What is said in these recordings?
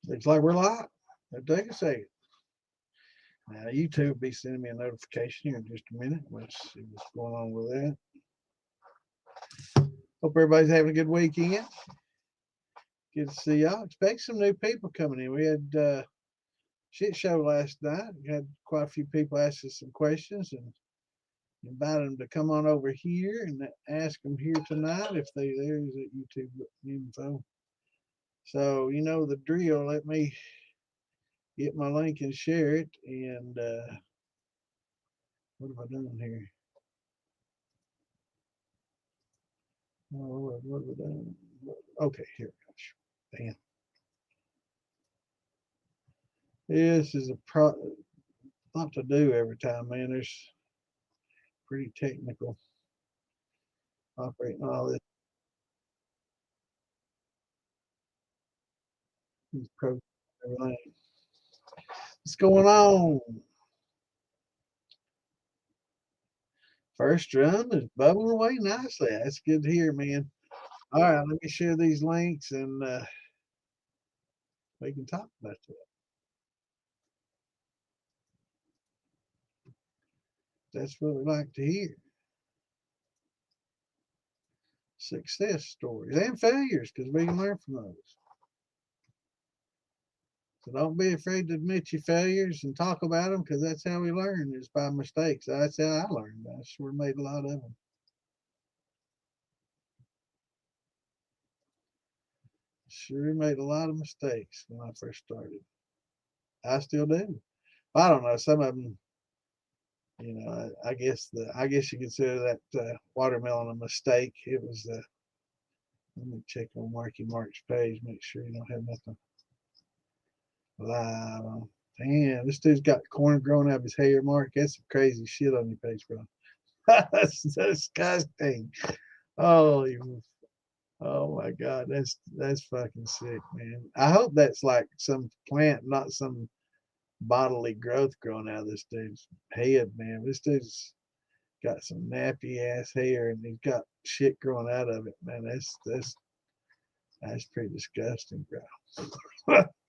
Looks like we're live. It'll take a second. Now, YouTube will be sending me a notification here in just a minute. Let's see what's going on with that. Hope everybody's having a good weekend. Good to see y'all. Expect some new people coming in. We had shit show last night. We had quite a few people ask us some questions and invite them to come on over here and ask them here tonight if there's at YouTube info. So you know the drill. Let me get my link and share it. And what have I done here? Oh, what have I done? Okay, here it goes. Damn. This is a lot to do every time, man. There's pretty technical operating all this. These programs, everything. What's going on? First drum is bubbling away nicely. That's good to hear, man. All right, let me share these links and we can talk about that. That's what we like to hear. Success stories and failures, because we can learn from those. So don't be afraid to admit your failures and talk about them, because that's how we learn, is by mistakes. That's how I learned. I sure made a lot of them. Sure made a lot of mistakes when I first started. I still do. I don't know. Some of them, I guess you consider that watermelon a mistake. It was. Let me check on Marky Mark's page. Make sure you don't have nothing live on. Damn, this dude's got corn growing out of his hair, Mark. That's some crazy shit on your page, bro. That's disgusting. Oh, oh my God, that's fucking sick, man. I hope that's like some plant, not some bodily growth growing out of this dude's head, man. This dude's got some nappy ass hair and he's got shit growing out of it, man. That's pretty disgusting, bro.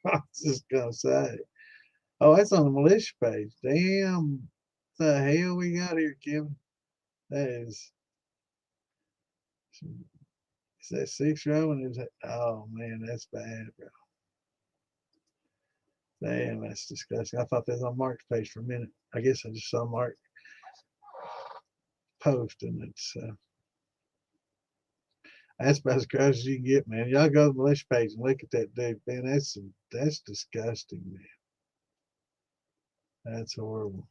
I'm just gonna say. Oh, that's on the militia page. Damn, the hell we got here, Kevin? That is that 6 row and is that? Oh man, that's bad, bro. Damn, that's disgusting. I thought that was on Mark's page for a minute. I guess I just saw Mark post, and that's about as gross as you can get, man. Y'all go to the militia page and look at that dude, man. That's disgusting, man. That's horrible.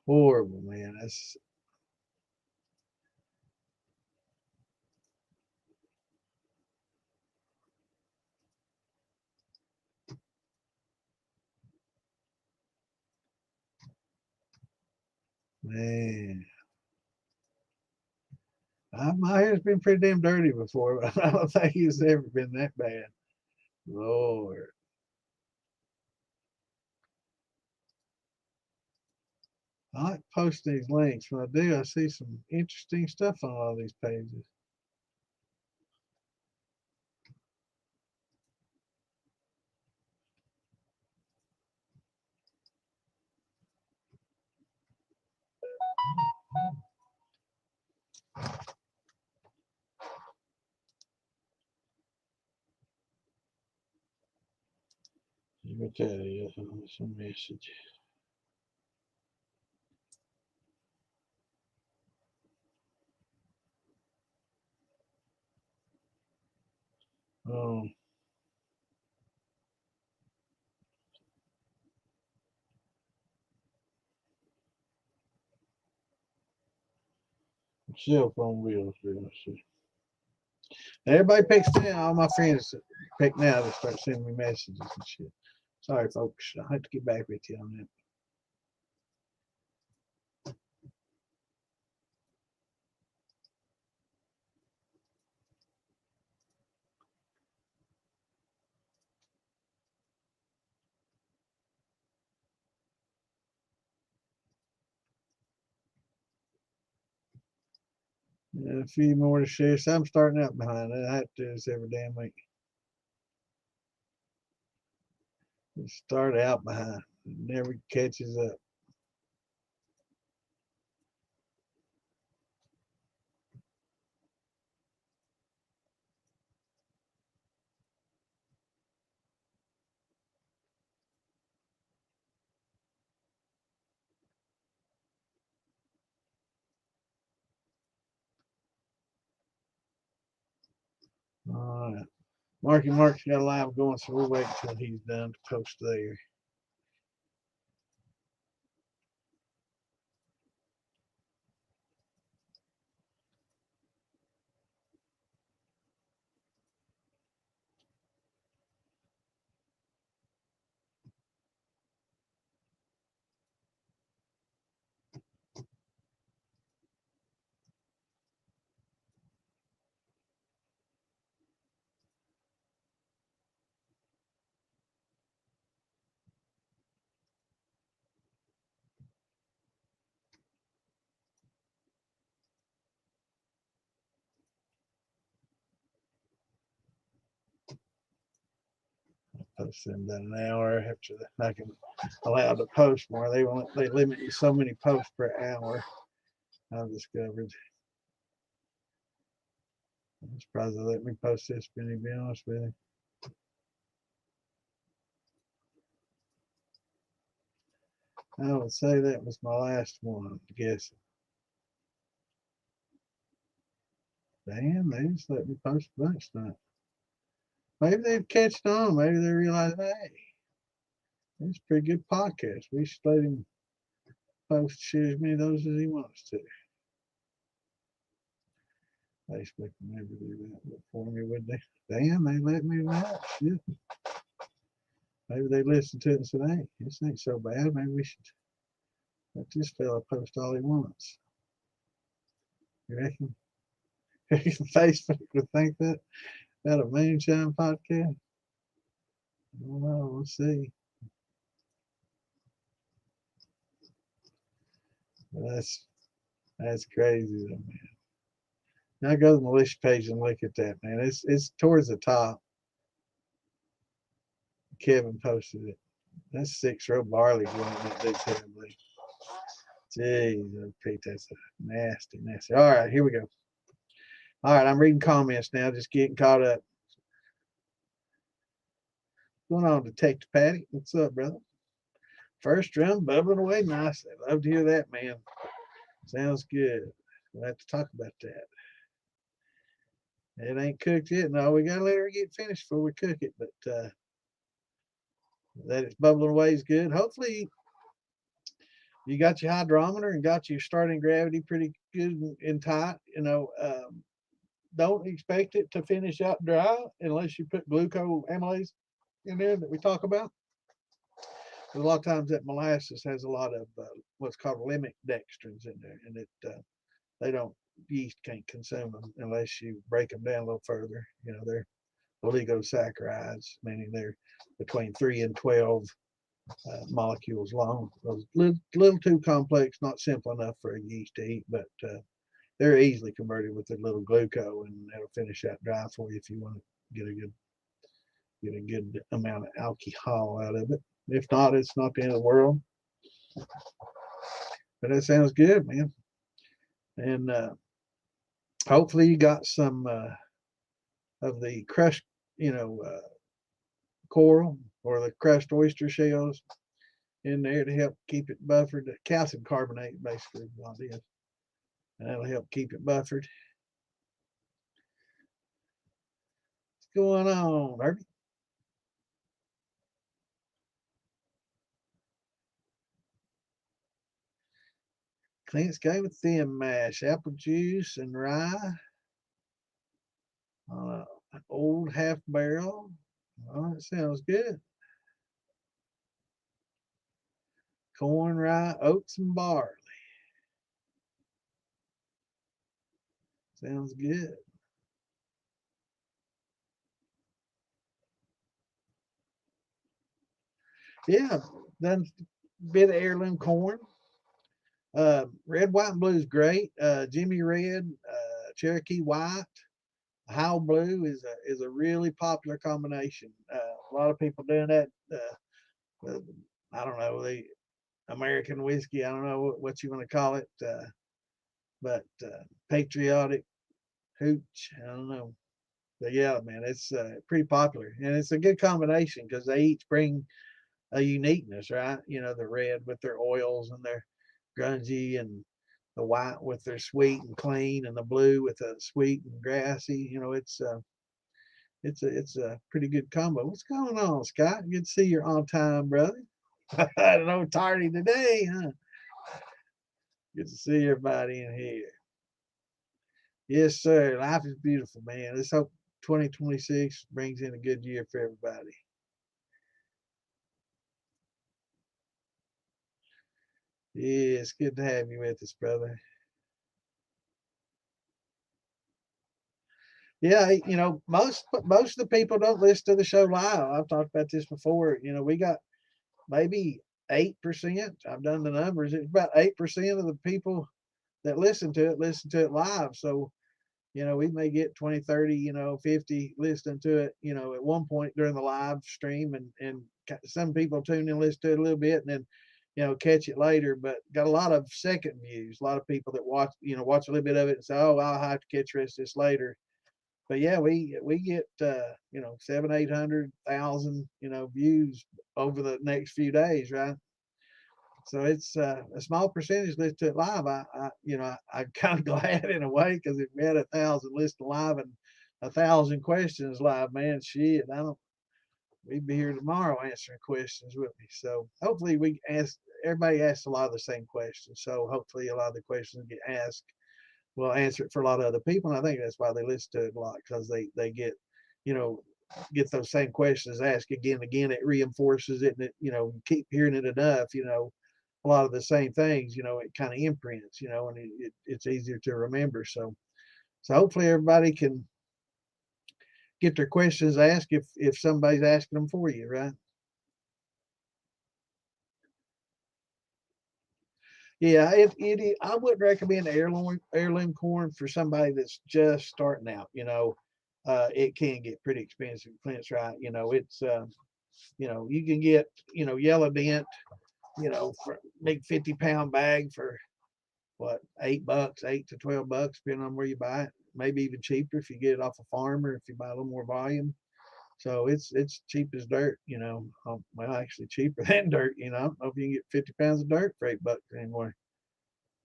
Horrible, man. That's man. My hair's been pretty damn dirty before, but I don't think it's ever been that bad. Lord. I like posting these links. When I do, I see some interesting stuff on all these pages. Let me tell you some message. Oh, cell phone wheels. Let's see. Everybody picks now. All my friends pick now to start sending me messages and shit. Sorry, folks. I have to get back with you on that. And a few more to share. So I'm starting out behind it. I have to do this every damn week. Just start out behind. It never catches up. All right. Mark's got a live going, so we'll wait till he's done to post there. Post them about an hour after I can allow to post more. They limit you so many posts per hour. I've discovered. I'm surprised they let me post this, Benny, to be honest with you. I would say that was my last one, I guess. Damn, they just let me post a bunch tonight. Maybe they've catched on. Maybe they realize, hey, it's a pretty good podcast. We should let him post share as many of those as he wants to. Facebook would never do that for me, would they? Damn, they let me know. Shit. Maybe they listened to it and said, hey, this ain't so bad. Maybe we should let this fella post all he wants. You reckon? Facebook would think that about a moonshine podcast? I don't know. We'll see. But that's crazy though, man. Now go to the militia page and look at that, man. It's towards the top. Kevin posted it. That's 6-row barley growing that dude's head, I believe. Jeez, Pete, that's nasty, nasty. All right, here we go. All right, I'm reading comments now, just getting caught up. What's going on, Detective Patty? What's up, brother? First drum bubbling away nicely. Love to hear that, man. Sounds good. We'll have to talk about that. It ain't cooked yet. No, we gotta let her get finished before we cook it. But that it's bubbling away is good. Hopefully, you got your hydrometer and got your starting gravity pretty good and tight. Don't expect it to finish out dry unless you put glucoamylase in there that we talk about. A lot of times that molasses has a lot of what's called limit dextrins in there, and they don't yeast can't consume them unless you break them down a little further. They're oligosaccharides, meaning they're between 3 and 12 molecules long. Those little too complex, not simple enough for a yeast to eat, but they're easily converted with a little glucose, and that'll finish that dry for you if you want to get a good amount of alcohol out of it. If not, it's not the end of the world. But that sounds good, man. And hopefully you got some of the crushed, coral or the crushed oyster shells in there to help keep it buffered. Calcium carbonate, basically, what it is. And that'll help keep it buffered. What's going on, Herbie? Clint's gave with thin mash, apple juice and rye. An old half barrel. Oh, that sounds good. Corn, rye, oats, and barley. Sounds good. Yeah, done a bit of heirloom corn. Red, white, and blue is great. Jimmy Red, Cherokee White, Howl Blue is a really popular combination. A lot of people doing that. I don't know, the American whiskey. I don't know what you want to call it, but patriotic hooch. I don't know. But yeah, man, it's pretty popular, and it's a good combination because they each bring a uniqueness, right? You know, the red with their oils and their grungy, and the white with their sweet and clean, and the blue with a sweet and grassy. You know, it's a pretty good combo. What's going on, Scott? Good to see you're on time, brother. I don't know, tardy today, huh? Good to see everybody in here. Yes, sir. Life is beautiful, man. Let's hope 2026 brings in a good year for everybody. Yeah, it's good to have you with us, brother. Yeah, you know, most of the people don't listen to the show live. I've talked about this before. You know, we got maybe 8%. I've done the numbers. It's about 8% of the people that listen to it live. So, you know, we may get 20, 30, you know, 50 listening to it, you know, at one point during the live stream, and some people tune in and listen to it a little bit and then, you know, catch it later. But got a lot of second views, a lot of people that watch, you know, watch a little bit of it and say, oh, I'll have to catch the rest of this later. But yeah, we get you know, 700,000-800,000, you know, views over the next few days, right? So it's a small percentage listen to it live. You know, I'm kind of glad in a way, because if we had 1,000 listen live and 1,000 questions live, man, shit, I don't. We'd be here tomorrow answering questions with me. So hopefully we ask everybody asks a lot of the same questions. So hopefully a lot of the questions get asked will answer it for a lot of other people. And I think that's why they listen to it a lot, because they get, you know, get those same questions asked again and again. It reinforces it, and it, you know, keep hearing it enough, you know, a lot of the same things, you know, it kind of imprints, you know, and it's easier to remember. So hopefully everybody can get their questions asked if somebody's asking them for you, right? Yeah, I wouldn't recommend heirloom corn for somebody that's just starting out. You know, it can get pretty expensive. Clint's right. You know, it's you know, you can get, you know, yellow dent, you know, for big 50-pound bag for what, $8, $8 to $12, depending on where you buy it. Maybe even cheaper if you get it off a farmer, if you buy a little more volume. So it's cheap as dirt, you know. Well, actually cheaper than dirt, you know. I don't know if you can get 50 pounds of dirt for $8 anymore.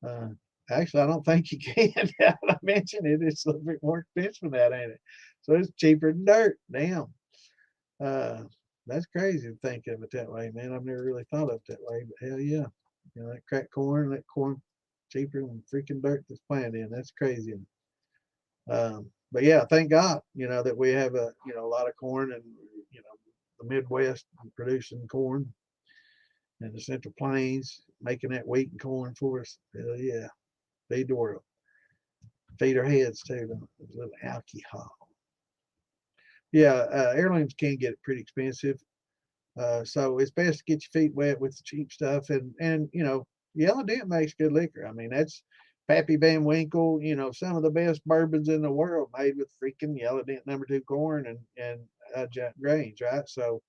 Uh, Actually, I don't think you can. Now that I mention it, it's a little bit more expensive than that, ain't it? So it's cheaper than dirt. Damn. Uh, that's crazy to think of it that way, man. I've never really thought of it that way, but hell yeah. You know, that cracked corn, that corn cheaper than freaking dirt that's planted in. That's crazy. But yeah, thank God, you know, that we have a, you know, a lot of corn, and, you know, the Midwest producing corn, and the Central Plains making that wheat and corn for us. Hell yeah. Feed the world. Feed our heads too, a little alcohol. Yeah, heirlooms can get pretty expensive. So it's best to get your feet wet with the cheap stuff, and you know, Yellow Dent makes good liquor. I mean, that's Pappy Van Winkle, you know, some of the best bourbons in the world made with freaking Yellow Dent #2 corn and adjunct grains, right? So,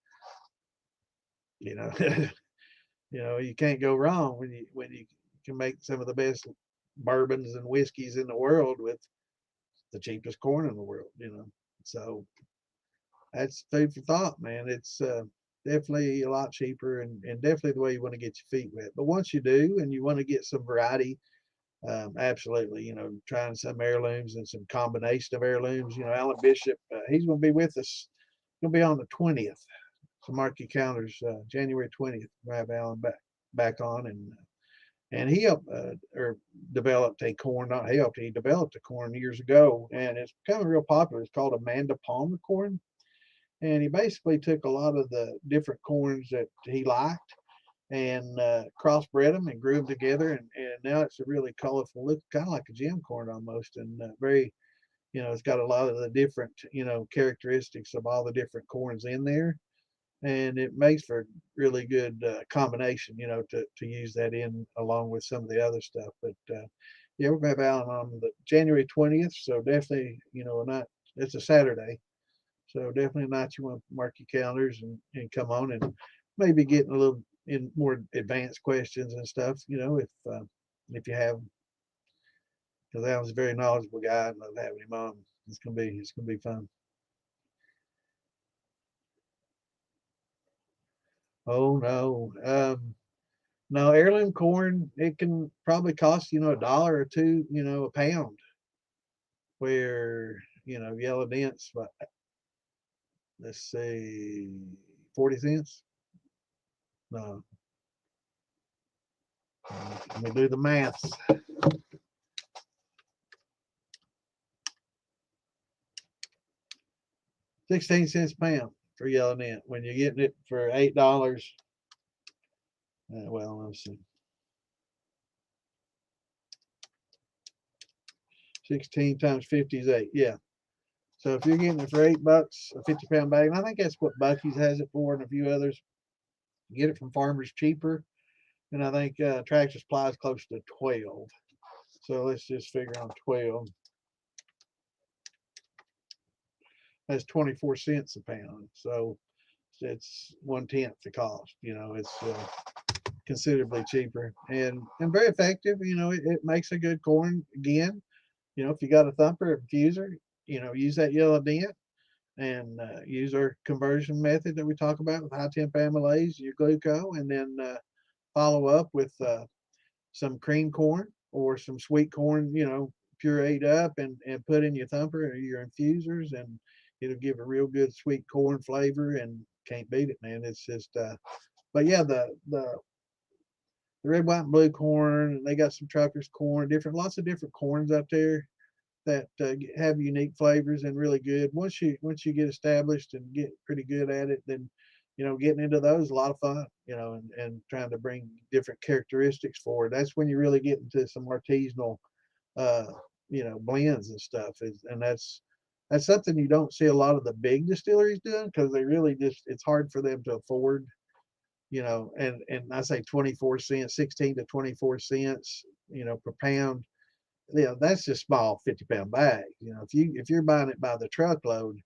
you know, you know, you can't go wrong when you can make some of the best bourbons and whiskeys in the world with the cheapest corn in the world, you know. So that's food for thought, man. It's definitely a lot cheaper, and definitely the way you want to get your feet wet. But once you do, and you want to get some variety, absolutely, you know, trying some heirlooms and some combination of heirlooms. You know, Alan Bishop, he's going to be with us. He'll be on the 20th. So mark your calendars, January 20th. We'll have Alan back on, and he helped or developed a corn. Not helped, he developed a corn years ago, and it's becoming real popular. It's called Amanda Palmer corn, and he basically took a lot of the different corns that he liked and crossbred them and grew them together, and now it's a really colorful look, kind of like a gem corn almost, and very, you know, it's got a lot of the different, you know, characteristics of all the different corns in there, and it makes for a really good combination, you know, to use that in along with some of the other stuff. But Yeah, we're gonna have Alan on the January 20th, so definitely, not it's a Saturday. So definitely a night you want to mark your calendars and come on and maybe getting a little in more advanced questions and stuff, if you have, because Alan's a very knowledgeable guy and love having him on. It's gonna be fun. Oh no. No, heirloom corn, it can probably cost, a dollar or two, a pound, where, yellow dents, but let's say 40 cents. No, let me do the maths. 16 cents a pound for yellow dent when you're getting it for $8. Well, let's see. 16 times 50 is 8. Yeah. So if you're getting it for $8, a 50-pound bag, and I think that's what Bucky's has it for, and a few others, you get it from farmers cheaper. And I think Tractor Supply is close to 12. So let's just figure on 12. That's 24 cents a pound. So it's 1/10 the cost. It's considerably cheaper and very effective. It makes a good corn again. If you got a thumper, a infuser, use that yellow dent and use our conversion method that we talk about with high temp amylase, your gluco, and then follow up with some cream corn or some sweet corn, pureed up and put in your thumper or your infusers, and it'll give a real good sweet corn flavor and can't beat it, man. It's just, but yeah, the red, white, and blue corn, and they got some truckers corn, lots of different corns out there that have unique flavors and really good. Once you get established and get pretty good at it, then getting into those is a lot of fun. And trying to bring different characteristics forward. That's when you really get into some artisanal, uh, blends and stuff. And that's something you don't see a lot of the big distilleries doing because they really just it's hard for them to afford. And I say 24 cents, 16 to 24 cents, per pound. That's just small 50-pound bag. If you're buying it by the truckload,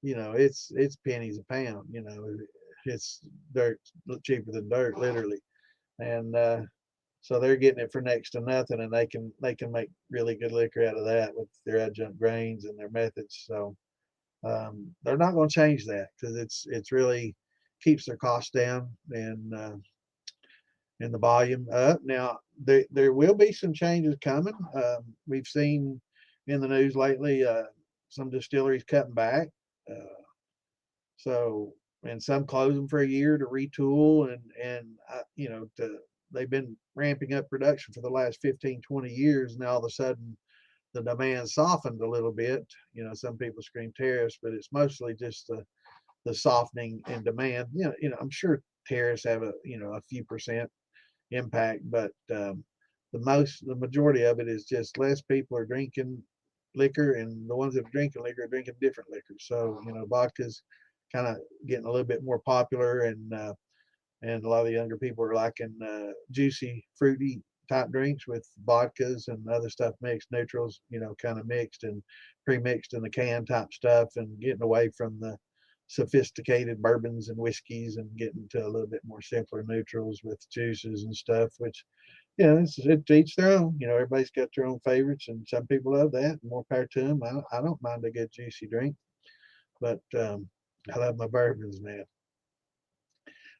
it's pennies a pound. It's dirt cheaper than dirt, literally. And so they're getting it for next to nothing, and they can make really good liquor out of that with their adjunct grains and their methods. So they're not going to change that because it's really keeps their costs down and the volume up. Now, there will be some changes coming. We've seen in the news lately some distilleries cutting back. Uh, so, and some closing for a year to retool they've been ramping up production for the last 15, 20 years. Now, all of a sudden, the demand softened a little bit. Some people scream tariffs, but it's mostly just the softening in demand. I'm sure tariffs have a few percent impact, but the majority of it is just less people are drinking liquor, and the ones that are drinking liquor are drinking different liquor. So vodka's kind of getting a little bit more popular, and a lot of the younger people are liking juicy, fruity type drinks with vodkas and other stuff mixed, neutrals, kind of mixed and pre-mixed in the can type stuff, and getting away from the sophisticated bourbons and whiskeys and getting to a little bit more simpler neutrals with juices and stuff, which it's each their own. Everybody's got their own favorites, and some people love that. More power to them. I don't mind a good juicy drink, but I love my bourbons, man.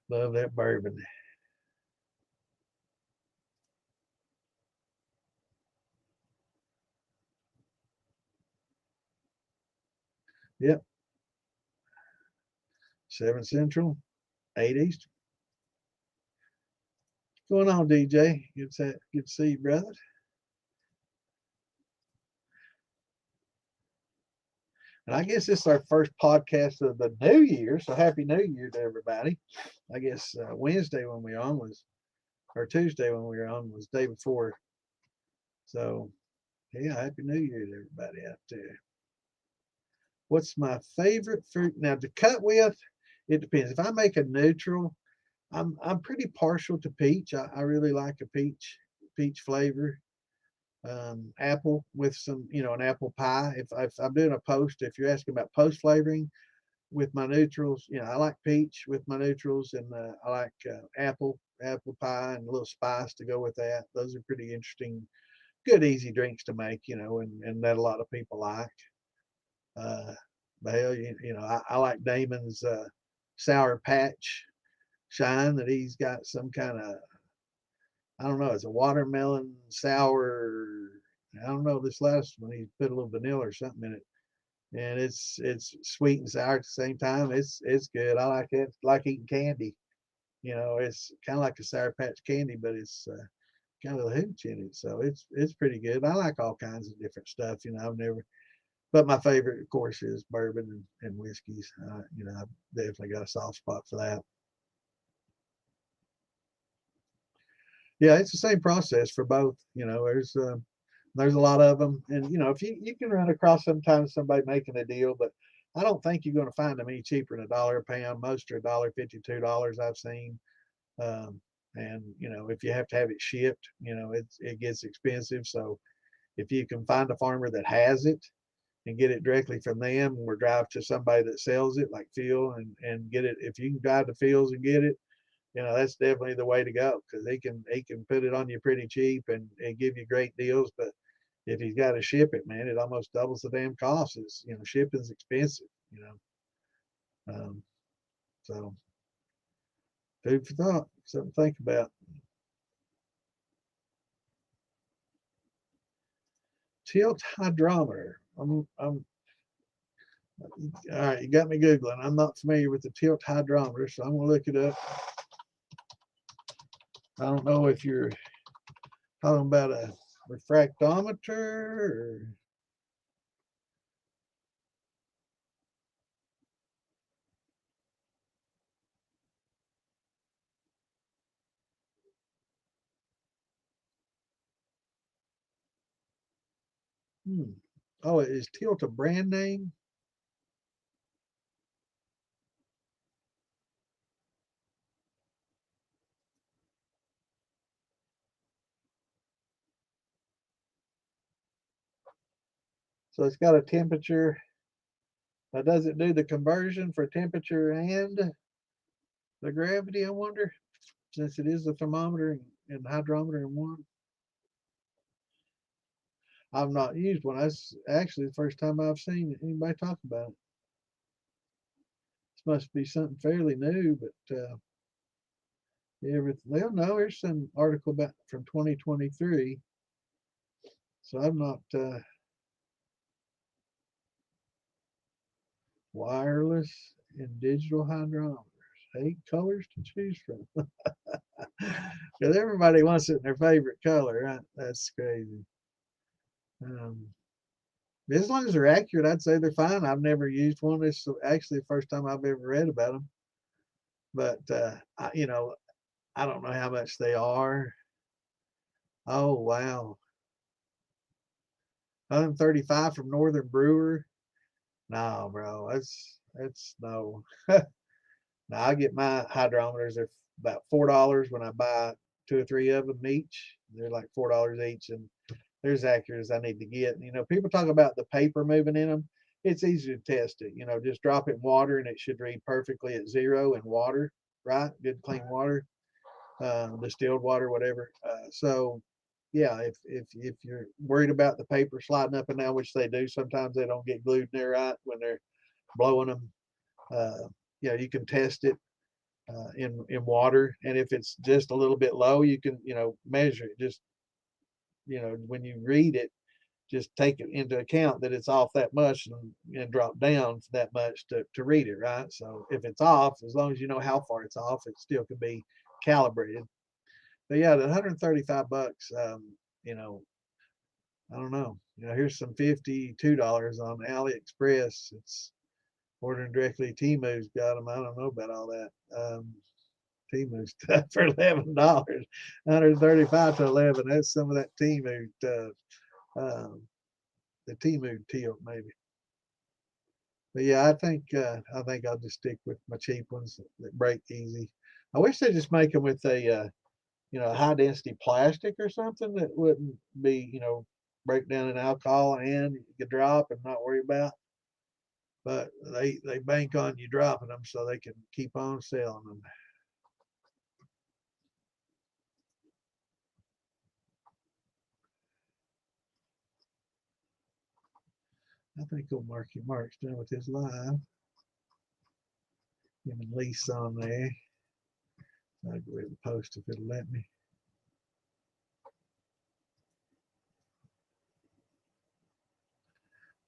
Love that bourbon. Yep. 7 Central, 8 East. What's going on, DJ? Good to see you, brother. And I guess this is our first podcast of the new year. So happy new year to everybody. I guess Wednesday when we were on was, or Tuesday when we were on was day before. So yeah, happy new year to everybody out there. What's my favorite fruit? Now to cut with, it depends. If I make a neutral, I'm pretty partial to peach. I really like a peach flavor. apple with some, an apple pie. If I'm doing a post, if you're asking about post flavoring with my neutrals, I like peach with my neutrals, and I like apple pie and a little spice to go with that. Those are pretty interesting, good, easy drinks to make, and that a lot of people like. Uh, but hell, I like Damon's Sour Patch Shine that he's got some kind of, I don't know, it's a watermelon sour. I don't know, this last one he put a little vanilla or something in it, and it's sweet and sour at the same time. It's good. I like it. Like eating candy. It's kind of like a Sour Patch candy, but it's kind of a hooch in it. So it's pretty good. I like all kinds of different stuff. I've never, but my favorite, of course, is bourbon and whiskeys. I've definitely got a soft spot for that. Yeah, it's the same process for both. There's a lot of them, and if you can run across sometimes somebody making a deal, but I don't think you're going to find them any cheaper than $1 a pound. Most are $1.50, $2 I've seen. And if you have to have it shipped, it gets expensive. So if you can find a farmer that has it and get it directly from them, or drive to somebody that sells it, like Phil, and get it. If you can drive to Phil's and get it, that's definitely the way to go, because he can put it on you pretty cheap and give you great deals. But if he's got to ship it, man, it almost doubles the damn cost. It's, shipping's expensive. Um, so food for thought, something to think about. Tilt hydrometer. All right, you got me googling. I'm not familiar with the tilt hydrometer, so I'm gonna look it up. I don't know if you're talking about a refractometer or. Hmm. Oh, is Tilt a brand name? So it's got a temperature. Now, does it do the conversion for temperature and the gravity, I wonder, since it is a thermometer and hydrometer in one? I've not used one. That's actually the first time I've seen anybody talk about it. This must be something fairly new, but everything. Well, no, there's some article about from 2023. So I'm not wireless and digital hydrometers. 8 colors to choose from. Because everybody wants it in their favorite color, right? That's crazy. Um, as long as they're accurate, I'd say they're fine. I've never used one. It's actually the first time I've ever read about them. But I don't know how much they are. Oh wow, 135 from Northern Brewer. No, bro, that's no. Now I get my hydrometers. They're about $4 when I buy 2 or 3 of them each. They're like $4 each, and they're as accurate as I need to get. People talk about the paper moving in them. It's easy to test it. Just drop it in water, and it should read perfectly at 0 in water, right? Good clean water, distilled water, whatever. So yeah, if you're worried about the paper sliding up and down, which they do, sometimes they don't get glued in there right when they're blowing them. You can test it in water, and if it's just a little bit low, you can measure it. Just when you read it, just take it into account that it's off that much, and drop down that much to read it, right? So if it's off, as long as you know how far it's off, it still can be calibrated. But yeah, the $135, I don't know. Here's some $52 on AliExpress. It's ordering directly. Timu's got them. I don't know about all that. Timu stuff for $11, 135 to 11. That's some of that Timu stuff. The Timu tilt maybe. But yeah, I think I'll just stick with my cheap ones that break easy. I wish they just make them with a high density plastic or something that wouldn't be, break down in alcohol and you could drop and not worry about. But they bank on you dropping them so they can keep on selling them. I think old Mark's done with his live. Give him Lisa on there. I'll go ahead and post if it'll let me.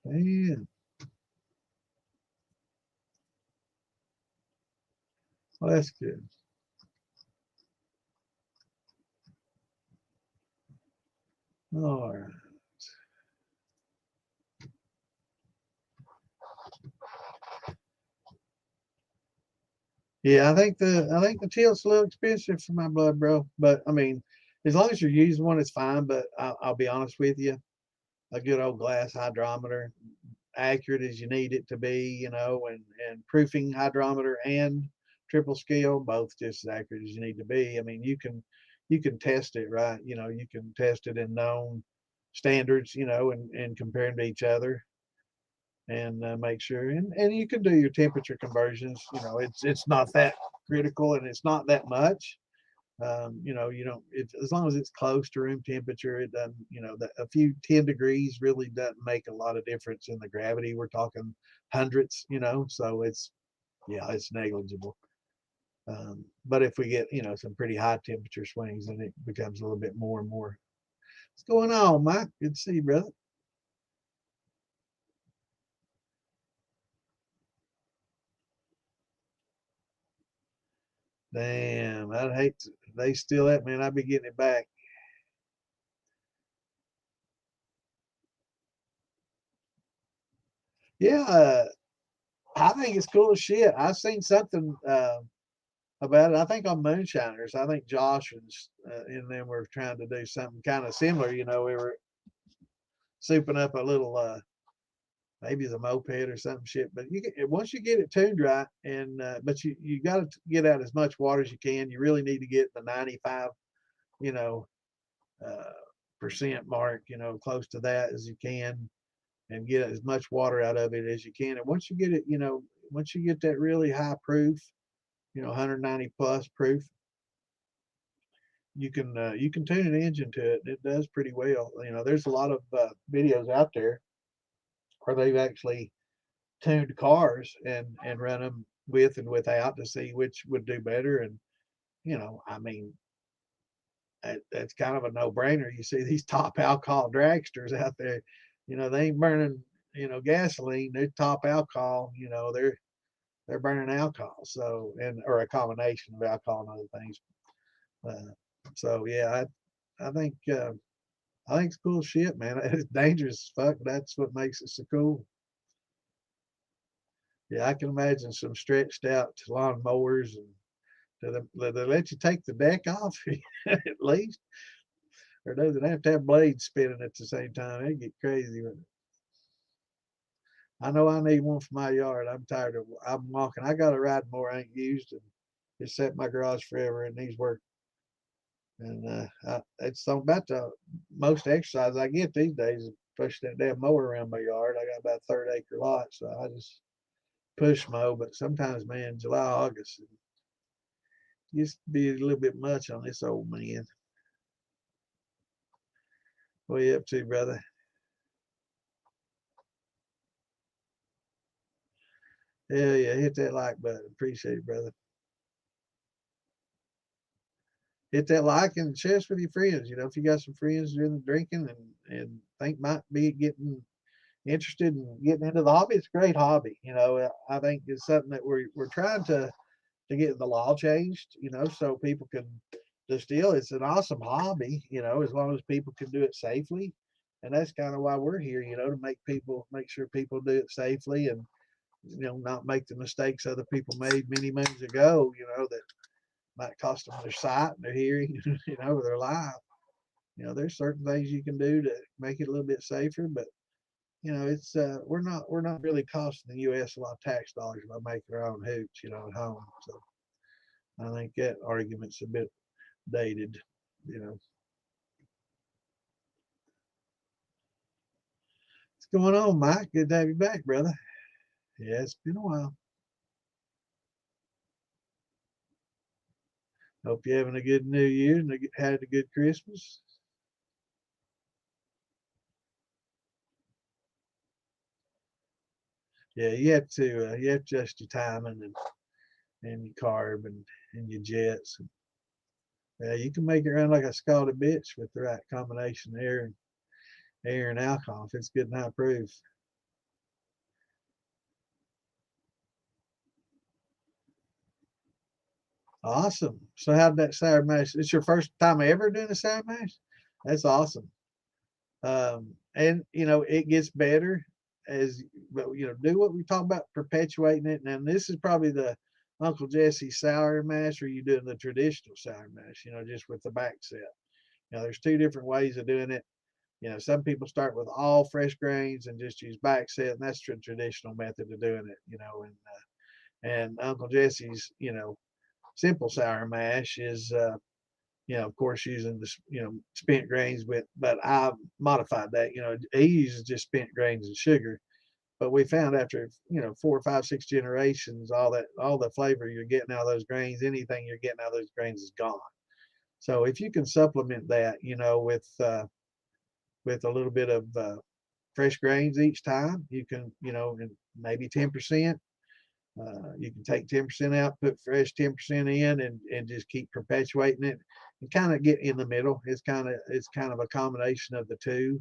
And well, that's good. All right. Yeah, I think the tilt's a little expensive for my blood, bro. But I mean, as long as you're using one, it's fine. But I'll be honest with you, a good old glass hydrometer, accurate as you need it to be, and proofing hydrometer and triple scale, both just as accurate as you need to be. I mean, you can test it, right? You can test it in known standards, and compare them to each other and make sure. And you can do your temperature conversions. It's not that critical and it's not that much. You don't. As long as it's close to room temperature, it doesn't. A few 10 degrees really doesn't make a lot of difference in the gravity. We're talking hundreds. So it's negligible. But if we get some pretty high temperature swings, then it becomes a little bit more and more. What's going on, Mike? Good to see you, brother. Damn, I'd hate to, they steal that, man. I'd be getting it back. Yeah, I think it's cool as shit. I seen something about it. I think on Moonshiners. I think Josh and them were trying to do something kind of similar. We were souping up a little, maybe the moped or some shit. But once you get it tuned right, and but you got to get out as much water as you can. You really need to get the 95, you know, uh, percent mark, close to that as you can, and get as much water out of it as you can. And once you get it, once you get that really high proof, 190 plus proof, you can tune an engine to it. It does pretty well. There's a lot of videos out there where they've actually tuned cars and run them with and without to see which would do better. And I mean, that's kind of a no-brainer. You see these top alcohol dragsters out there, they ain't burning gasoline. They're top alcohol. They're burning alcohol. So, and or a combination of alcohol and other things. So yeah, I think it's cool shit, man. It's dangerous as fuck. That's what makes it so cool. Yeah, I can imagine some stretched out lawn mowers, and do they let you take the deck off at least, or does it have to have blades spinning at the same time? They get crazy. I know I need one for my yard. I'm tired of. I'm walking. I got a riding mower I ain't used, and it's sat in my garage forever. It needs work. And it's so about the most exercise I get these days, pushing that damn mower around my yard. I got about a 30-acre lot, so I just push mow. But sometimes, man, July, August, it used to be a little bit much on this old man. What you up to, brother? Hell yeah, hit that like button. Appreciate it, brother. Hit that like and share this with your friends. If you got some friends doing the drinking and think might be getting interested in getting into the hobby, it's a great hobby. I think it's something that we're trying to get the law changed, so people can distill. It's an awesome hobby, as long as people can do it safely. And that's kind of why we're here, to make sure people do it safely and, not make the mistakes other people made many moons ago, that might cost them their sight and their hearing, or their life. There's certain things you can do to make it a little bit safer, but it's we're not really costing the U.S. a lot of tax dollars by making our own hooch, at home. So I think that argument's a bit dated. you know. What's going on, Mike? Good to have you back, brother. Yeah, it's been a while. Hope you're having a good New Year and had a good Christmas. Yeah, you have to adjust your timing and your carb and your jets. Yeah, you can make it run like a scalded bitch with the right combination of air and alcohol if it's good and high proof. Awesome. So how'd that sour mash? It's your first time ever doing a sour mash? That's awesome. And it gets better as, but do what we talk about, perpetuating it. And this is probably the Uncle Jesse sour mash, or you doing the traditional sour mash, just with the back set. There's two different ways of doing it. Some people start with all fresh grains and just use back set, and that's the traditional method of doing it. And Uncle Jesse's, simple sour mash is, of course, using the spent grains but I modified that. He uses just spent grains and sugar. But we found after 4, 5, 6 generations, all the flavor you're getting out of those grains, anything you're getting out of those grains is gone. So if you can supplement that, with a little bit of fresh grains each time, you can, and maybe 10%. You can take 10% out, put fresh 10% in, and just keep perpetuating it and kind of get in the middle. It's kind of a combination of the two,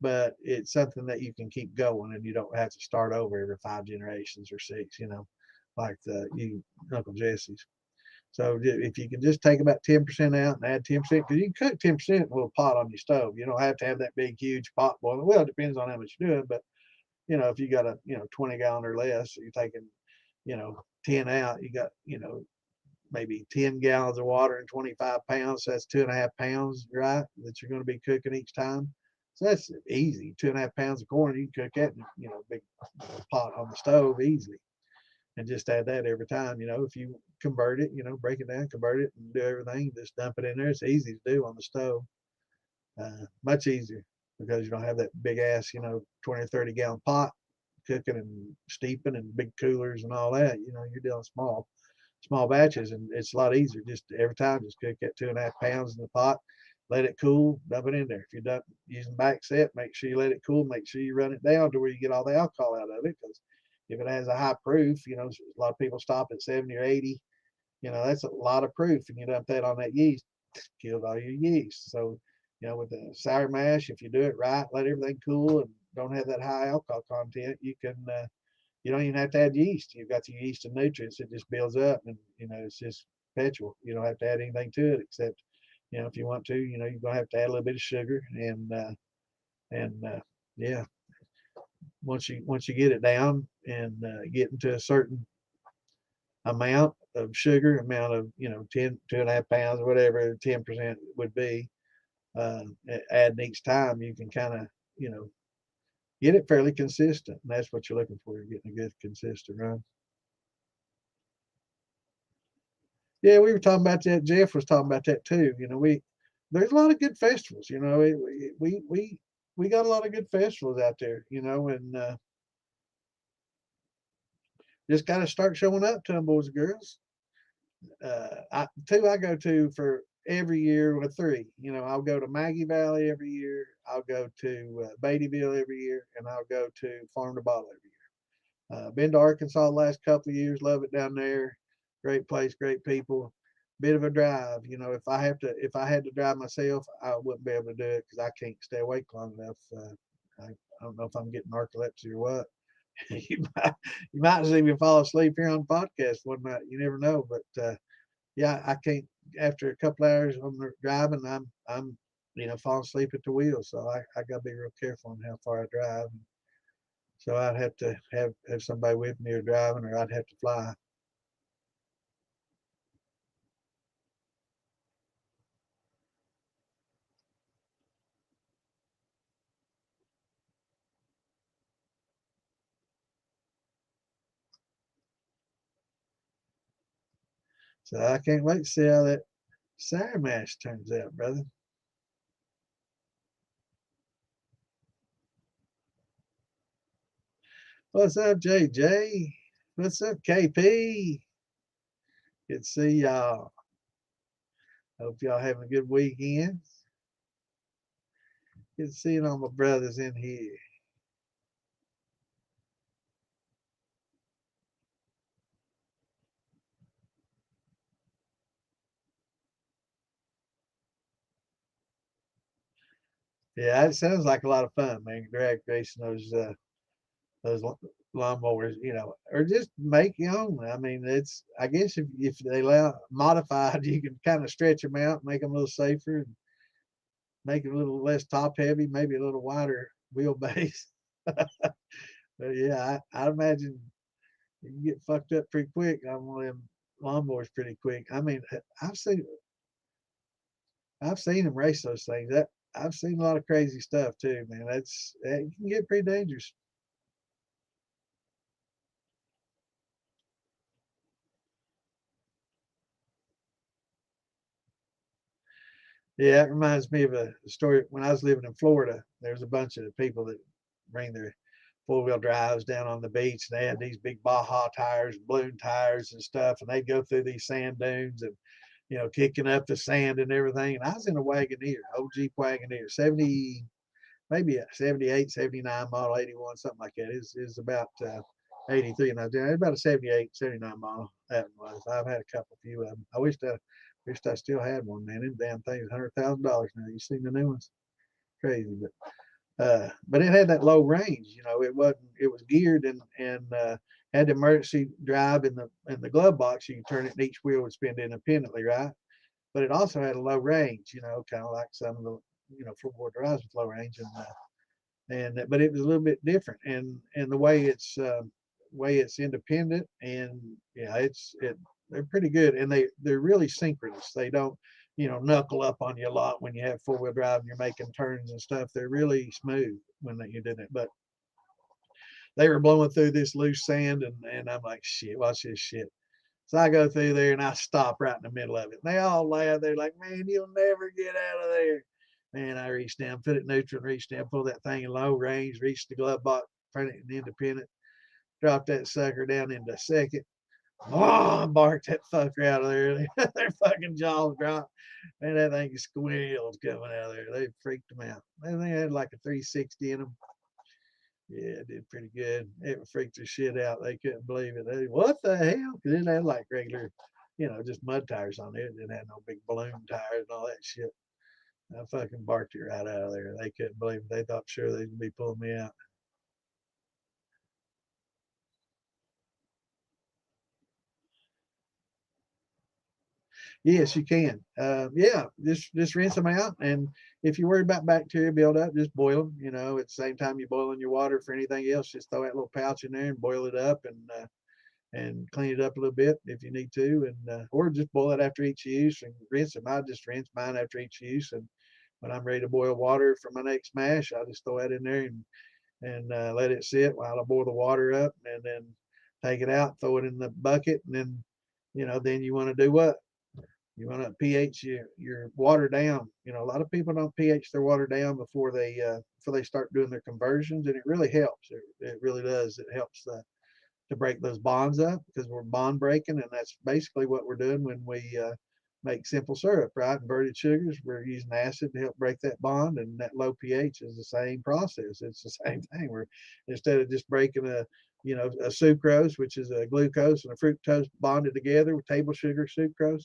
but it's something that you can keep going, and you don't have to start over every 5 generations or 6, like Uncle Jesse's. So if you can just take about 10% out and add 10%, because you can cook 10% in a little pot on your stove. You don't have to have that big, huge pot boiling. Well, it depends on how much you're doing, but if you got a 20 gallon or less, so you're taking 10 out, you got maybe 10 gallons of water and 25 pounds. So that's 2.5 pounds, right? That you're going to be cooking each time. So that's easy. 2.5 pounds of corn, you can cook that in big pot on the stove easily. And just add that every time. If you convert it, break it down, convert it, and do everything, just dump it in there. It's easy to do on the stove. Much easier because you don't have that big ass, 20 or 30 gallon pot cooking and steeping and big coolers and all that. You're doing small batches, and it's a lot easier. Just every time, just cook that 2.5 pounds in the pot, let it cool, dump it in there. If you're done using back set, make sure you let it cool, make sure you run it down to where you get all the alcohol out of it, because if it has a high proof, a lot of people stop at 70 or 80. That's a lot of proof, and you dump that on that yeast, killed all your yeast. So, with the sour mash, if you do it right, let everything cool and don't have that high alcohol content, you don't even have to add yeast. You've got the yeast and nutrients. It just builds up, and it's just perpetual. You don't have to add anything to it except, if you want to, you're gonna have to add a little bit of sugar and yeah. Once you get it down and get into a certain amount of sugar, amount of 2.5 pounds or whatever 10% would be, adding each time, you can kind of get it fairly consistent, and that's what you're looking for. You're getting a good consistent run. Yeah, we were talking about that. Jeff was talking about that too. There's a lot of good festivals. We got a lot of good festivals out there. And just got to start showing up to them, boys and girls. Two I go to for every year, with 3. I'll go to Maggie Valley every year. I'll go to Beattyville every year, and I'll go to Farm to Bottle every year. Been to Arkansas the last couple of years. Love it down there. Great place, great people. Bit of a drive. If I had to drive myself, I wouldn't be able to do it because I can't stay awake long enough. I don't know if I'm getting narcolepsy or what. you might see me fall asleep here on the podcast one night. You never know, but yeah, I can't. After a couple hours on the driving, I'm falling asleep at the wheel. So I got to be real careful on how far I drive. So I'd have to have somebody with me or driving, or I'd have to fly. So I can't wait to see Sour mash turns out, brother. What's up, JJ? What's up, KP? Good to see y'all. Hope y'all having a good weekend. Good to see all my brothers in here. Yeah, it sounds like a lot of fun, man. Drag racing those lawnmowers, or just make your own. I mean, I guess if they allow modified, you can kind of stretch them out, make them a little safer, and make it a little less top heavy, maybe a little wider wheelbase. But yeah, I imagine you can get fucked up pretty quick on one of them lawnmowers pretty quick. I mean, I've seen I've seen them race those things. I've seen a lot of crazy stuff too, man. That can get pretty dangerous. Yeah, it reminds me of a story when I was living in Florida. There was a bunch of people that bring their four-wheel drives down on the beach, and they had these big Baja tires, balloon tires, and stuff, and they'd go through these sand dunes and kicking up the sand and everything. And I was in a Wagoneer, old Jeep Wagoneer, 70, maybe a 78, 79 model, 81, something like that. It's about 83, and I was about a 78, 79 model. That was. I've had a couple, few of them. I wished I still had one, man. Them damn things, $100,000 now. You seen the new ones? Crazy, but it had that low range. It was geared and had the emergency drive in the glove box. You can turn it, and each wheel would spin independently, right? But it also had a low range. Kind of like some of the floorboard drives with low range, and but it was a little bit different, and the way it's independent, and yeah, they're pretty good, and they're really synchronous. They don't knuckle up on you a lot when you have four-wheel drive and you're making turns and stuff. They're really smooth when you did it. But they were blowing through this loose sand, and I'm like, shit, watch this shit. So I go through there and I stop right in the middle of it. And they all laugh. They're like, man, you'll never get out of there. Man, I reached down, put it neutral, and reached down, pull that thing in low range, reached the glove box, turn it in independent, drop that sucker down into second. Oh, barked that fucker out of there. Their fucking jaws dropped. Man, that thing squeals coming out of there. They freaked them out. They had like a 360 in them. Yeah, it did pretty good. It freaked the shit out. They couldn't believe it. What the hell? Because it had like regular, just mud tires on it. It didn't have no big balloon tires and all that shit. I fucking barked it right out of there. They couldn't believe it. They thought sure they'd be pulling me out. Yes, you can. Yeah, just rinse them out, and if you worry about bacteria buildup, just boil them. At the same time you're boiling your water for anything else, just throw that little pouch in there and boil it up, and clean it up a little bit if you need to, and or just boil it after each use and rinse them. I just rinse mine after each use, and when I'm ready to boil water for my next mash, I just throw that in there and let it sit while I boil the water up, and then take it out, throw it in the bucket, and then then you want to do what? You want to pH your water down. A lot of people don't pH their water down before they start doing their conversions, and it really helps. It really does. It helps to break those bonds up because we're bond breaking, and that's basically what we're doing when we make simple syrup, right? Inverted sugars, we're using acid to help break that bond, and that low pH is the same process. It's the same thing. We're instead of just breaking a sucrose, which is a glucose and a fructose bonded together with table sugar sucrose,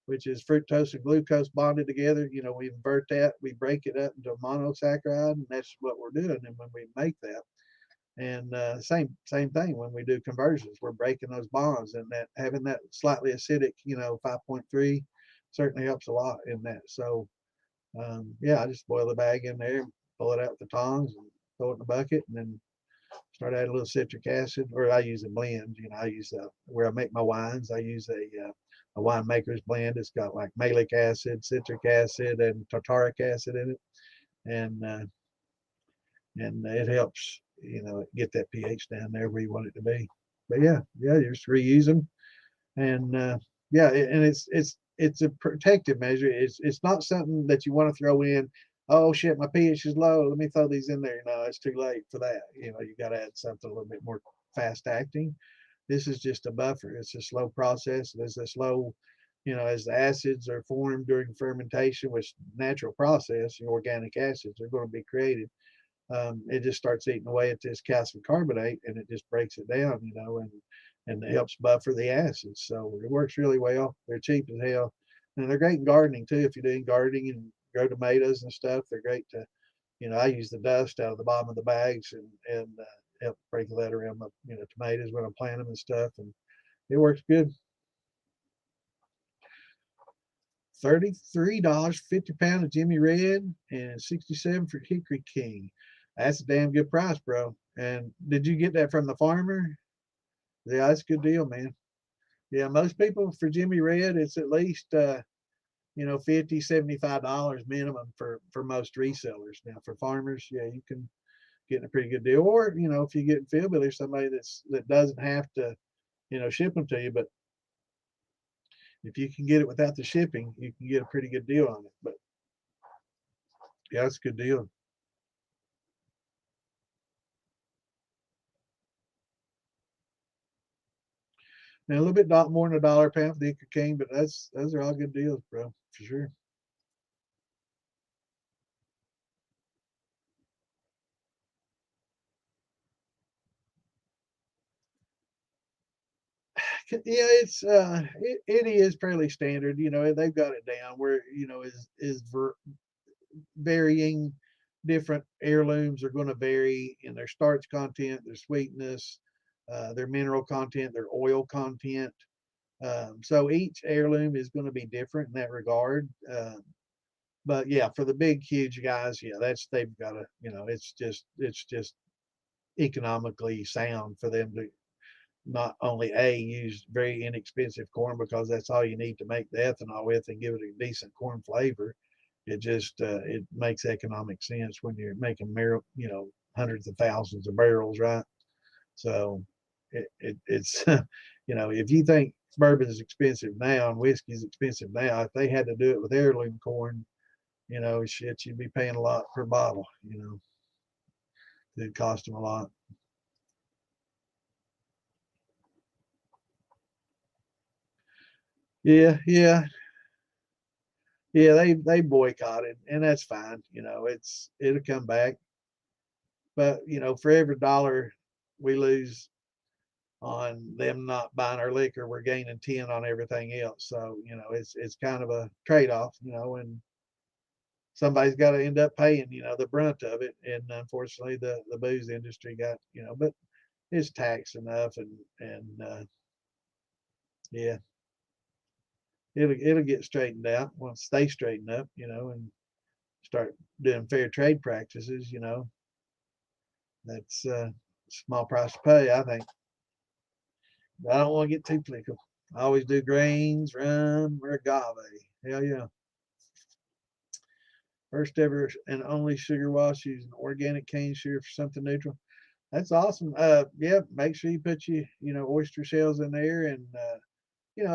which is fructose and glucose bonded together. We invert that, we break it up into a monosaccharide, and that's what we're doing. And when we make that, and same thing when we do conversions, we're breaking those bonds, and that having that slightly acidic, 5.3 certainly helps a lot in that. So yeah, I just boil the bag in there, pull it out with the tongs, and throw it in the bucket, and then start adding a little citric acid. Or I use a blend. I use where I make my wines. I use a winemaker's blend. It's got like malic acid, citric acid, and tartaric acid in it, and uh, and it helps get that pH down there where you want it to be. But yeah, just reuse them, and yeah, and it's it's a protective measure. It's not something that you want to throw in. Oh shit, my pH is low. Let me throw these in there. No, it's too late for that. You know, you got to add something a little bit more fast acting. This is just a buffer. It's a slow process. It's a slow, you know, as the acids are formed during fermentation, which natural process, the organic acids are going to be created. It just starts eating away at this calcium carbonate, and it just breaks it down, you know, and it helps buffer the acids. So it works really well. They're cheap as hell, and they're great in gardening too. If you're doing gardening and grow tomatoes and stuff, they're great to, you know, I use the dust out of the bottom of the bags and help break that around my, you know, tomatoes when I plant them and stuff, and it works good. $33, 50 pound of Jimmy Red, and 67 for Hickory King. That's a damn good price, bro. And did you get that from the farmer? Yeah, that's a good deal, man. Yeah, most people for Jimmy Red, it's at least you know, $50, $75 minimum for most resellers. Now for farmers, yeah, you can get a pretty good deal. Or, you know, if you get Philby, there's somebody that doesn't have to, you know, ship them to you, but if you can get it without the shipping, you can get a pretty good deal on it. But yeah, it's a good deal. Now a little bit not more than $1 a pound for the Hickory King, but those are all good deals, bro, for sure. Yeah, it is fairly standard. You know, they've got it down where, you know, varying. Different heirlooms are going to vary in their starch content, their sweetness, their mineral content, their oil content. So each heirloom is going to be different in that regard. But yeah, for the big, huge guys, yeah, they've got to, you know, it's just economically sound for them to not only use very inexpensive corn because that's all you need to make the ethanol with and give it a decent corn flavor. It just it makes economic sense when you're making you know, hundreds of thousands of barrels, right? So it's you know, if you think bourbon is expensive now and whiskey is expensive now, if they had to do it with heirloom corn, you know, shit, you'd be paying a lot per bottle. You know, it'd cost them a lot. Yeah, yeah, yeah. They boycotted, and that's fine. You know, it'll come back. But you know, for every dollar we lose on them not buying our liquor, we're gaining 10 on everything else. So you know, it's kind of a trade off. You know, and somebody's got to end up paying, you know, the brunt of it. And unfortunately, the booze industry got, you know, but it's tax enough, and yeah, it'll get straightened out once they straighten up, you know, and start doing fair trade practices. You know, that's a small price to pay, I think. But I don't want to get too political. I always do grains, rum, or agave. Hell yeah. First ever and only sugar wash using organic cane sugar for something neutral. That's awesome. Yeah, make sure you put you know, oyster shells in there, and you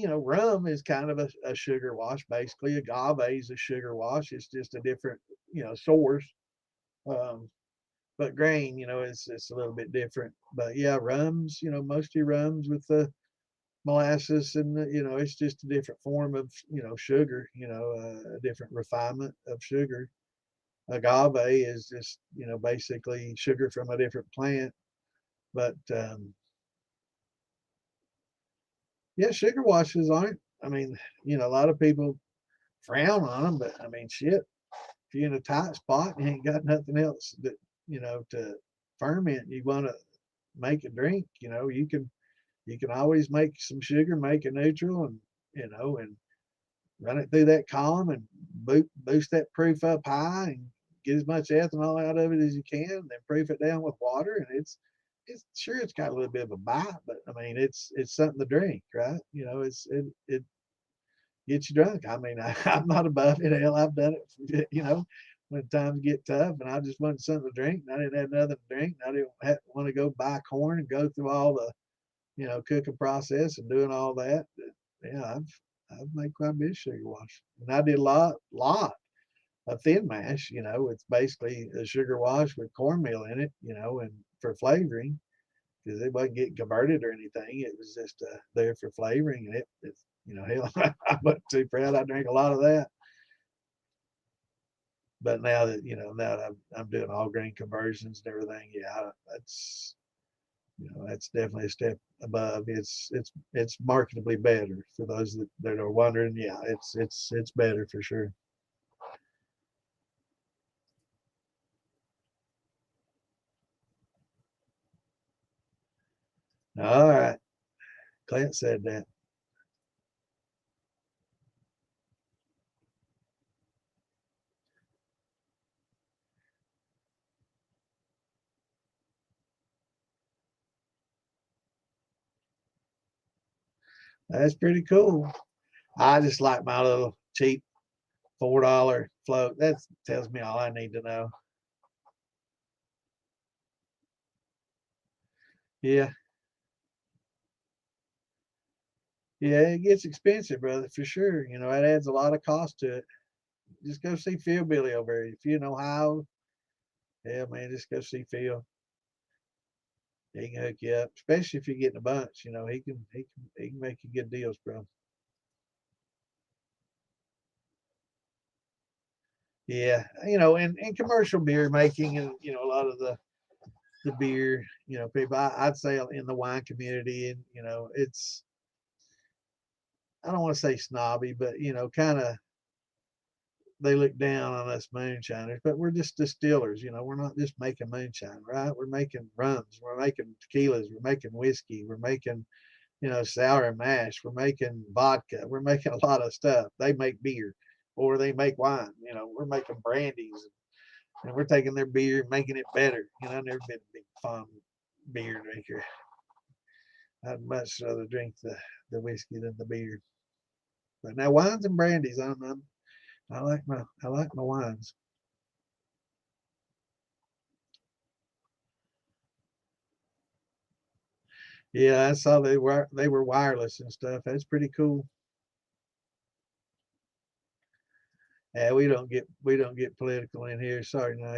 know, rum is kind of a sugar wash. Basically, agave is a sugar wash. It's just a different, you know, source. Um, but grain, you know, it's a little bit different. But yeah, rums, you know, most of your rums with the molasses and you know, it's just a different form of, you know, sugar. You know, a different refinement of sugar. Agave is just, you know, basically sugar from a different plant. But yeah, sugar washes aren't. I mean, you know, a lot of people frown on them, but I mean, shit, if you're in a tight spot and you ain't got nothing else that, you know, to ferment, you want to make a drink, you know, you can always make some sugar, make a neutral, and you know, and run it through that column and boost that proof up high and get as much ethanol out of it as you can, then proof it down with water, and it's sure it's got a little bit of a bite, but I mean it's something to drink, right? You know, it gets you drunk. I mean, I'm not above it. Hell, I've done it. You know, when times get tough, and I just wanted something to drink, and I didn't have nothing to drink. And I didn't want to go buy corn and go through all the, you know, cooking process and doing all that. yeah, I've made quite a bit of sugar wash, and I did a lot of thin mash. It's basically a sugar wash with cornmeal in it. And for flavoring, because it wasn't getting converted or anything. It was just there for flavoring, and it's hell, I'm not too proud. I drank a lot of that. But now that I'm doing all grain conversions and everything, yeah, that's definitely a step above. It's marketably better for those that are wondering. Yeah, it's better for sure. All right, Clint said that. That's pretty cool. I just like my little cheap $4 float. That tells me all I need to know. Yeah, yeah, it gets expensive, brother, for sure. It adds a lot of cost to it. Just go see Phil Billy over here. If you're in Ohio, yeah, man, just go see Phil. He can hook you up, especially if you're getting a bunch. He can make you good deals, bro. Yeah, and commercial beer making, and a lot of the beer, people. I'd say in the wine community, and it's, I don't want to say snobby, but kind of, they look down on us moonshiners, but we're just distillers. We're not just making moonshine, right? We're making rums, we're making tequilas, we're making whiskey, we're making sour mash, we're making vodka, we're making a lot of stuff. They make beer, or they make wine. We're making brandies, and we're taking their beer and making it better. I've never been a big fun beer drinker. I'd much rather drink the whiskey than the beer. But now wines and brandies, I like my wines. Yeah, I saw they were wireless and stuff. That's pretty cool. Yeah, we don't get political in here. Sorry, now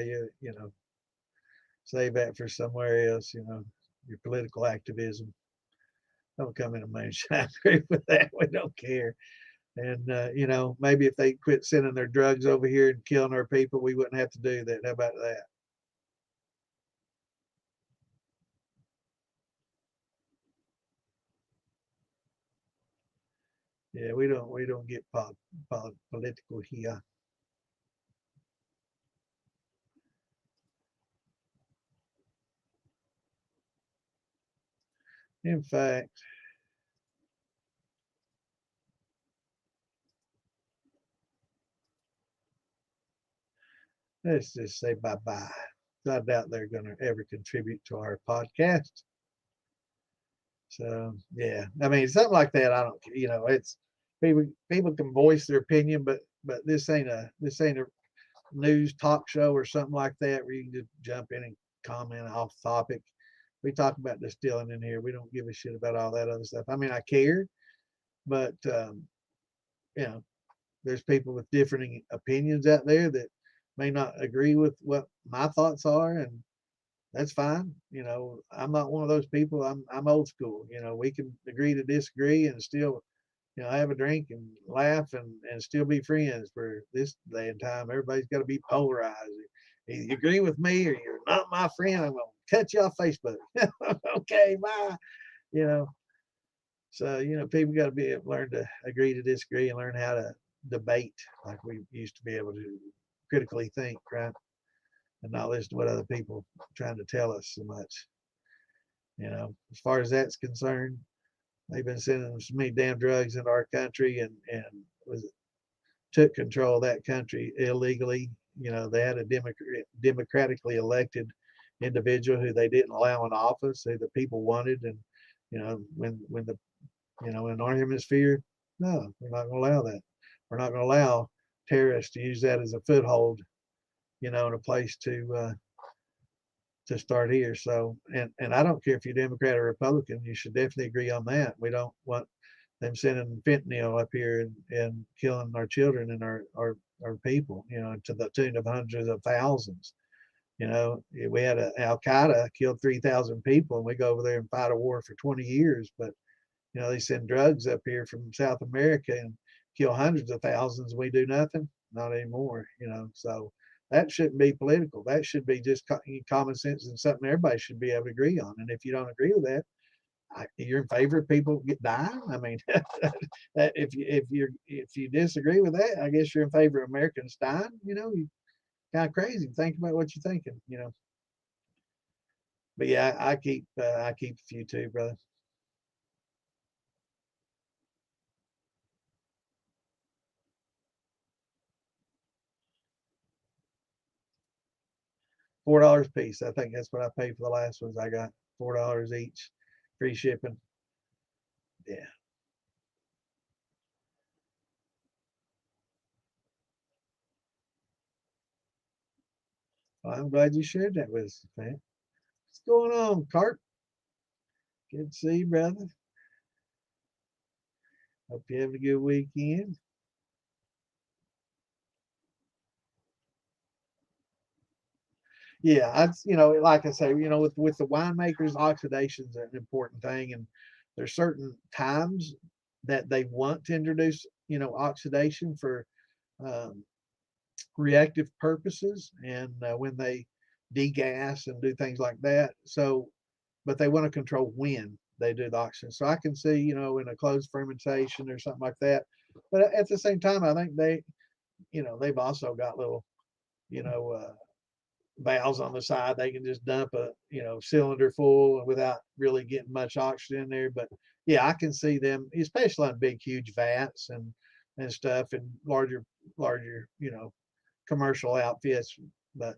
save that for somewhere else. Your political activism. Don't come in a moonshine group with that. We don't care. And maybe if they quit sending their drugs over here and killing our people, we wouldn't have to do that. How about that? Yeah, we don't get political here. In fact, let's just say bye bye. I doubt they're going to ever contribute to our podcast. So yeah, I mean something like that. I don't. It's people can voice their opinion, but this ain't a news talk show or something like that where you can just jump in and comment off topic. We talk about distilling in here. We don't give a shit about all that other stuff. I mean, I care, but you know, there's people with different opinions out there that may not agree with what my thoughts are, and that's fine. I'm not one of those people. I'm old school. We can agree to disagree and still, have a drink and laugh and still be friends. For this day and time, everybody's got to be polarized. Either you agree with me or you're not my friend. I'm gonna cut you off Facebook. Okay, bye. You know, so people got to be able to learn to agree to disagree and learn how to debate like we used to be able to critically think, right? And not listen to what other people are trying to tell us so much. As far as that's concerned, they've been sending so many damn drugs into our country, and was took control of that country illegally. They had a democratically elected individual who they didn't allow in office, who the people wanted, and when the in our hemisphere, no, we're not going to allow that. We're not going to allow terrorists to use that as a foothold, in a place to start here. So, and I don't care if you're Democrat or Republican, you should definitely agree on that. We don't want them sending fentanyl up here and killing our children and our people, to the tune of hundreds of thousands. We had Al Qaeda killed 3,000 people, and we go over there and fight a war for 20 years. But they send drugs up here from South America and kill hundreds of thousands. We do nothing, not anymore. So that shouldn't be political. That should be just common sense and something everybody should be able to agree on. And if you don't agree with that, you're in favor of people dying. I mean, that if you disagree with that, I guess you're in favor of Americans dying. You kind of crazy. Think about what you're thinking. But yeah, I keep a few too, brother. $4 a piece. I think that's what I paid for the last ones. I got $4 each, free shipping. Yeah. Well, I'm glad you shared that with us, man. What's going on, Cart? Good to see you, brother. Hope you have a good weekend. Yeah, like I say, with the winemakers, oxidation's an important thing, and there's certain times that they want to introduce, oxidation for um, reactive purposes, and when they degas and do things like that. So, but they want to control when they do the oxidation. So I can see, in a closed fermentation or something like that. But at the same time, I think they've also got little, you know, uh, valves on the side. They can just dump a cylinder full without really getting much oxygen in there. But yeah, I can see them, especially on big, huge vats and stuff, and larger commercial outfits. But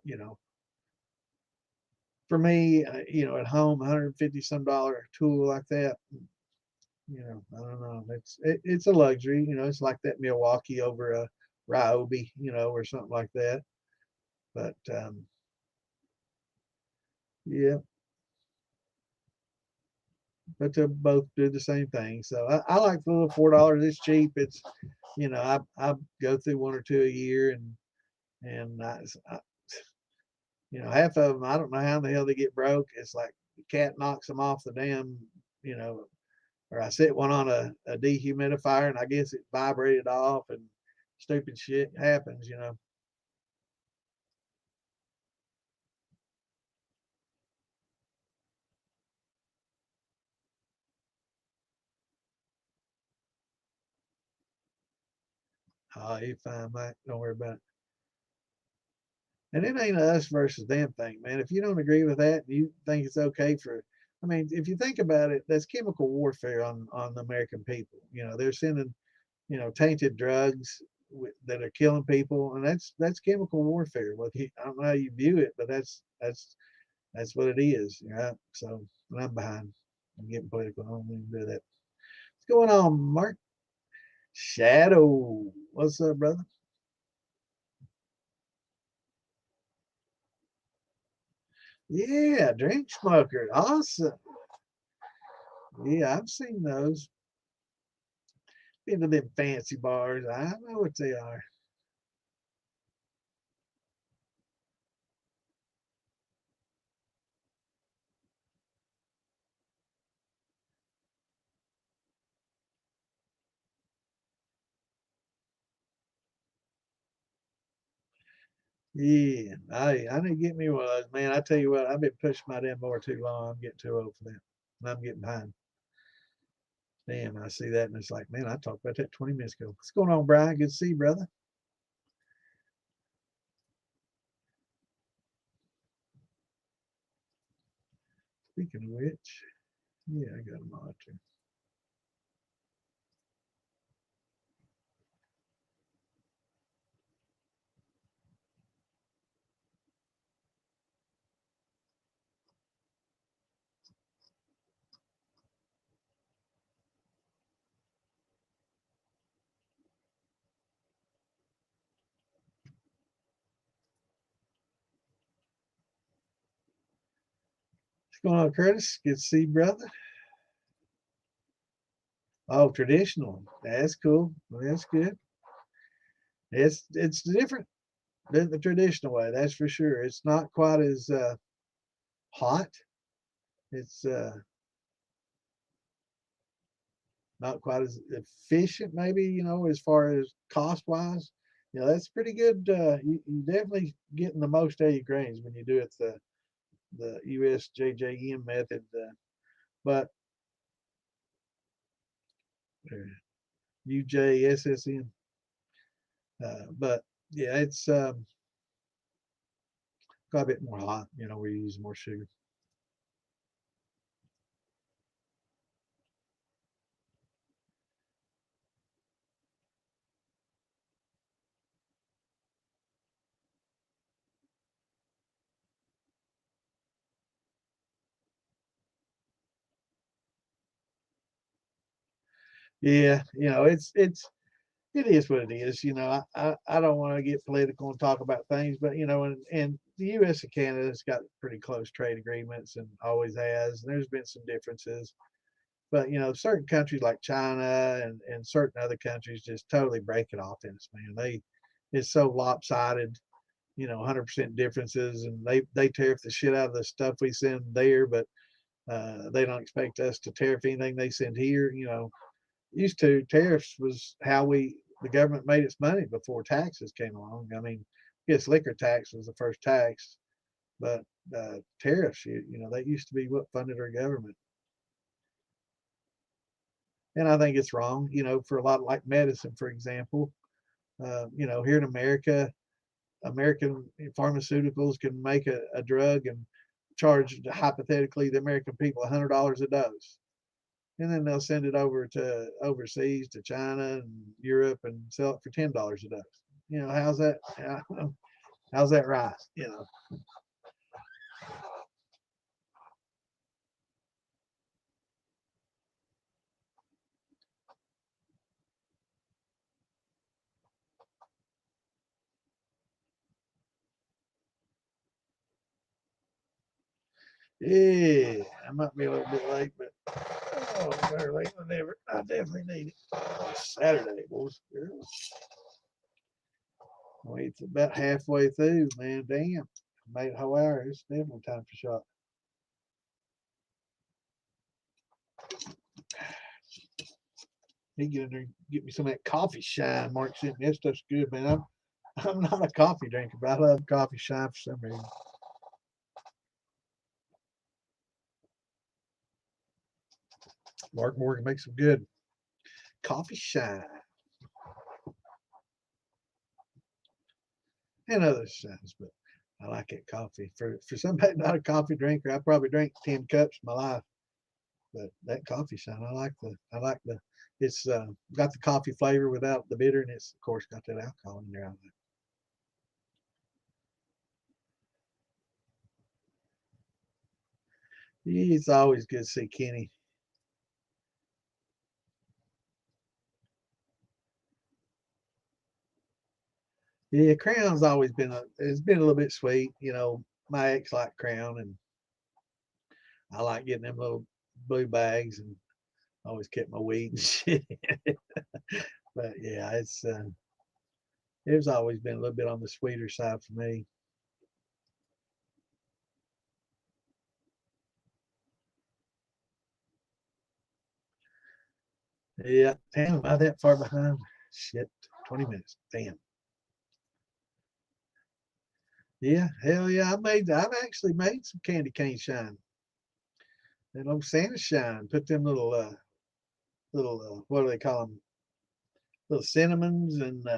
for me, at home, 150 some dollar tool like that, I don't know. It's a luxury. It's like that Milwaukee over a Ryobi, or something like that. But yeah, but they both do the same thing. So I like the little $4. It's cheap. It's I go through one or two a year, and half of them I don't know how in the hell they get broke. It's like the cat knocks them off the damn, you know, or I set one on a dehumidifier and I guess it vibrated off and stupid shit happens. Oh, you fine, Mike. Don't worry about it. And it ain't a us versus them thing, man. If you don't agree with that, you think it's okay I mean, if you think about it, that's chemical warfare on the American people. They're sending, tainted drugs that are killing people, and that's chemical warfare. I don't know how you view it, but that's what it is, right? So I'm behind. I'm getting political. I don't even do that. What's going on, Mark? Shadow. What's up, brother? Yeah, drink smoker. Awesome. Yeah, I've seen those. Been to them fancy bars. I know what they are. Yeah, I need to get me one of those, man. I tell you what, I've been pushing my damn mower too long. I'm getting too old for that. And I'm getting behind. Damn, I see that and it's like, man, I talked about that 20 minutes ago. What's going on, Brian? Good to see you, brother. Speaking of which, yeah, I got a monitor. What's going on, Curtis? Good to see you, brother. Oh, traditional. That's cool. Well, that's good. It's different than the traditional way. That's for sure. It's not quite as hot. It's not quite as efficient, maybe, as far as cost wise. That's pretty good. You definitely getting the most out of your grains when you do it the USJJM method. But UJSSN. But yeah, it's got a bit more hot. We're using more sugar. Yeah, it is what it is. I don't want to get political and talk about things, but and the U.S. and Canada's got pretty close trade agreements and always has. And there's been some differences, but certain countries like China and certain other countries just totally break it off in us, man. It's so lopsided. 100% differences, and they tariff the shit out of the stuff we send there, but they don't expect us to tariff anything they send here. Used to tariffs was how the government made its money before taxes came along. I mean, yes, liquor tax was the first tax, but tariffs, that used to be what funded our government. And I think it's wrong, for a lot of, like medicine, for example. Here in America, American pharmaceuticals can make a drug and charge hypothetically the American people $100 a dose, and then they'll send it over to overseas to China and Europe and sell it for $10 a dose. How's that? How's that right? Yeah, I might be a little bit late, but better late than never. I definitely need it. Saturday, boys. Well, it's about halfway through, man. Damn, made a whole hour. It's definitely time for shot. He get in there and get me some of that coffee shine Mark sent me. That stuff's good, man. I'm not a coffee drinker, but I love coffee shine for some reason. Mark Morgan makes some good coffee shine and other shines, but I like it coffee. For somebody not a coffee drinker, I probably drink 10 cups in my life. But that coffee shine, I like the it's got the coffee flavor without the bitter, and it's of course got that alcohol in there. It's always good to see Kenny. Yeah, Crown's always it's been a little bit sweet. My ex liked Crown, and I like getting them little blue bags, and always kept my weed and shit. But yeah, it's always been a little bit on the sweeter side for me. Yeah, damn, am I that far behind? Shit, 20 minutes. Damn. Yeah, hell yeah. I've actually made some candy cane shine. That old Santa shine. Put them little what do they call them? Little cinnamons and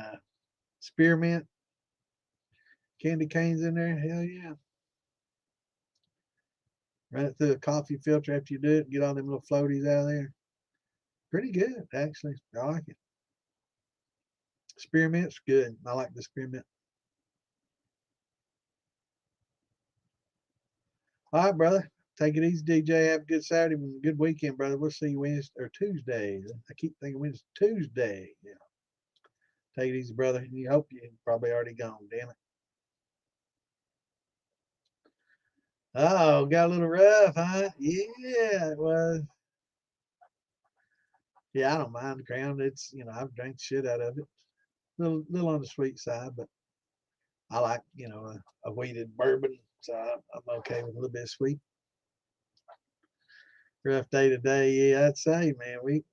spearmint candy canes in there. Hell yeah. Run it through a coffee filter after you do it. Get all them little floaties out of there. Pretty good, actually. I like it. Spearmint's good. I like the spearmint. All right, brother. Take it easy, DJ. Have a good Saturday and a good weekend, brother. We'll see you Wednesday or Tuesday. I keep thinking Wednesday, Tuesday. Yeah. Take it easy, brother. You hope you're probably already gone. Damn it. Oh, got a little rough, huh? Yeah, it was. Yeah, I don't mind the Crown. It's, I've drank the shit out of it. Little on the sweet side, but I like, a wheated bourbon, so I'm okay with a little bit of sweet. Rough day today, yeah, I'd say, man. We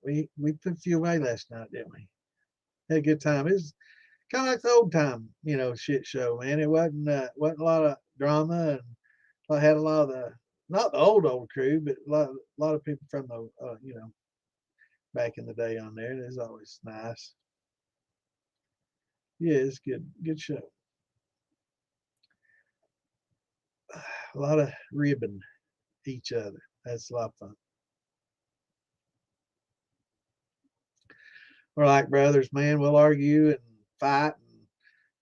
put a few away last night, didn't we? Had a good time. It was kind of like the old time, shit show, man. It wasn't a lot of drama, and I had a lot of the not the old crew, but a lot of people from the back in the day on there. And it's always nice. Yeah, it's good show. A lot of ribbing each other. That's a lot of fun. We're like brothers, man. We'll argue and fight,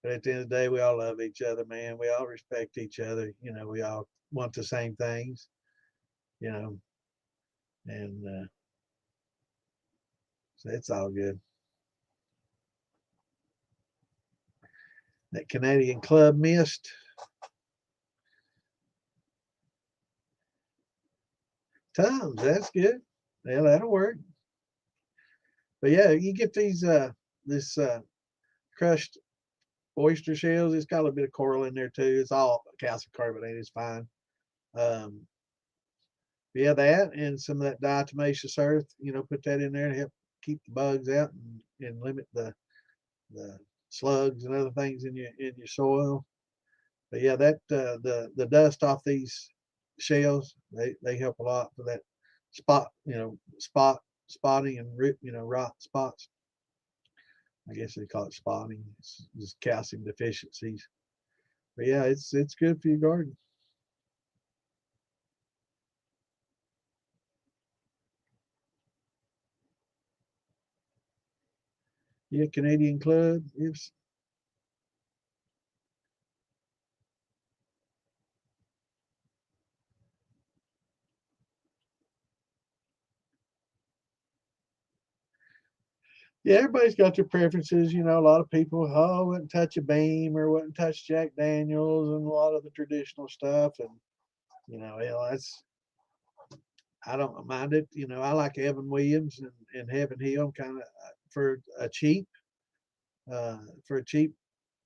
but at the end of the day, we all love each other, man. We all respect each other. We all want the same things, you know, and so it's all good. That Canadian Club missed. Tums, that's good. Yeah, that'll work. But yeah, you get this crushed oyster shells. It's got a little bit of coral in there too. It's all calcium carbonate. It's fine. Um, yeah, that and some of that diatomaceous earth. Put that in there to help keep the bugs out and limit the slugs and other things in your soil. But yeah, that the dust off these shells, they help a lot for that spotting and rot spots. I guess they call it spotting. It's just calcium deficiencies. But yeah, it's good for your garden. Yeah, Canadian Club. It's, yeah, everybody's got their preferences. A lot of people, wouldn't touch a Beam or wouldn't touch Jack Daniels and a lot of the traditional stuff. And, that's, I don't mind it. I like Evan Williams and Heaven Hill. I'm kind of for a cheap, for a cheap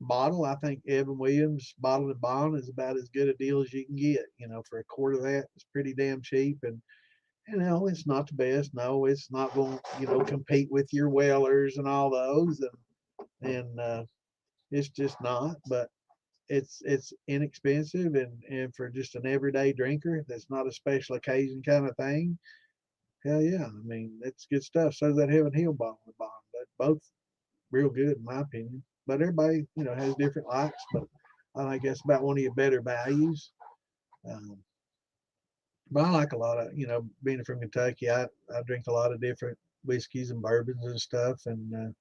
bottle. I think Evan Williams bottled and bond is about as good a deal as you can get. For a quart of that, it's pretty damn cheap. And it's not the best. No, it's not going to compete with your Wellers and all those. And it's just not. But it's inexpensive and for just an everyday drinker that's not a special occasion kind of thing. Hell yeah, I mean it's good stuff. So that Heaven Hill bottle and bond, but both real good in my opinion. But everybody has different likes. But I think that's about one of your better values. Um, but I like a lot of being from Kentucky. I drink a lot of different whiskeys and bourbons and stuff, and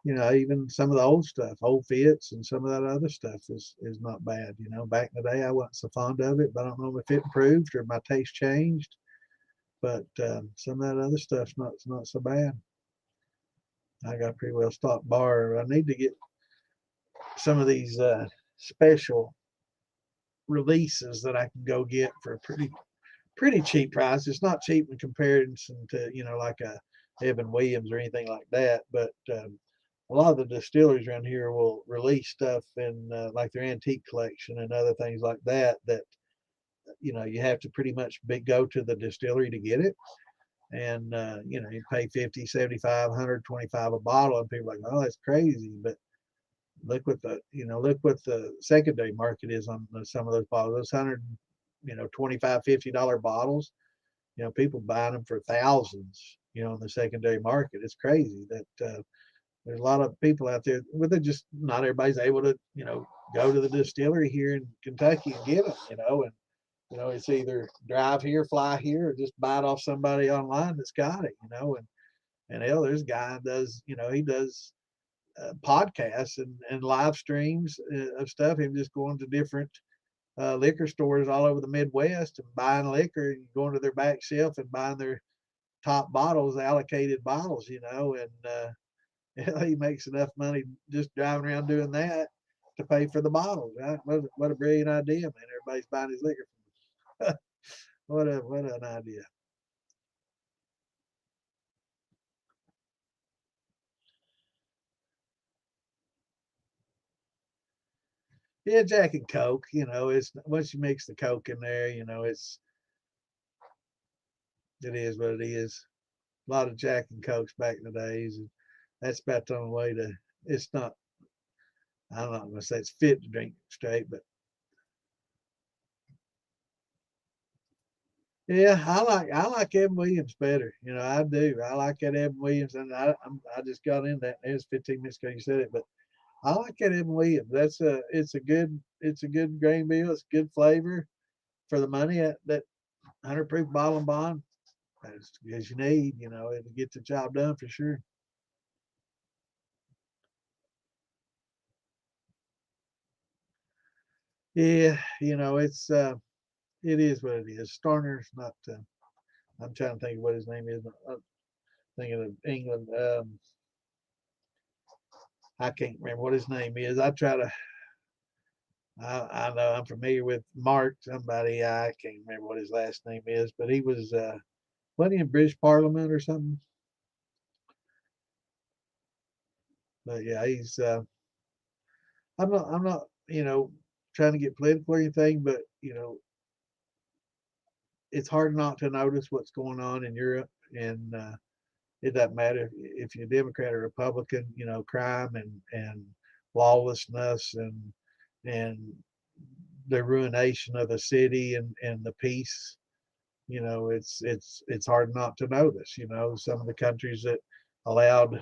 even some of the old stuff, old fits, and some of that other stuff is not bad. Back in the day, I wasn't so fond of it, but I don't know if it improved or my taste changed. But some of that other stuff's not so bad. I got a pretty well stocked bar. I need to get some of these special releases that I can go get for a pretty cheap price. It's not cheap in comparison to like a Evan Williams or anything like that, but a lot of the distilleries around here will release stuff in like their antique collection and other things like that you have to pretty much go to the distillery to get it. And you pay 50, 75, 125 a bottle, and people are like, oh, that's crazy. But look what the secondary market is on some of those bottles. Those 100, 25, $50 bottles. People buying them for thousands. In the secondary market. It's crazy that there's a lot of people out there, but they just not everybody's able to go to the distillery here in Kentucky and get them. It's either drive here, fly here, or just buy it off somebody online that's got it. And hell, there's a guy does he does podcasts and live streams of stuff. Him just going to different liquor stores all over the Midwest and buying liquor and going to their back shelf and buying their top bottles, allocated bottles, and he makes enough money just driving around doing that to pay for the bottles. Right? What a brilliant idea, man! Everybody's buying his liquor. What an idea. Yeah, Jack and Coke, it's once you mix the Coke in there, it is what it is. A lot of Jack and Cokes back in the days, and that's about the only way to. It's not. I'm not going to say it's fit to drink straight, but yeah, I like Evan Williams better. I do. I like that Evan Williams, and I just got in that. It was 15 minutes ago you said it, but I like that Evan Williams. It's a good grain bill. It's good flavor for the money that 100 proof bottle and bond as you need. It'll get the job done for sure. Yeah, it is what it is. Starner's not. I'm trying to think of what his name is. I'm thinking of England. I can't remember what his name is. I try to. I know I'm familiar with Mark somebody. I can't remember what his last name is, but he was. Wasn't he in British Parliament or something? But yeah, he's. I'm not. Trying to get political or anything, but it's hard not to notice what's going on in Europe, and it doesn't matter if you're Democrat or Republican. Crime and lawlessness and the ruination of the city and the peace. It's hard not to notice. Some of the countries that allowed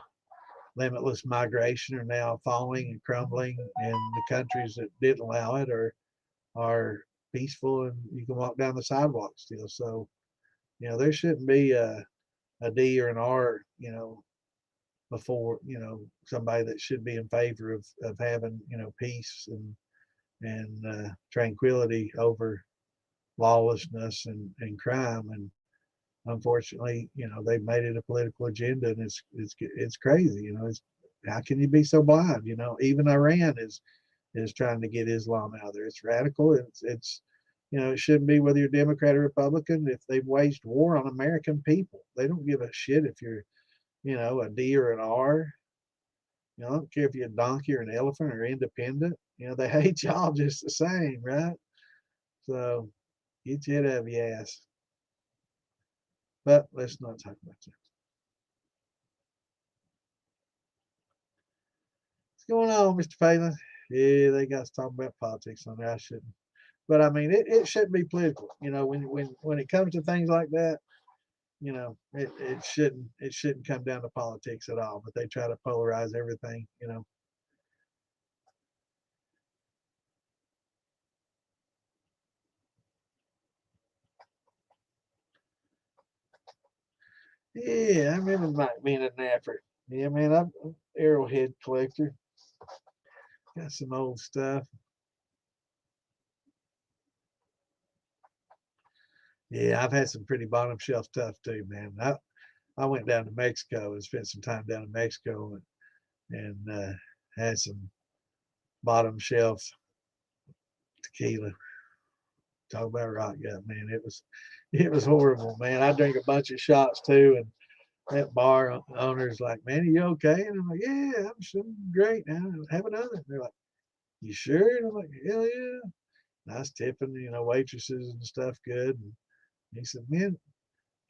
limitless migration are now falling and crumbling, and the countries that didn't allow it are peaceful, and you can walk down the sidewalk still. So there shouldn't be a D or an R, before somebody that should be in favor of having peace and tranquility over lawlessness and crime. And unfortunately, they've made it a political agenda, and it's crazy. How can you be so blind? Even Iran is trying to get Islam out of there. It's radical. It shouldn't be whether you're Democrat or Republican. If they've waged war on American people, they don't give a shit if you're a D or an R. I don't care if you're a donkey or an elephant or independent. They hate y'all just the same, right? So get your head out of your ass. But let's not talk about that. What's going on, Mr. Phelan? Yeah, they got to talk about politics on there. I shouldn't. But I mean, it shouldn't be political. When it comes to things like that, it shouldn't come down to politics at all. But they try to polarize everything. Yeah, I remember Mike being an effort. Yeah, man, I'm an arrowhead collector. Got some old stuff. Yeah, I've had some pretty bottom shelf stuff too, man. I went down to Mexico and spent some time down in Mexico and had some bottom shelf tequila. Talk about rock gut, man. It was horrible, man. I drank a bunch of shots too, and that bar owner's like, "Man, are you okay?" And I'm like, "Yeah, I'm great now. Have another." And they're like, "You sure?" And I'm like, "Hell yeah." Nice tipping, waitresses and stuff good. And he said, "Man,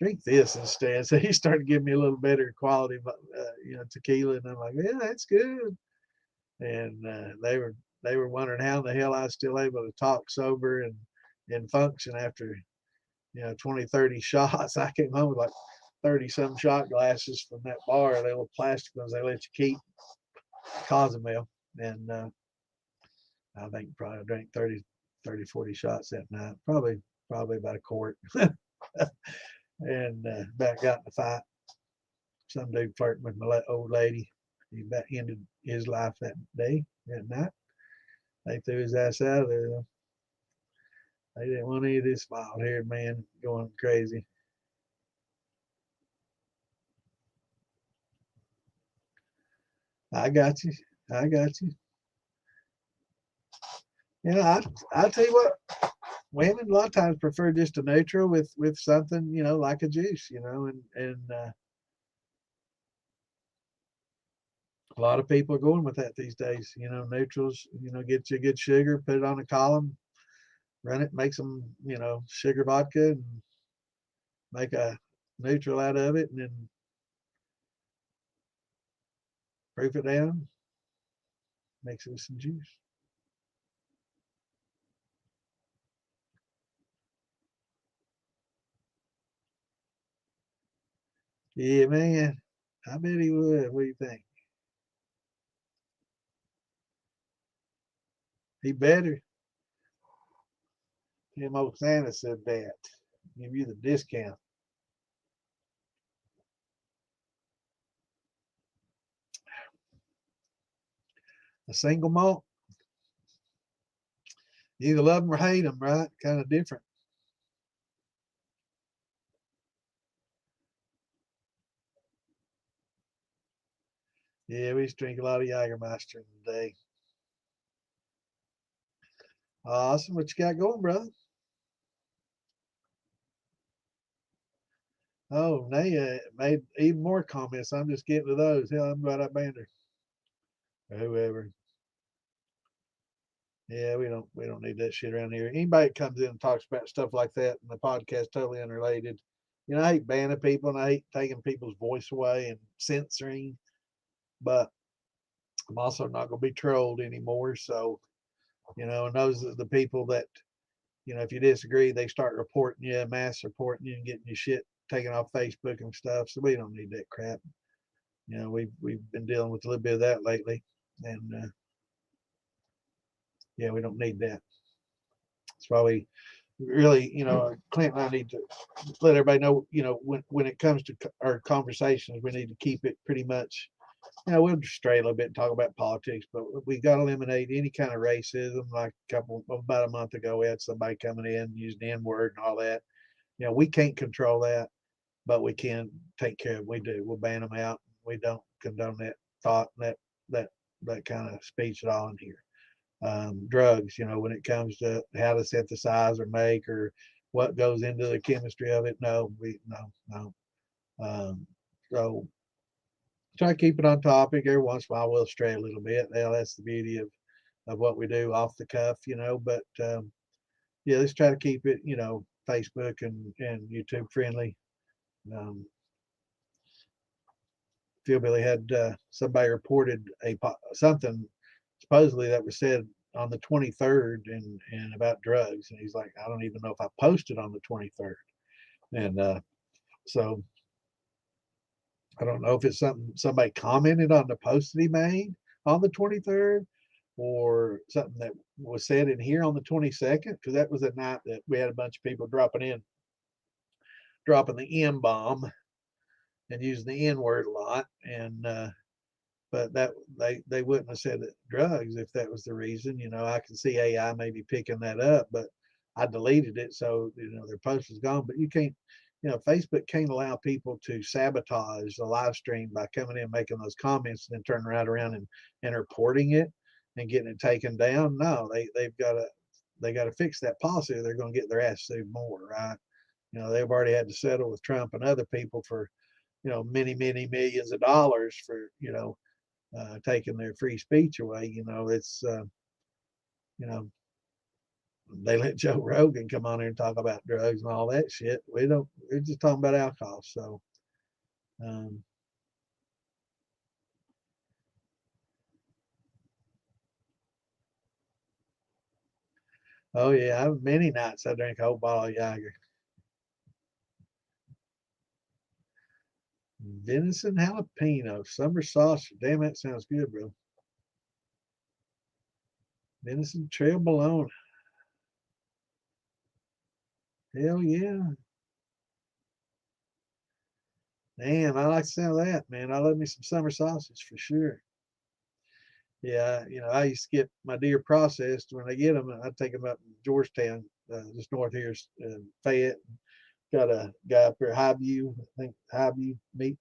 drink this instead." So he started giving me a little better quality, tequila, and I'm like, "Yeah, that's good." And they were wondering how in the hell I was still able to talk sober and function after 20, 30 shots. I came home with like 30 some shot glasses from that bar, the little plastic ones they let you keep, Cozumel, and I think probably drank 30, 40 shots that night, probably about a quart. And about got in a fight. Some dude flirting with my old lady. He about ended his life that day, that night. They threw his ass out of there. They didn't want any of this wild haired man going crazy. I got you. I got you. I tell you what, women a lot of times prefer just a neutral with something, like a juice, and A lot of people are going with that these days. Neutrals. Get you a good sugar, put it on a column, run it, make some sugar vodka, and make a neutral out of it, and then proof it down, mix it with some juice. Yeah, man. I bet he would. What do you think? He better. Him old Santa said that. Give you the discount. A single malt. You either love them or hate them, right? Kind of different. Yeah, we used to drink a lot of Jägermeister in the day. Awesome. What you got going, brother? Oh, Naya made even more comments. I'm just getting to those. Hell, I'm about that bander. Whoever. Yeah, we don't need that shit around here. Anybody that comes in and talks about stuff like that in the podcast, totally unrelated. I hate banning people and I hate taking people's voice away and censoring, but I'm also not going to be trolled anymore. So, and those are the people that, if you disagree, they start reporting you, mass reporting you, and getting your shit taken off Facebook and stuff. So we don't need that crap. We've been dealing with a little bit of that lately, and yeah, we don't need that. That's why we really, Clint and I need to let everybody know, when it comes to our conversations, we need to keep it pretty much. We'll just stray a little bit and talk about politics, but we got to eliminate any kind of racism. Like about a month ago, we had somebody coming in using the N word and all that. We can't control that, but we can take care of it. We do. We'll ban them out. We don't condone that thought, that kind of speech at all in here. Drugs, when it comes to how to synthesize or make or what goes into the chemistry of it, no. So try to keep it on topic. Every once in a while, we'll stray a little bit. That's the beauty of what we do off the cuff, But yeah, let's try to keep it, Facebook and YouTube friendly. Um, Philbilly had somebody reported something supposedly that was said on the 23rd and about drugs, and he's like, I don't even know if I posted on the 23rd, and so I don't know if it's something somebody commented on the post that he made on the 23rd, or something that was said in here on the 22nd, because that was the night that we had a bunch of people dropping the M bomb and using the N word a lot, and but that they wouldn't have said that drugs if that was the reason. I can see AI maybe picking that up, but I deleted it, so their post was gone. But you can't, Facebook can't allow people to sabotage the live stream by coming in making those comments and then turning right around and reporting it and getting it taken down. No, they got to fix that policy. Or they're going to get their ass sued more, right? They've already had to settle with Trump and other people for many millions of dollars for taking their free speech away. It's you know they let Joe Rogan come on here and talk about drugs and all that shit. We don't. We're just talking about alcohol. So, um, oh yeah, many nights I drink a whole bottle of Jager. Venison jalapeno, summer sausage. Damn, that sounds good, bro. Venison trail bologna. Hell yeah. Damn, I like the sound of that, man. I love me some summer sausage for sure. Yeah, I used to get my deer processed when I get them. I take them up in Georgetown, just north here, Fayette. Got a guy up there, Highview, I think Highview Meat.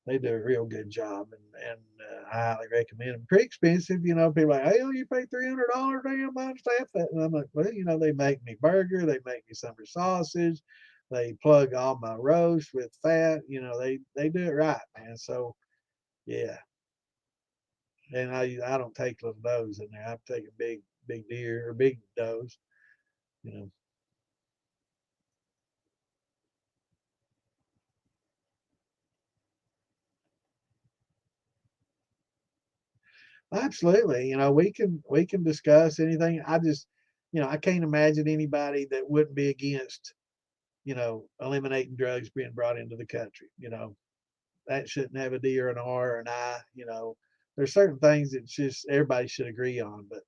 They do a real good job, and I highly recommend them. Pretty expensive, People are like, hey, you pay $300, damn, I understand that. And I'm like, well, they make me burger, they make me summer sausage, they plug all my roast with fat. They do it right, man. So yeah, And I don't take little does in there. I'm taking big deer or big does. You know. Absolutely. We can discuss anything. I just, I can't imagine anybody that wouldn't be against, eliminating drugs being brought into the country. That shouldn't have a D or an R or an I. There's certain things that just everybody should agree on, but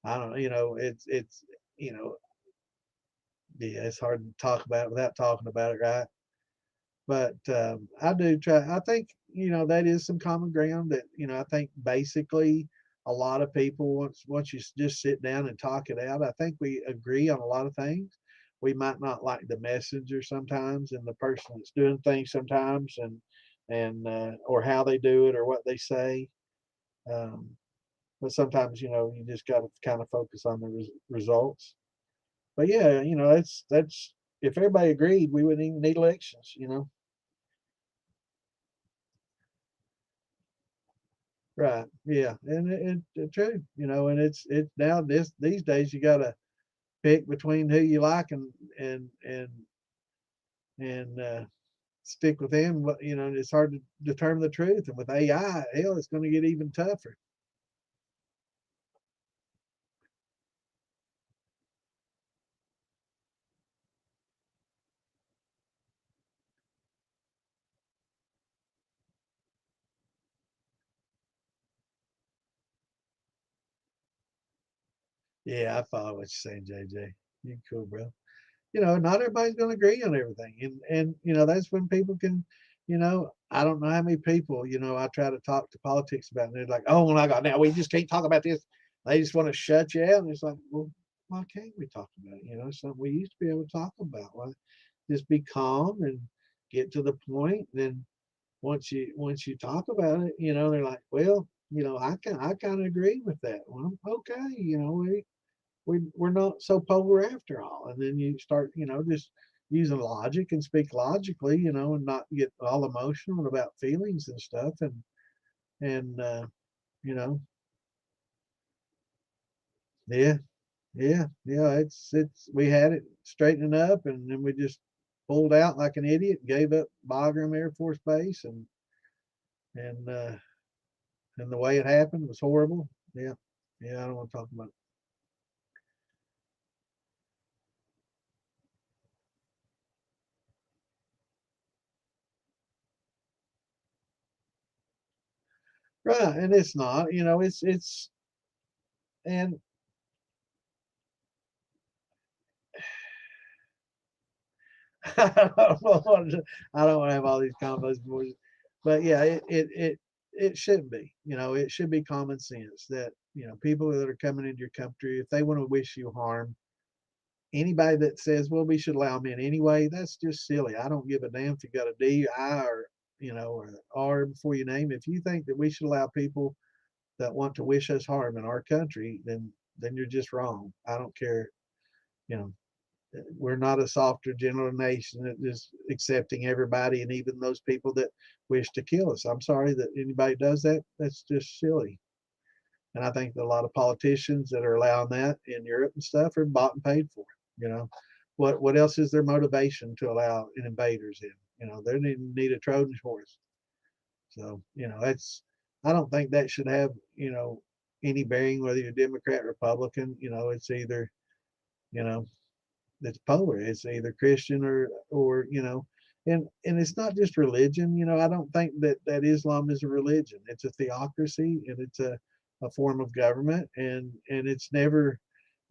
I don't know, it's you know, yeah, it's hard to talk about it without talking about it, right? But I do try. I think that is some common ground that I think basically a lot of people once you just sit down and talk it out. I think we agree on a lot of things. We might not like the messenger sometimes and the person that's doing things sometimes and or how they do it or what they say. Um, but sometimes you just got to kind of focus on the results. But yeah, that's if everybody agreed, we wouldn't even need elections. Right. Yeah. And it true. And it's now these days you got to pick between who you like and stick with them. But it's hard to determine the truth. And with AI, hell, it's going to get even tougher. Yeah, I follow what you're saying, JJ. You cool, bro. Not everybody's going to agree on everything, and that's when people can. I don't know how many people I try to talk to politics about, and they're like, "Oh my God, now we just can't talk about this." They just want to shut you out, and it's like, well, why can't we talk about it? It's something we used to be able to talk about. Why just be calm and get to the point. Then once you talk about it, they're like, well, I kind of agree with that. Well, okay, we're not so polar after all. And then you start, just using logic and speak logically, and not get all emotional about feelings and stuff. And you know, yeah, yeah. It's we had it straightening up, and then we just pulled out like an idiot, gave up Bagram Air Force Base, and and the way it happened was horrible. Yeah, yeah. I don't want to talk about it. Right, and it's not. It's and I don't want to have all these combos, boys. But yeah, it should be. It should be common sense that people that are coming into your country, if they want to wish you harm, anybody that says, well, we should allow them in anyway, that's just silly. I don't give a damn if you got a D, I, or or R before your name. If you think that we should allow people that want to wish us harm in our country, then you're just wrong. I don't care. You know, we're not a softer, gentler nation that is accepting everybody and even those people that wish to kill us. I'm sorry that anybody does that. That's just silly. And I think that a lot of politicians that are allowing that in Europe and stuff are bought and paid for it. What else is their motivation to allow an invaders in? They need a Trojan horse. So that's I don't think that should have any bearing whether you're Democrat, Republican. It's either you know that's polar. It's either Christian or and it's not just religion. I don't think that Islam is a religion. It's a theocracy and it's a form of government and it's never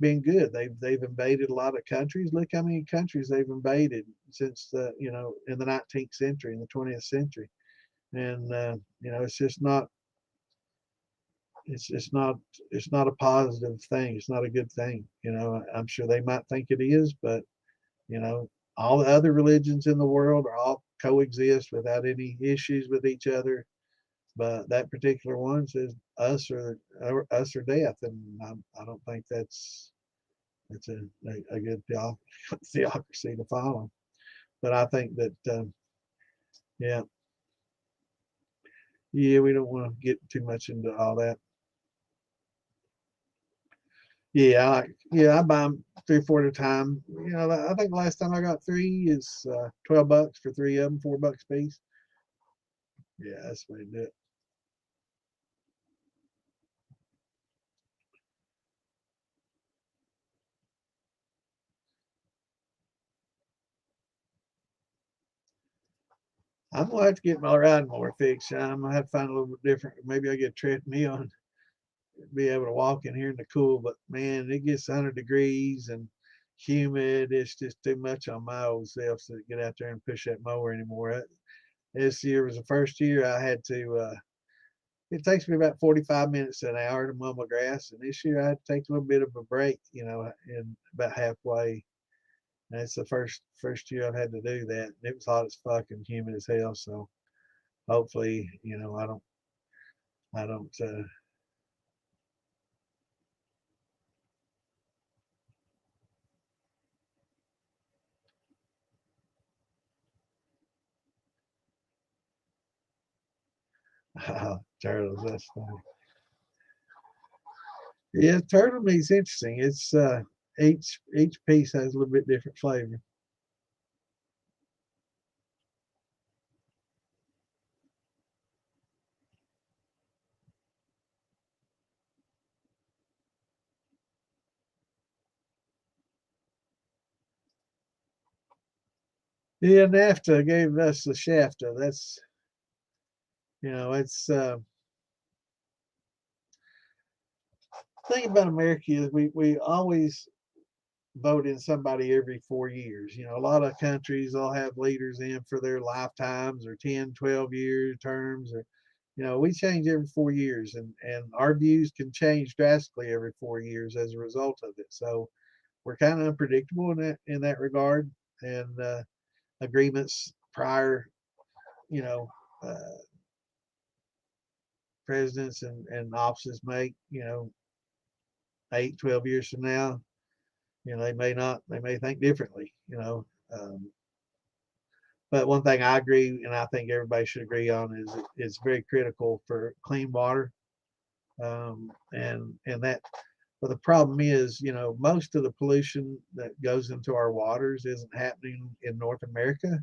been good. They've invaded a lot of countries. Look how many countries they've invaded since the in the 19th century, in the 20th century, and it's just not. It's it's not a positive thing. It's not a good thing. I'm sure they might think it is, but you know, all the other religions in the world are all coexist without any issues with each other. But that particular one says or us or death, and I don't think that's a good theocracy to follow. But I think that yeah, yeah, we don't want to get too much into all that. Yeah, I buy them 3 or 4 at a time. I think the last time I got three is $12 for three of them, $4 a piece. Yeah, that's the way to do it. I'm gonna have to get my riding more fixed. I'm gonna have to find a little bit different. Maybe I get a treadmill and be able to walk in here in the cool. But man, it gets 100 degrees and humid. It's just too much on my old self to get out there and push that mower anymore. This year was the first year I had to. It takes me about 45 minutes to an hour to mow my grass, and this year I had to take a little bit of a break. In about halfway. And it's the first year I've had to do that. And it was hot as fuck and humid as hell. So hopefully, I don't. Turtles. That's funny. Yeah, turtle meat's interesting. It's each piece has a little bit different flavor. Yeah, NAFTA gave us the shafta. That's it's thing about America is we always vote in somebody every 4 years. A lot of countries will have leaders in for their lifetimes or 10, 12 year terms or we change every 4 years and our views can change drastically every 4 years as a result of it. So we're kind of unpredictable in that regard. And agreements prior, you know, uh, presidents and offices make, 8, 12 years from now, they may not, they may think differently. Um, but one thing I agree, and I think everybody should agree on, is it's very critical for clean water. And that, but the problem is, most of the pollution that goes into our waters isn't happening in North America.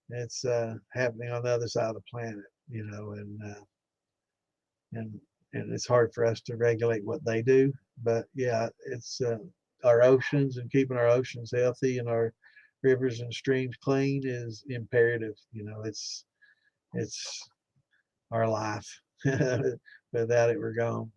It's happening on the other side of the planet, and and it's hard for us to regulate what they do. But yeah, it's our oceans and keeping our oceans healthy and our rivers and streams clean is imperative. It's our life. Without it, we're gone.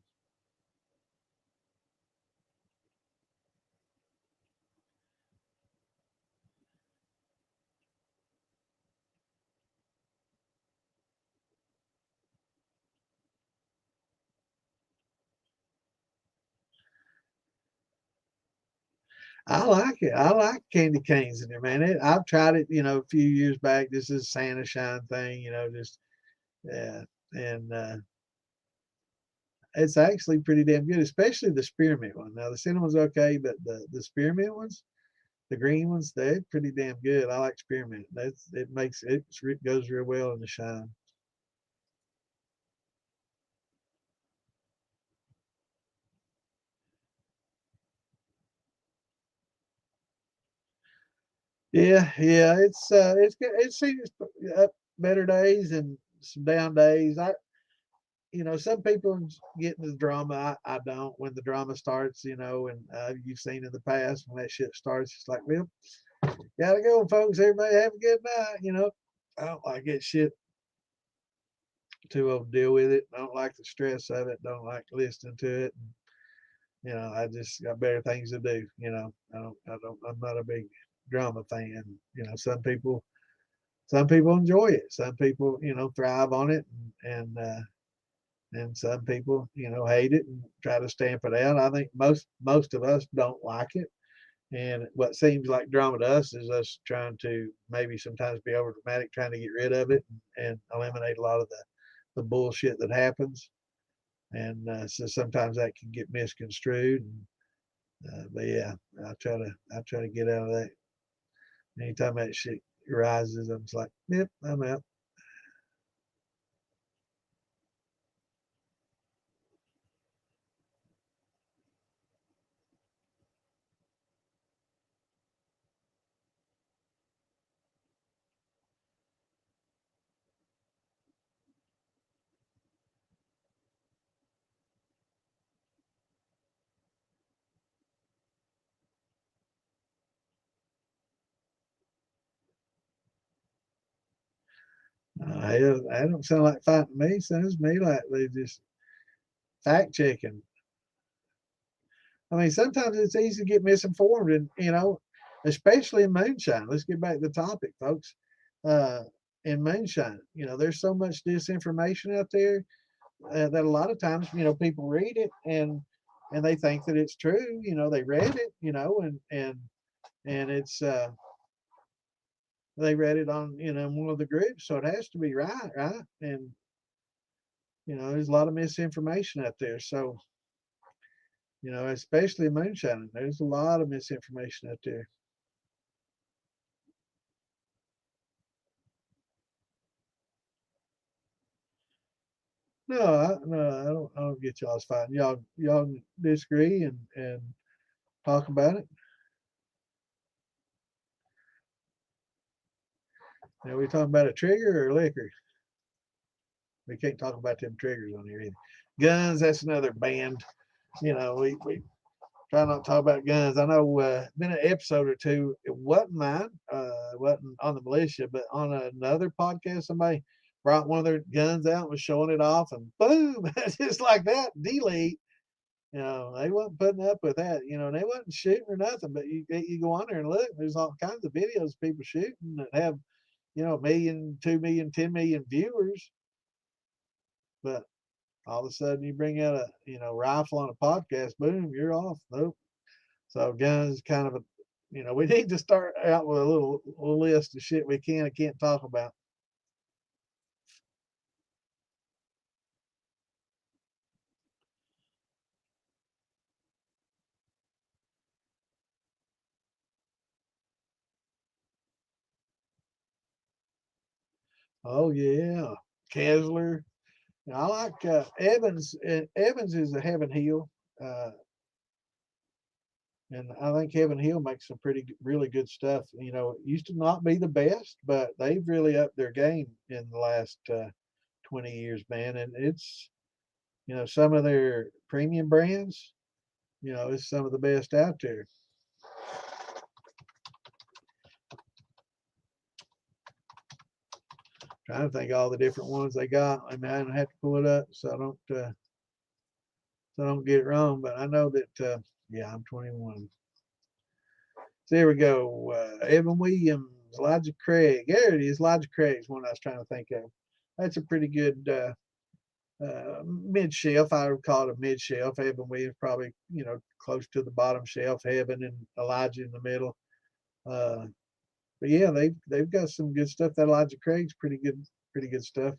I like it. I like candy canes in there, man. I've tried it, a few years back. This is Santa Shine thing, just yeah, and it's actually pretty damn good, especially the spearmint one. Now the cinnamon's okay, but the spearmint ones, the green ones, they're pretty damn good. I like spearmint. It makes it goes real well in the shine. Yeah, yeah, it's good. It's seen up better days and some down days. Some people get into the drama. I don't. When the drama starts, and you've seen in the past when that shit starts, it's like, well, gotta go, folks. Everybody have a good night. I don't like that shit. Too old to deal with it. I don't like the stress of it. Don't like listening to it. I just got better things to do. I'm not a big drama fan. Some people enjoy it. Some people, thrive on it, and some people, hate it and try to stamp it out. I think most of us don't like it. And what seems like drama to us is us trying to maybe sometimes be over dramatic, trying to get rid of it and eliminate a lot of the bullshit that happens. And so sometimes that can get misconstrued. But yeah, I try to get out of that. Anytime that shit arises, I'm just like, yep, I'm out. That don't sound like fighting me. Sounds to me like they just fact checking. I mean, sometimes it's easy to get misinformed, and especially in moonshine. Let's get back to the topic, folks. Uh, in moonshine, there's so much disinformation out there that a lot of times, people read it and they think that it's true. They read it, and it's they read it on one of the groups, so it has to be right, right? And there's a lot of misinformation out there. So especially moonshine, there's a lot of misinformation out there. No, I don't get y'all's fighting. Y'all disagree and talk about it. Now we talking about a trigger or liquor? We can't talk about them triggers on here either. Guns, that's another band. We try not to talk about guns. I know been an episode or two. It wasn't mine. It wasn't on the militia, but on another podcast, somebody brought one of their guns out and was showing it off, and boom, just like that, delete. They wasn't putting up with that. And they wasn't shooting or nothing. But you go on there and look. There's all kinds of videos of people shooting that have a million, 2 million, 10 million viewers. But all of a sudden you bring out a rifle on a podcast, boom, you're off. Nope. So guns kind of we need to start out with a little list of shit we can and can't talk about. Oh yeah, Kessler. I like Evans. Evans is a Heaven Hill, uh, and I think Heaven Hill makes some really good stuff. It used to not be the best, but they've really upped their game in the last 20 years, man. And it's some of their premium brands. It's some of the best out there. Trying to think all the different ones they got. I mean, I don't have to pull it up so I don't get it wrong. But I know that yeah, I'm 21. So there we go. Evan Williams, Elijah Craig. There it is. Elijah Craig's one I was trying to think of. That's a pretty good mid shelf. I would call it a mid shelf. Evan Williams probably close to the bottom shelf. Heaven and Elijah in the middle. Uh, but yeah, they've got some good stuff. That Elijah Craig's pretty good stuff.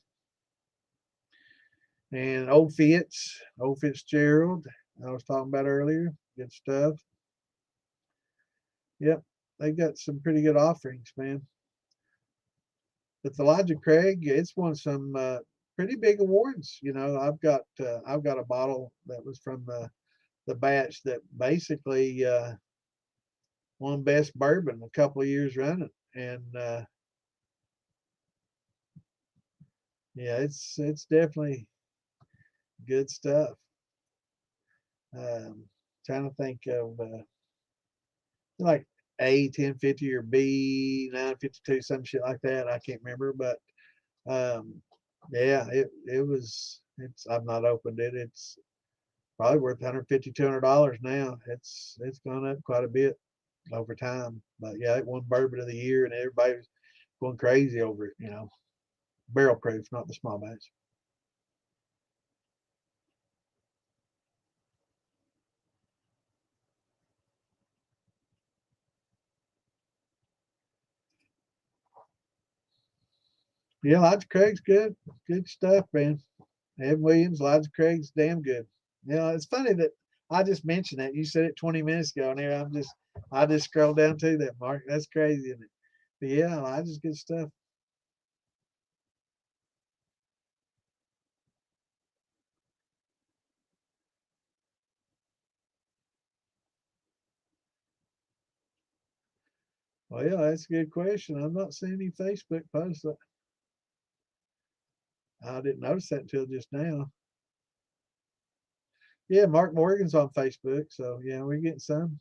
And Old Fitzgerald, I was talking about earlier. Good stuff. Yep, they got some pretty good offerings, man. But the Elijah Craig, it's won some pretty big awards. I've got a bottle that was from the batch that basically won best bourbon a couple of years running, and yeah, it's definitely good stuff. Um, Trying to think of like A 1050 or B 952, some shit like that. I can't remember, but um, yeah, it was. It's I've not opened it. It's probably worth 150 $200 now. It's gone up quite a bit over time. But yeah, it won bourbon of the year, and everybody's going crazy over it. Barrel proof, not the small batch. Yeah, Elijah Craig's good. Good stuff, man. Evan Williams, Elijah Craig's damn good. It's funny that I just mentioned that. You said it 20 minutes ago, and here I just scrolled down to that, Mark. That's crazy, isn't it? But yeah, Elijah's good stuff. Well, yeah, that's a good question. I'm not seeing any Facebook posts. I didn't notice that until just now. Yeah, Mark Morgan's on Facebook, so yeah, we're getting some.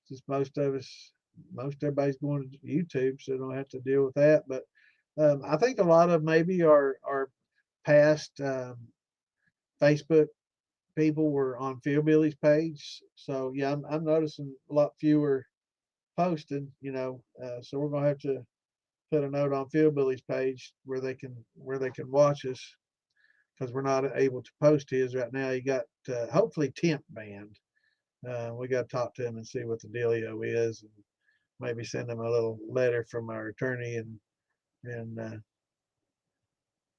Just most of us. most everybody's going to YouTube, so they don't have to deal with that. But I think a lot of maybe our past Facebook people were on Fieldbilly's page. So yeah, I'm noticing a lot fewer posted. So we're gonna have to put a note on Fieldbilly's page where they can watch us because we're not able to post his right now. He got hopefully temp banned. We got to talk to him and see what the dealio is, and maybe send him a little letter from our attorney and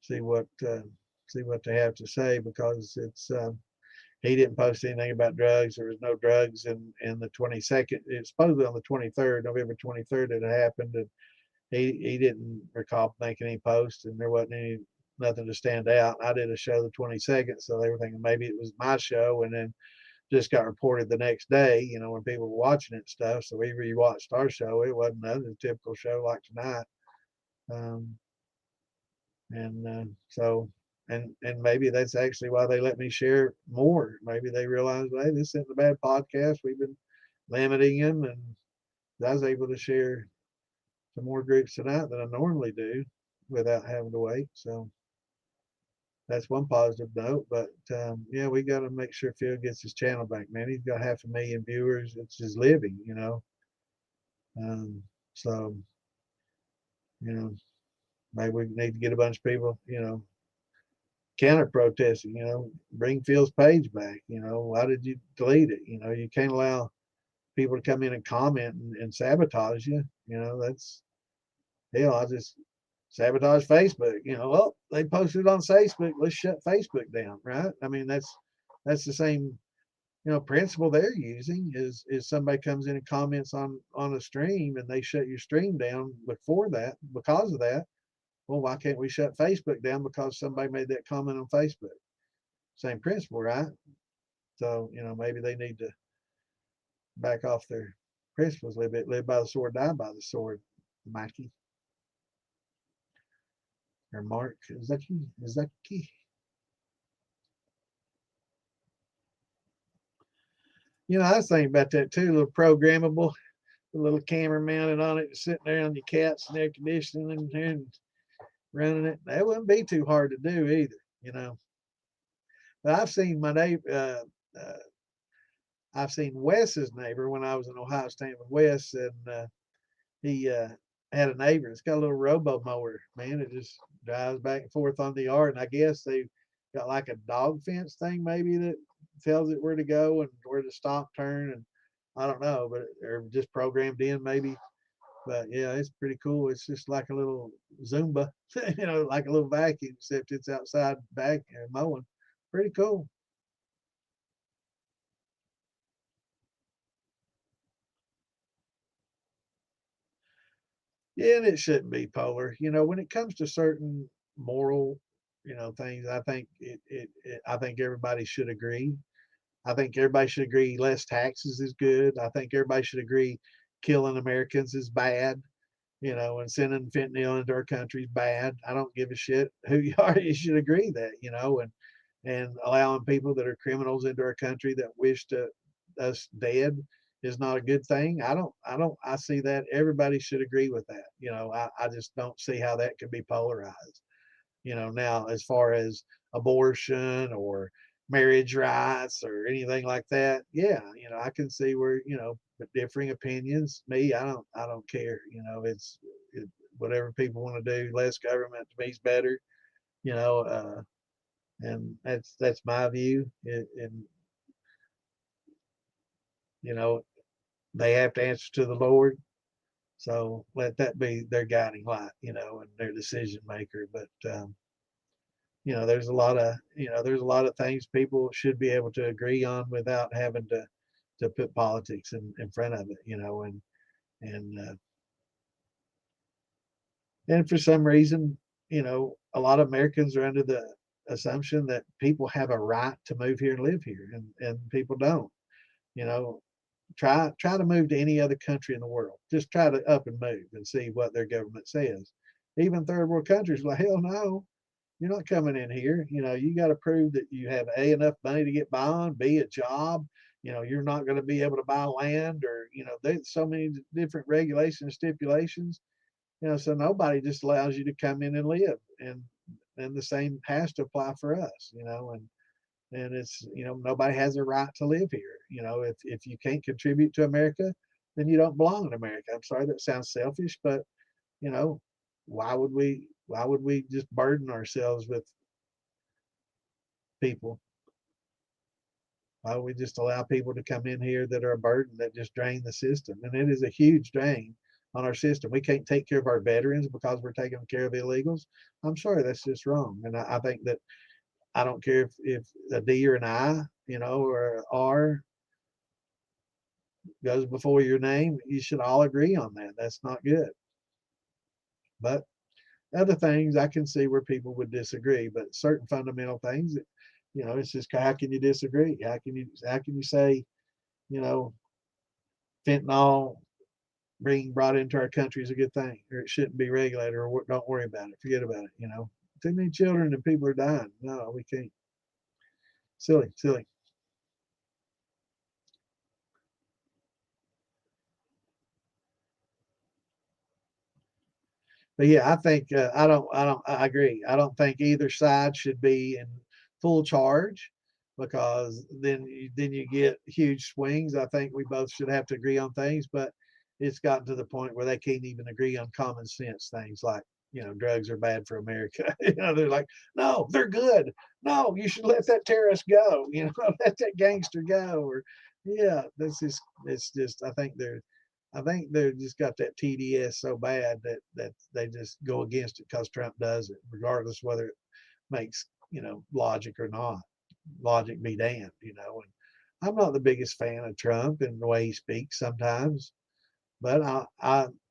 see what they have to say because it's he didn't post anything about drugs. There was no drugs in the 22nd. It's supposedly on the 23rd, November 23rd, that it happened, and he didn't recall making any posts, and there wasn't nothing to stand out. I did a show the 22nd, so they were thinking maybe it was my show, and then just got reported the next day, when people were watching it and stuff. So we rewatched our show. It wasn't a typical show like tonight. Um, and so, and maybe that's actually why they let me share more. Maybe they realized, hey, this isn't a bad podcast. We've been limiting him, and I was able to share to more groups tonight than I normally do without having to wait. So that's one positive note. But yeah, we got to make sure Phil gets his channel back, man. He's got 500,000 viewers. It's his living. So you know, maybe we need to get a bunch of people, counter protesting. Bring Phil's page back. Why did you delete it? You can't allow people to come in and comment and sabotage you. That's hell. I just sabotage Facebook. Well, they posted on Facebook. Let's shut Facebook down, right? I mean, that's the same principle they're using is somebody comes in and comments on a stream and they shut your stream down because of that. Well, why can't we shut Facebook down because somebody made that comment on Facebook? Same principle, right? So maybe they need to back off their principles a little bit. Live by the sword, die by the sword. Mikey or Mark Zaki. I was thinking about that too. A little programmable, a little camera mounted on it, sitting there on your cats and air conditioning and running it. That wouldn't be too hard to do either. But I've seen my neighbor. I've seen Wes's neighbor when I was in Ohio State with Wes, and he had a neighbor. It's got a little robo mower. Man, it just drives back and forth on the yard. And I guess they got like a dog fence thing maybe that tells it where to go and where to stop, turn, and I don't know, but they're just programmed in maybe. But yeah, it's pretty cool. It's just like a little Zumba, like a little vacuum, except it's outside back and mowing. Pretty cool. Yeah, and it shouldn't be polar. When it comes to certain moral, things, I think I think everybody should agree. I think everybody should agree less taxes is good. I think everybody should agree killing Americans is bad. And sending fentanyl into our country is bad. I don't give a shit who you are. You should agree that, and allowing people that are criminals into our country that wish to us dead is not a good thing. I see that everybody should agree with that. I just don't see how that can be polarized. Now as far as abortion or marriage rights or anything like that, yeah, I can see where, but differing opinions. Me, I don't care. Whatever people want to do, less government to me is better. You know, and that's my view. And you know, they have to answer to the Lord. So let that be their guiding light, and their decision maker. But there's a lot of things people should be able to agree on without having to put politics in front of it, and and for some reason, a lot of Americans are under the assumption that people have a right to move here and live here, and people don't. You know, try to move to any other country in the world. Just try to up and move and see what their government says. Even third world countries, like hell no, you're not coming in here. You got to prove that you have enough money to get by on, b a job. You're not going to be able to buy land or there's so many different regulations and stipulations, so nobody just allows you to come in and live, and the same has to apply for us, and it's, nobody has a right to live here. If you can't contribute to America, then you don't belong in America. I'm sorry, that sounds selfish, but you know, why would we just burden ourselves with people? Why would we just allow people to come in here that are a burden, that just drain the system? And it is a huge drain on our system. We can't take care of our veterans because we're taking care of illegals. I'm sorry, that's just wrong. And I think that, I don't care if a D or an I, or R goes before your name. You should all agree on that. That's not good. But other things I can see where people would disagree, but certain fundamental things, it's just, how can you disagree? How can you say, you know, fentanyl being brought into our country is a good thing, or it shouldn't be regulated, or don't worry about it, forget about it. Too many children and people are dying. No, we can't. Silly, silly. But yeah, I think, I agree. I don't think either side should be in full charge, because then you get huge swings. I think we both should have to agree on things, but it's gotten to the point where they can't even agree on common sense things, like, drugs are bad for America. They're like, no, they're good. No, you should let that terrorist go. Let that gangster go. Or yeah, it's just, I think they're just got that TDS so bad that they just go against it because Trump does it, regardless whether it makes, logic or not. Logic be damned. And I'm not the biggest fan of Trump and the way he speaks sometimes, but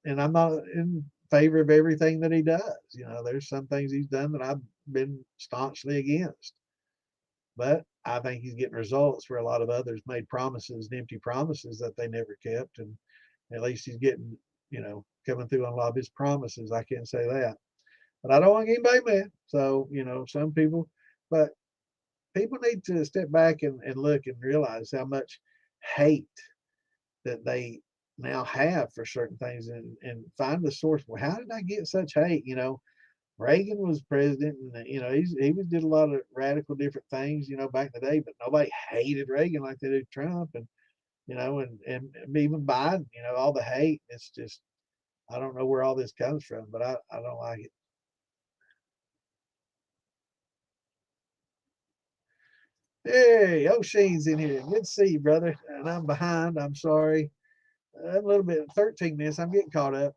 and I'm not in favor of everything that he does. There's some things he's done that I've been staunchly against, but I think he's getting results where a lot of others made promises and empty promises that they never kept. And at least he's getting, coming through on a lot of his promises. I can't say that. But I don't want anybody mad. So, some people, but people need to step back and look and realize how much hate that they now have for certain things, and find the source. Well, how did I get such hate? Reagan was president, and did a lot of radical different things, back in the day, but nobody hated Reagan like they do Trump, and even Biden, all the hate. It's just, I don't know where all this comes from, but I don't like it. Hey, O'Shea's in here. Good to see you, brother. And I'm behind. I'm sorry. I'm a little bit, 13 minutes. I'm getting caught up.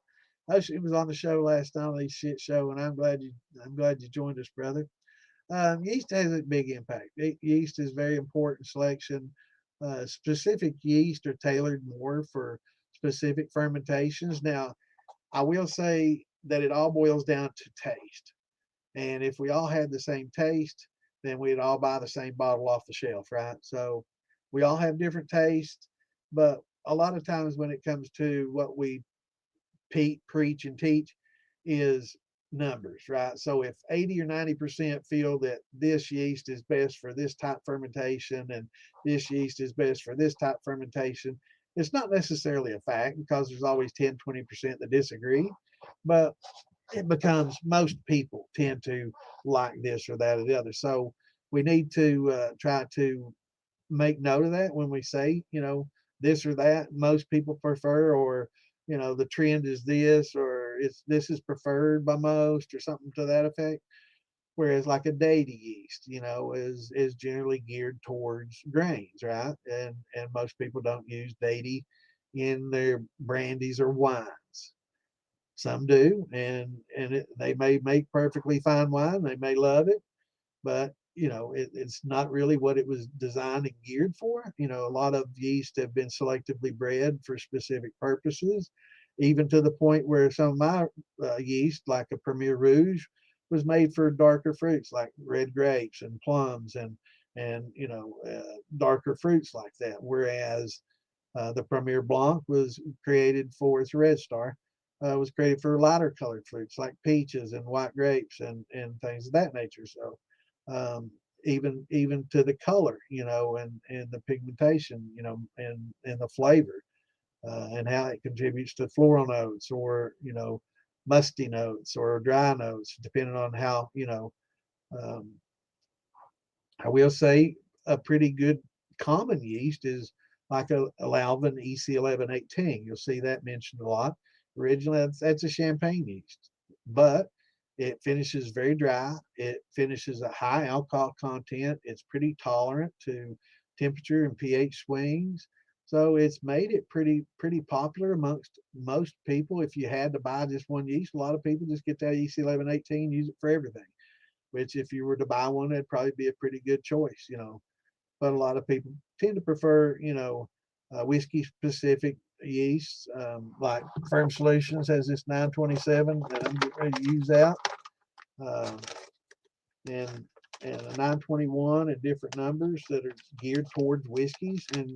O'Shea was on the show last night, the shit show, and I'm glad you joined us, brother. Yeast has a big impact. Yeast is very important selection. Specific yeast are tailored more for specific fermentations. Now, I will say that it all boils down to taste. And if we all had the same taste, then we'd all buy the same bottle off the shelf, right? So we all have different tastes, but a lot of times when it comes to what we preach and teach is numbers, right? So if 80 or 90% feel that this yeast is best for this type fermentation and this yeast is best for this type fermentation, it's not necessarily a fact, because there's always 10, 20% that disagree, but it becomes, most people tend to like this or that or the other. So we need to try to make note of that when we say, this or that most people prefer, or, the trend is this, or this is preferred by most, or something to that effect. Whereas like a daity yeast, is generally geared towards grains, right? And most people don't use daity in their brandies or wines. Some do, and they may make perfectly fine wine. They may love it, but it's not really what it was designed and geared for. A lot of yeast have been selectively bred for specific purposes, even to the point where some of my yeast, like a Premier Rouge, was made for darker fruits like red grapes and plums, and darker fruits like that. Whereas the Premier Blanc was created for, its Red Star, was created for lighter colored fruits like peaches and white grapes and things of that nature. So even to the color, and the pigmentation, and the flavor. and how it contributes to floral notes, or musty notes or dry notes, depending on how um, I will say a pretty good common yeast is like a Lalvin EC1118. You'll see that mentioned a lot. Originally, that's a champagne yeast, but it finishes very dry. It finishes a high alcohol content. It's pretty tolerant to temperature and pH swings. So it's made it pretty popular amongst most people. If you had to buy just one yeast, a lot of people just get that EC1118, use it for everything. Which, if you were to buy one, it'd probably be a pretty good choice. But a lot of people tend to prefer, whiskey specific yeasts, like Firm Solutions has this 927 that I'm getting ready to use out. Um, and and a 921 and different numbers that are geared towards whiskeys, and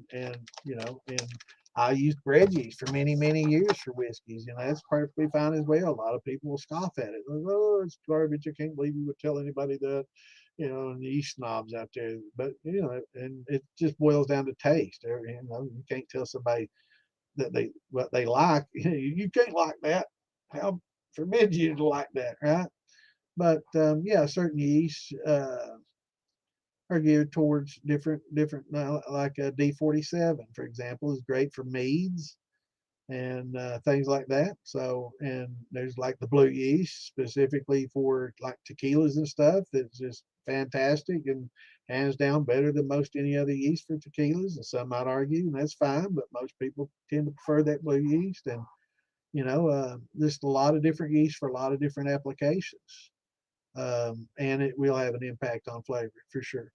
I used bread yeast for many years for whiskeys, and that's perfectly fine as well. A lot of people will scoff at it. Like, oh, it's garbage. I can't believe you would tell anybody that, and the yeast snobs out there. But and it just boils down to taste. You can't tell somebody that what they like. You can't like that. How forbid you to like that, right? But yeah, certain yeasts are geared towards different. Like a D47, for example, is great for meads and things like that. So, and there's like the blue yeast specifically for like tequilas and stuff. That's just fantastic and hands down better than most any other yeast for tequilas. And some might argue, and that's fine, but most people tend to prefer that blue yeast. And just a lot of different yeast for a lot of different applications. And it will have an impact on flavor for sure.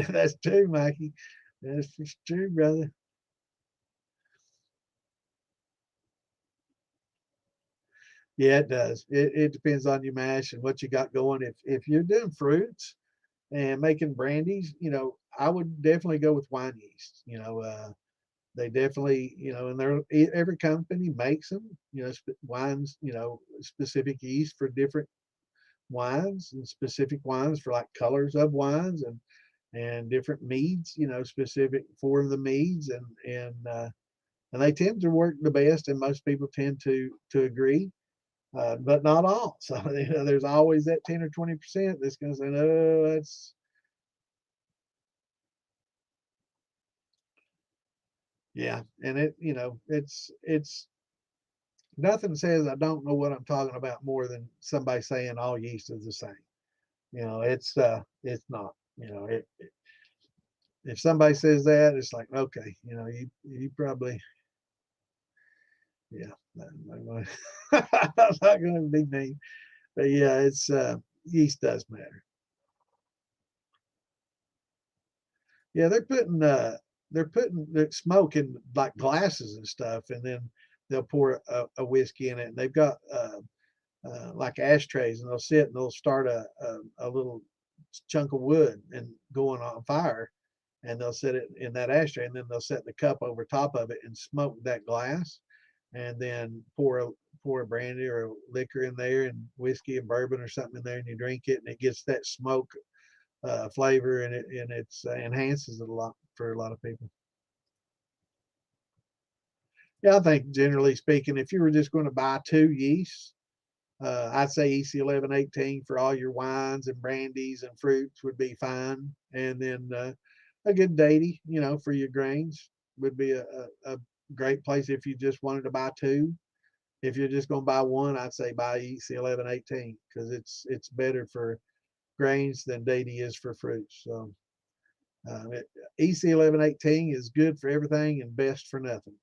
That's true, Mikey. That's true, brother. Yeah, it does. It depends on your mash and what you got going. If you're doing fruits and making brandies, I would definitely go with wine yeast. They definitely, and every company makes them. Wines, specific yeast for different wines, and specific wines for like colors of wines, and different meads, specific for the meads, and they tend to work the best, and most people tend to agree, but not all. So there's always that 10 or 20% that's going to say no, that's yeah, and it's nothing says I don't know what I'm talking about more than somebody saying all yeast is the same. It's not. If somebody says that, it's like, okay, you probably, yeah, I'm not going to be mean, but yeah, it's yeast does matter. Yeah, they're smoking like glasses and stuff, and then they'll pour a whiskey in it, and they've got like ashtrays, and they'll sit and they'll start a little chunk of wood and going on fire, and they'll set it in that ashtray, and then they'll set the cup over top of it and smoke that glass, and then pour a brandy or a liquor in there, and whiskey and bourbon or something in there, and you drink it, and it gets that smoke flavor, and it's enhances it a lot for a lot of people. Yeah, I think generally speaking, if you were just going to buy two yeasts, I'd say EC1118 for all your wines and brandies and fruits would be fine, and then a good Datey, for your grains would be a great place if you just wanted to buy two. If you're just going to buy one, I'd say buy EC1118 because it's better for grains than Datey is for fruits. So um, EC1118 is good for everything and best for nothing.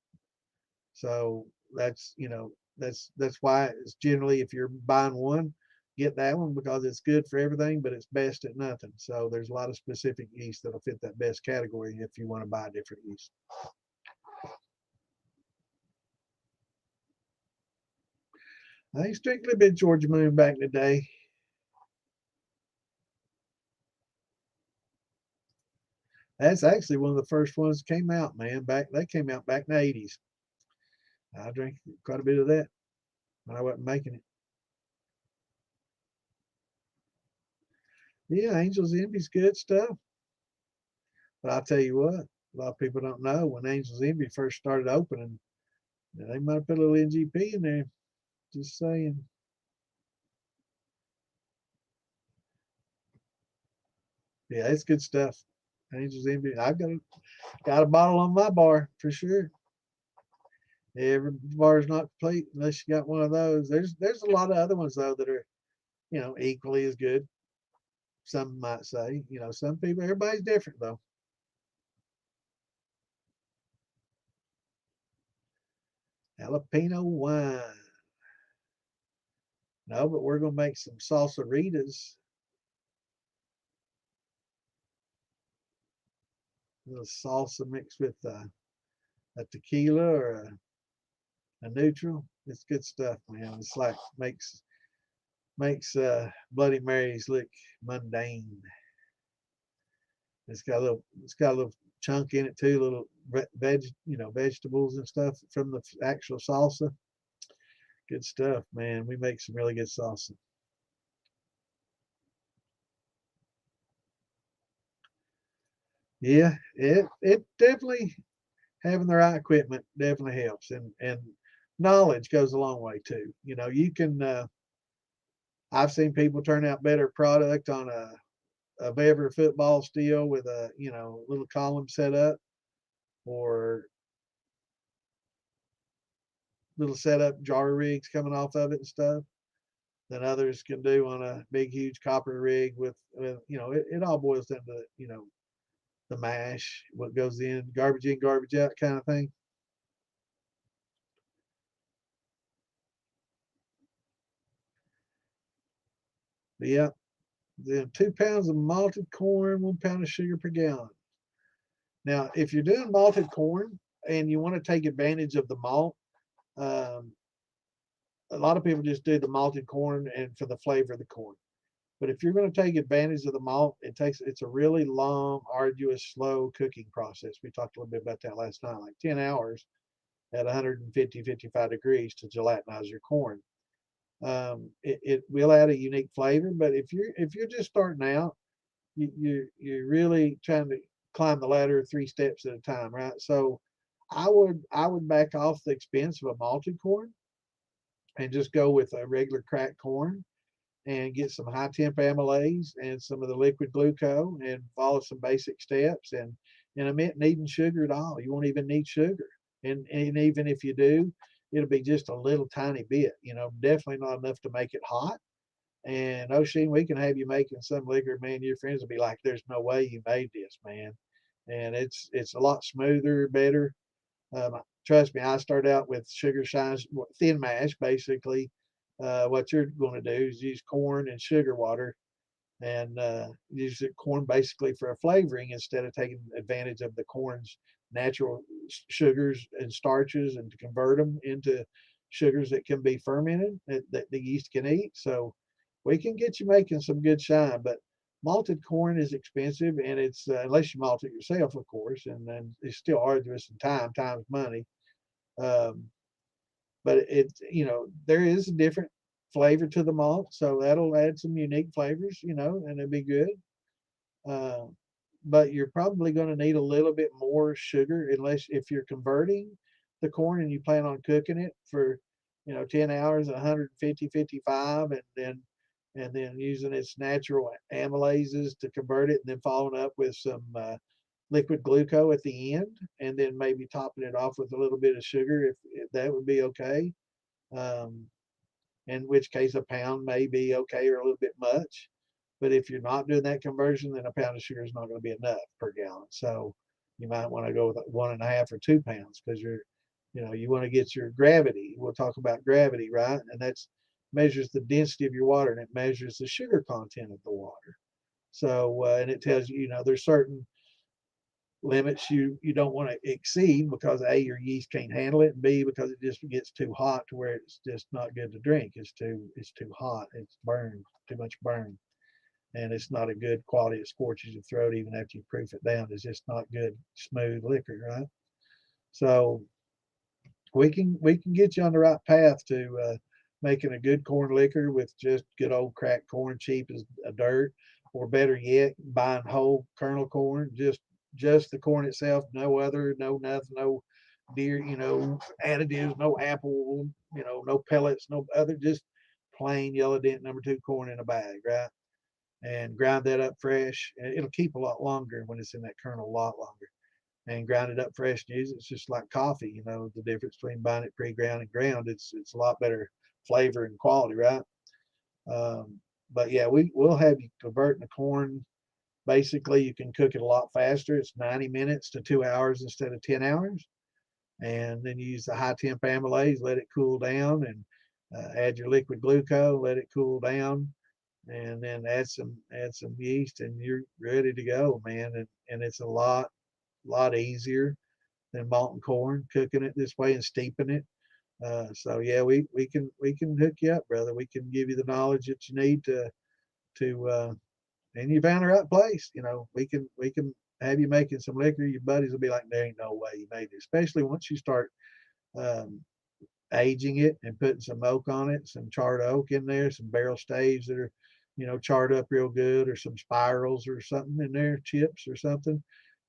So that's why it's generally, if you're buying one, get that one because it's good for everything, but it's best at nothing. So there's a lot of specific yeast that'll fit that best category if you want to buy different yeast. I think strictly been Georgia Moon back in the day. That's actually one of the first ones that came out, man. They came out back in the 80s. I drank quite a bit of that. I wasn't making it. Yeah, Angel's Envy's good stuff. But I'll tell you what, a lot of people don't know when Angel's Envy first started opening, they might have put a little NGP in there. Just saying. Yeah, it's good stuff. Angel's Envy. I've got a bottle on my bar for sure. Every bar is not complete unless you got one of those. There's a lot of other ones though that are, equally as good. Some might say, some people, everybody's different though. Jalapeno wine. No, but we're gonna make some salsaritas. A little salsa mixed with a tequila or a neutral. It's good stuff, man. It's like makes Bloody Marys look mundane. It's got a little chunk in it too, little vegetables and stuff from the actual salsa. Good stuff, man. We make some really good salsa. Yeah, it definitely having the right equipment definitely helps, and knowledge goes a long way too. You can. I've seen people turn out better product on a Bever football steel with a little column set up, or little setup jar rigs coming off of it and stuff, than others can do on a big huge copper rig with it all boils down to the mash, what goes in, garbage out kind of thing. But yeah, then 2 pounds of malted corn, 1 pound of sugar per gallon. Now, if you're doing malted corn and you want to take advantage of the malt, um, a lot of people just do the malted corn and for the flavor of the corn. But if you're going to take advantage of the malt, it's a really long, arduous, slow cooking process. We talked a little bit about that last night, like 10 hours at 150, 55 degrees to gelatinize your corn. It will add a unique flavor, but if you're just starting out, you're really trying to climb the ladder 3 steps at a time, right? So I would back off the expense of a malted corn and just go with a regular cracked corn and get some high temp amylase and some of the liquid glucose and follow some basic steps and omit needing sugar at all. You won't even need sugar. And even if you do, it'll be just a little tiny bit, definitely not enough to make it hot. And O'Sheen, we can have you making some liquor, man. Your friends will be like, "There's no way you made this, man." And it's a lot smoother, better. Trust me, I start out with sugar shines, thin mash, basically. What you're going to do is use corn and sugar water and use the corn basically for a flavoring instead of taking advantage of the corn's natural sugars and starches and to convert them into sugars that can be fermented that the yeast can eat. So we can get you making some good shine, but malted corn is expensive and it's unless you malt it yourself, of course, and then it's still arduous and time's money. Um, but there is a different flavor to the malt, so that'll add some unique flavors, and it'll be good. Uh, but you're probably going to need a little bit more sugar unless if you're converting the corn and you plan on cooking it for 10 hours at 150 55 and then using its natural amylases to convert it and then following up with some liquid glucose at the end and then maybe topping it off with a little bit of sugar if that would be okay. um, in which case a pound may be okay or a little bit much. But if you're not doing that conversion, then a pound of sugar is not going to be enough per gallon. So you might want to go with 1.5 or 2 pounds because you want to get your gravity. We'll talk about gravity, right? And that's measures the density of your water and it measures the sugar content of the water. So and it tells you, there's certain limits you don't want to exceed because A, your yeast can't handle it, and B, because it just gets too hot to where it's just not good to drink. It's too hot. It's burned, too much burn. And it's not a good quality. It scorches your throat even after you proof it down. It's just not good, smooth liquor, right? So we can get you on the right path to making a good corn liquor with just good old cracked corn, cheap as a dirt, or better yet, buying whole kernel corn, just the corn itself, no other, no nothing, no deer, additives, no apple, no pellets, no other, just plain yellow dent #2 corn in a bag, right? And grind that up fresh. It'll keep a lot longer when it's in that kernel, a lot longer. And grind it up fresh and use it. It's just like coffee, the difference between buying it pre-ground and ground. It's a lot better flavor and quality, right? But yeah, we'll have you converting the corn. Basically, you can cook it a lot faster. It's 90 minutes to 2 hours instead of 10 hours. And then you use the high temp amylase, let it cool down, and add your liquid glucose, let it cool down, and then add some yeast, and you're ready to go, man. And it's a lot easier than malting corn, cooking it this way and steeping it. So yeah, we can hook you up, brother. We can give you the knowledge that you need to and you found the right place. We can have you making some liquor. Your buddies will be like, there ain't no way you made it. Especially once you start um, aging it and putting some oak on it, some charred oak in there, some barrel staves that are, charred up real good, or some spirals or something in there, chips or something,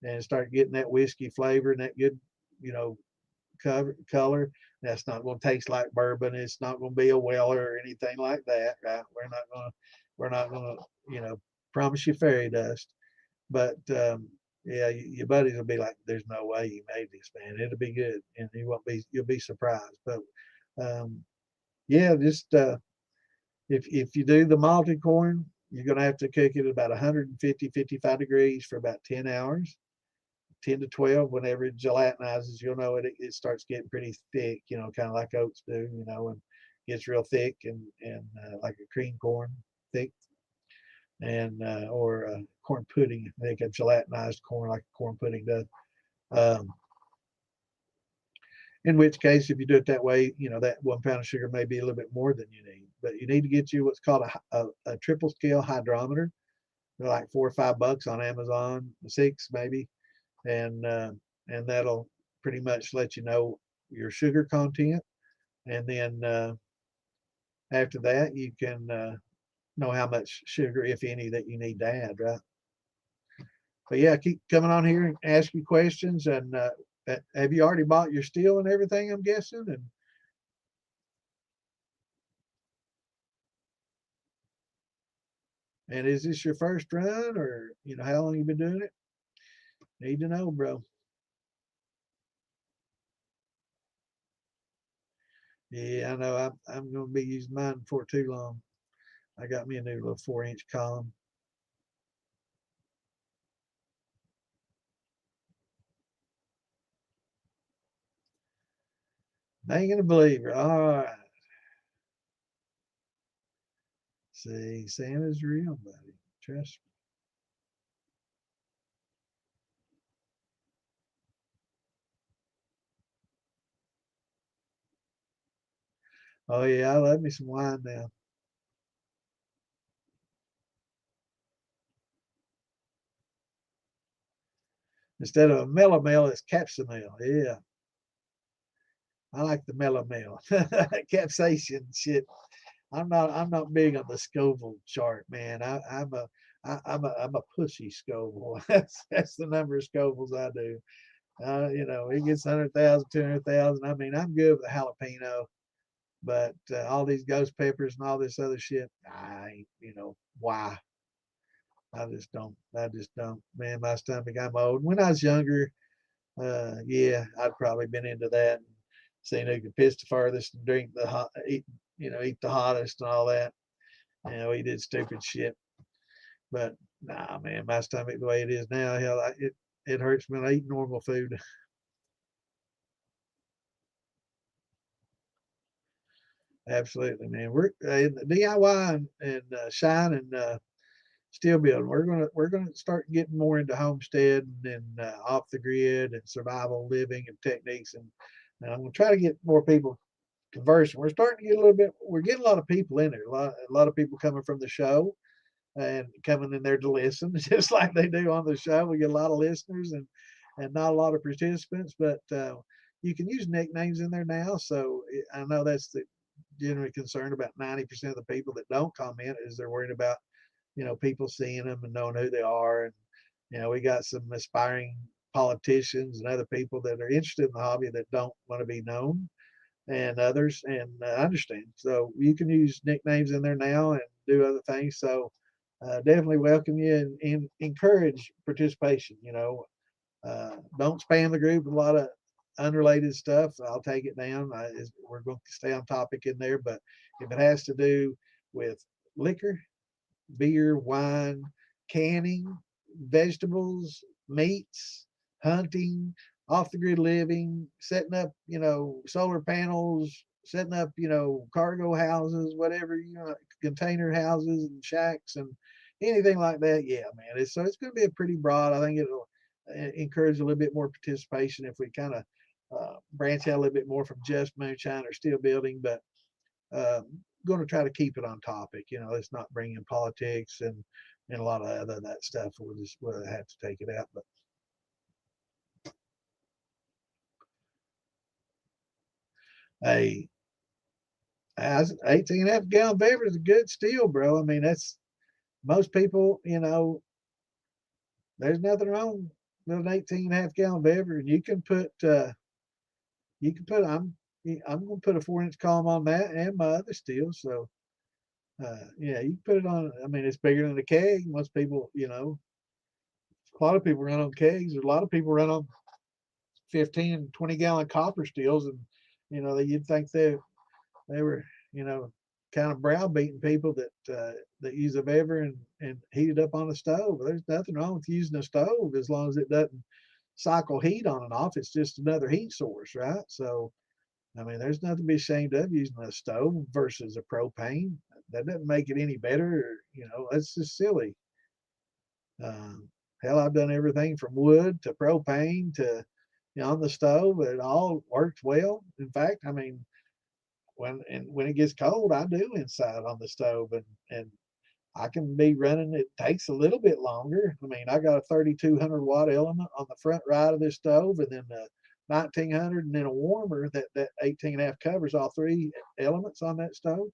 and start getting that whiskey flavor and that good, you know, color. That's not going to taste like bourbon. It's not going to be a Weller or anything like that, right? We're not going to, promise you fairy dust. But yeah, your buddies will be like, "There's no way you made this, man. It'll be good, and you'll be surprised." But um, yeah, just if you do the malted corn, you're going to have to cook it at about 150, 55 degrees for about 10 hours, 10 to 12. Whenever it gelatinizes, you'll know it starts getting pretty thick, kind of like oats do, and gets real thick and like a cream corn thick, and or corn pudding. I think a gelatinized corn like a corn pudding does. Um, in which case, if you do it that way, that 1 pound of sugar may be a little bit more than you need. But you need to get you what's called a triple scale hydrometer. They're like $4 or $5 on Amazon, 6 maybe, and that'll pretty much let you know your sugar content. And then after that, you can know how much sugar, if any, that you need to add, right? But yeah, keep coming on here and ask you questions. And have you already bought your steel and everything, I'm guessing? And is this your first run, or how long you been doing it? Need to know, bro. Yeah, I know. I'm going to be using mine for too long. I got me a new little 4-inch column. I ain't gonna believe her. All right. See, Santa's real, buddy. Trust me. Oh yeah, I love me some wine now. Instead of a mellow it's capsamel. Yeah, I like the mellow. Capsaicin shit. I'm not big on the Scoville chart, man. I'm a pussy Scoville. That's the number of Scovilles I do. It gets 100,000, 200,000. I mean, I'm good with the jalapeno, but all these ghost peppers and all this other shit, I ain't, why? I just don't. Man, my stomach, I'm old. When I was younger, yeah, I'd probably been into that. And seen who could piss the farthest and drink the hot, eat the hottest and all that. We did stupid shit. But nah, man, my stomach the way it is now, hell, it hurts when I eat normal food. Absolutely, man. We're in the DIY and shine and steel building. We're gonna start getting more into homestead and off the grid and survival living and techniques, and I'm gonna try to get more people conversing. We're starting to get a little bit. We're getting a lot of people in there. A lot of people coming from the show and coming in there to listen, just like they do on the show. We get a lot of listeners and not a lot of participants, but you can use nicknames in there now. So I know that's generally concerned about 90% of the people that don't comment is they're worried about, people seeing them and knowing who they are. And, we got some aspiring politicians and other people that are interested in the hobby that don't want to be known, and others. And I understand. So you can use nicknames in there now and do other things. So definitely welcome you and encourage participation. Don't spam the group with a lot of unrelated stuff. I'll take it down. We're going to stay on topic in there. But if it has to do with liquor, beer, wine, canning, vegetables, meats, hunting, off the grid living, setting up, solar panels, setting up, cargo houses, whatever, container houses and shacks and anything like that. Yeah, man. So it's going to be a pretty broad. I think it'll encourage a little bit more participation if we kind of branch out a little bit more from just moonshine or steel building, but going to try to keep it on topic. Let's not bring in politics and a lot of other that stuff. We'll have to take it out. But hey, 18 and a half gallon beverage is a good steel, bro. I mean, that's most people. There's nothing wrong with an 18 and a half gallon beverage. You can put. I'm going to put a 4-inch column on that and my other steel. So yeah, you can put it on. I mean, it's bigger than a keg. Most people, a lot of people run on kegs. A lot of people run on 15 and 20 gallon copper steels, and you'd think they were, kind of browbeating people that use a bever and heat it up on a stove. There's nothing wrong with using a stove as long as it doesn't cycle heat on and off. It's just another heat source, right? So I mean, there's nothing to be ashamed of using a stove versus a propane. That doesn't make it any better. That's just silly. Hell, I've done everything from wood to propane to on the stove. It all works well. In fact, I mean, when it gets cold, I do inside on the stove, and I can be running. It takes a little bit longer. I mean, I got a 3,200 watt element on the front right of this stove, and then the 1900, and then a warmer that 18 and a half covers all three elements on that stove.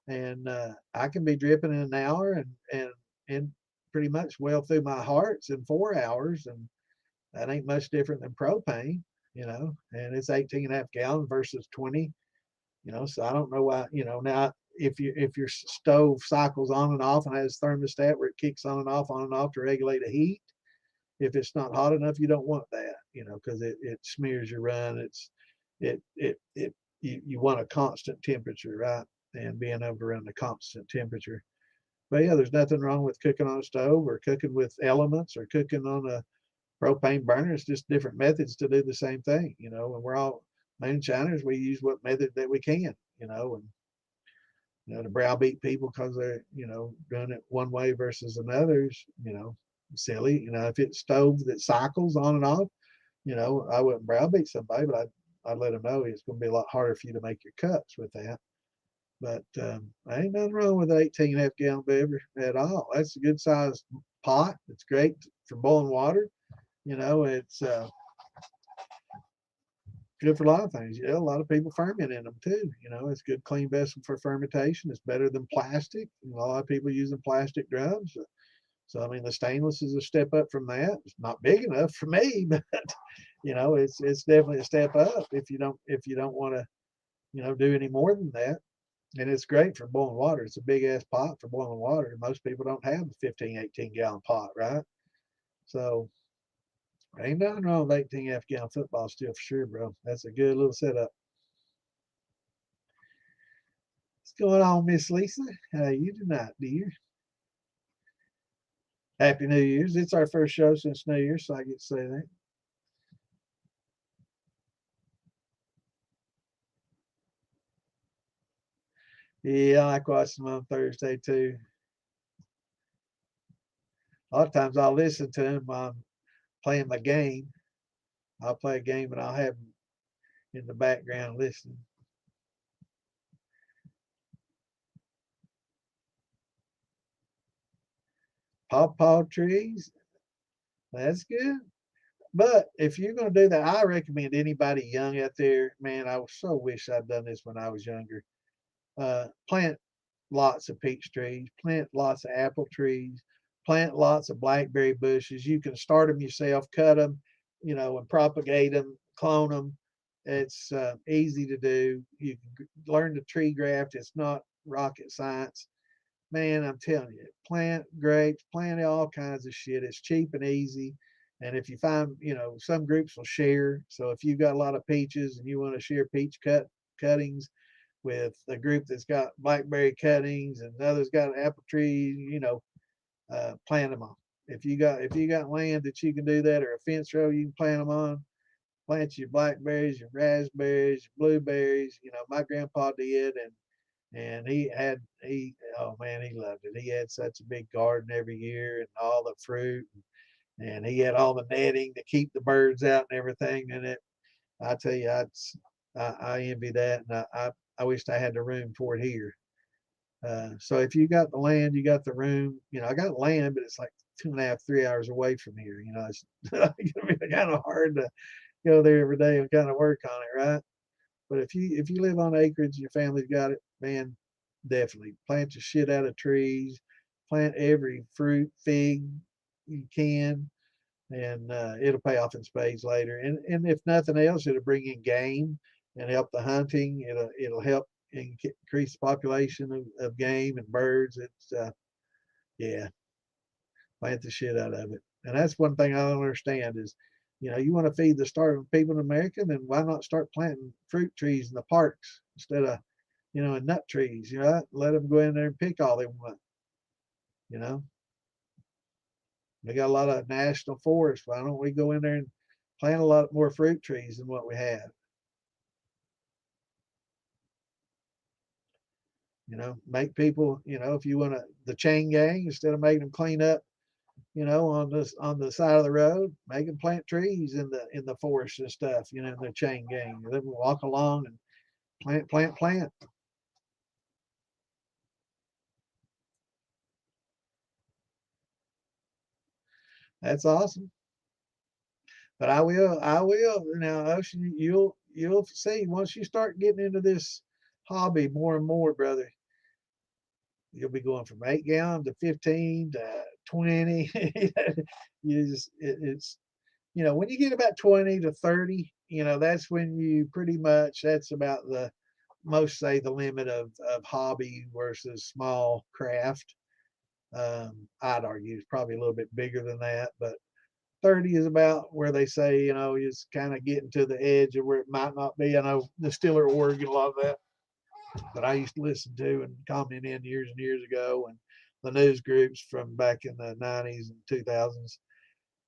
And I can be dripping in an hour and pretty much well through my hearts in 4 hours, and that ain't much different than propane, and it's 18 and a half gallons versus 20. So I don't know why. Now if your stove cycles on and off and has thermostat where it kicks on and off to regulate the heat, if it's not hot enough, you don't want that, because it smears your run. You want a constant temperature, right? And being able to run a constant temperature. But yeah, there's nothing wrong with cooking on a stove or cooking with elements or cooking on a propane burner. It's just different methods to do the same thing, and we're all moonshiners. We use what method that we can, and to browbeat people because they're, doing it one way versus another's, silly. If it's stove that cycles on and off, I wouldn't browbeat somebody, but I'd let them know it's going to be a lot harder for you to make your cuts with that. But ain't nothing wrong with an 18 and a half gallon beverage at all. That's a good sized pot. It's great for boiling water. It's good for a lot of things. A lot of people ferment in them too. It's a good clean vessel for fermentation. It's better than plastic. A lot of people using plastic drums. So I mean, the stainless is a step up from that. It's not big enough for me, but it's definitely a step up if you don't want to do any more than that. And it's great for boiling water. It's a big ass pot for boiling water. Most people don't have a 15, 18 gallon pot, right? So ain't nothing wrong with 18 half gallon football steel for sure, bro. That's a good little setup. What's going on, Miss Lisa? How you tonight, dear? Happy New Year's. It's our first show since New Year's, so I get to say that. Yeah, I like watching them on Thursday too. A lot of times I'll listen to them while I'm playing my game. I'll play a game and I'll have them in the background listening. Pawpaw trees, that's good. But if you're going to do that, I recommend anybody young out there, man, I so wish I'd done this when I was younger. Plant lots of peach trees, plant lots of apple trees, plant lots of blackberry bushes. You can start them yourself, cut them, and propagate them, clone them. It's easy to do. You can learn to tree graft. It's not rocket science. Man, I'm telling you, plant grapes, plant all kinds of shit. It's cheap and easy. And if you find, some groups will share. So if you've got a lot of peaches and you want to share peach cuttings with a group that's got blackberry cuttings and others got apple trees, plant them on. If you got land that you can do that, or a fence row you can plant them on, plant your blackberries, your raspberries, your blueberries. My grandpa did, and he oh man, he loved it. He had such a big garden every year and all the fruit, and he had all the netting to keep the birds out and everything. And I tell you, I envy that, and I wished I had the room for it here. So if you got the land, you got the room. I got land, but it's like 2.5, 3 hours away from here. It's gonna be kind of hard to go there every day and kind of work on it, right? But if you live on acreage, your family's got it, man, definitely plant your shit out of trees, plant every fruit, fig you can, and it'll pay off in spades later. And if nothing else, it'll bring in game and help the hunting. It'll help increase the population of game and birds. It's yeah, plant the shit out of it. And that's one thing I don't understand is, you want to feed the starving people in America, then why not start planting fruit trees in the parks instead of, and nut trees, let them go in there and pick all they want, you know. We got a lot of national forests. Why don't we go in there and plant a lot more fruit trees than what we have? Make people, if you want to, the chain gang, instead of making them clean up, on the side of the road, make them plant trees in the forest and stuff, in the chain gang. Let them walk along and plant. That's awesome. But I will now, Ocean. You'll see once you start getting into this hobby more and more, brother. You'll be going from 8 gallon to 15 to 20. It's when you get about 20 to 30, that's when you pretty much, that's about the most, say, the limit of hobby versus small craft. I'd argue it's probably a little bit bigger than that, but 30 is about where they say, is kind of getting to the edge of where it might not be. I know Distiller Oregon, a lot of that I used to listen to and comment in years and years ago, and the news groups from back in the 90s and 2000s.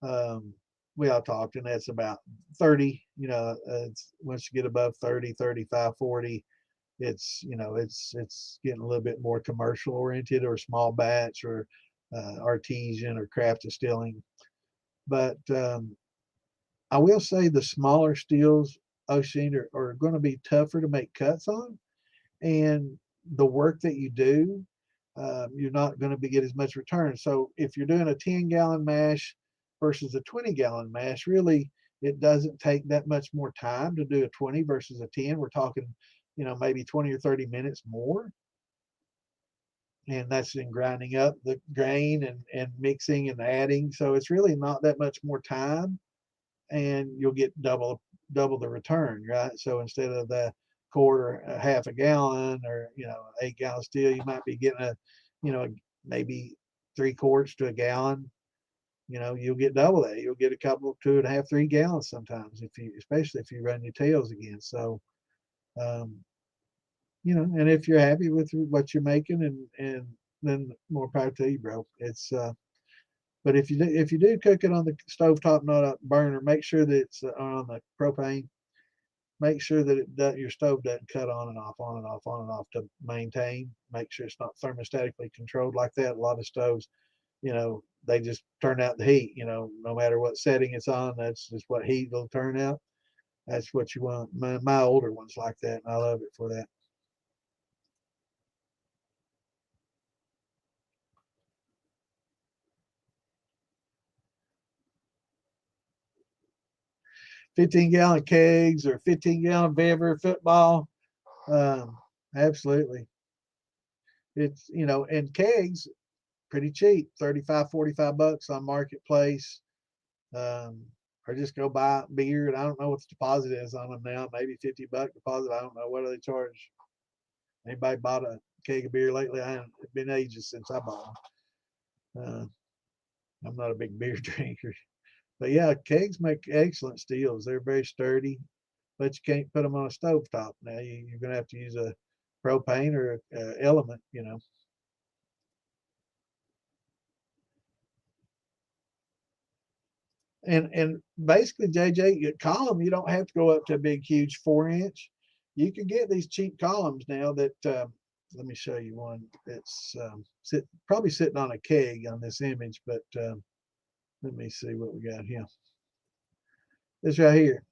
Um, we all talked, and that's about 30. It's, once you get above 30, 35, 40, it's getting a little bit more commercial oriented, or small batch, or artesian, or craft distilling. But I will say the smaller stills, Ocean, are going to be tougher to make cuts on, and the work that you do, you're not going to get as much return. So if you're doing a 10-gallon mash versus a 20-gallon mash, really it doesn't take that much more time to do a 20 versus a 10. We're talking, maybe 20 or 30 minutes more. And that's in grinding up the grain and mixing and adding. So it's really not that much more time, and you'll get double the return, right? So instead of the quarter, half a gallon, or 8 gallon still, you might be getting maybe 3/4 to a gallon. You'll get double that. You'll get a couple, 2.5, 3 gallons sometimes, especially if you run your tails again. So um, and if you're happy with what you're making, and then more power to you, bro. It's but if you do cook it on the stovetop, not a burner, make sure that it's on the propane. Make sure that your stove doesn't cut on and off, on and off, on and off to maintain. Make sure it's not thermostatically controlled like that. A lot of stoves, they just turn out the heat. No matter what setting it's on, that's just what heat will turn out. That's what you want. My older ones like that, and I love it for that. 15-gallon kegs or 15-gallon Bever football. Absolutely. It's, you know, and kegs pretty cheap, 35, 45 bucks on Marketplace. Um, or just go buy beer, and I don't know what the deposit is on them now. Maybe 50 buck deposit. I don't know what do they charge. Anybody bought a keg of beer lately? I haven't. It's been ages since I bought them. I'm not a big beer drinker, but yeah, kegs make excellent steels. They're very sturdy, but you can't put them on a stove top. Now you're gonna have to use a propane or a element, you know. And basically, JJ, your column, you don't have to go up to a big, huge 4 inch. You can get these cheap columns now that, let me show you one. It's probably sitting on a keg on this image, but let me see what we got here. This right here.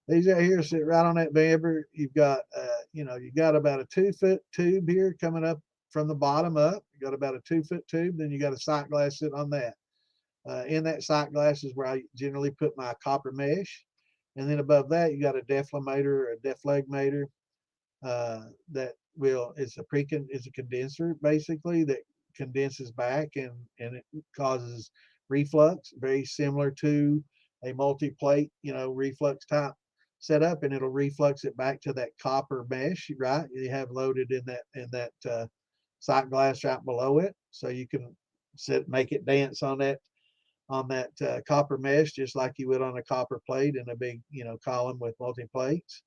These right here sit right on that bamber. You've got, you know, you got about a 2 foot tube here coming up from the bottom up. You got about a 2 foot tube. Then you got a sight glass sitting on that. In that sight glass is where I generally put my copper mesh. And then above that, you got a deflator or a deflegmator that will, it's a condenser basically that condenses back and it causes reflux, very similar to a multi-plate, you know, reflux type setup, and it'll reflux it back to that copper mesh, right? You have loaded in that sight glass right below it, so you can make it dance on that copper mesh just like you would on a copper plate in a big, you know, column with multi plates,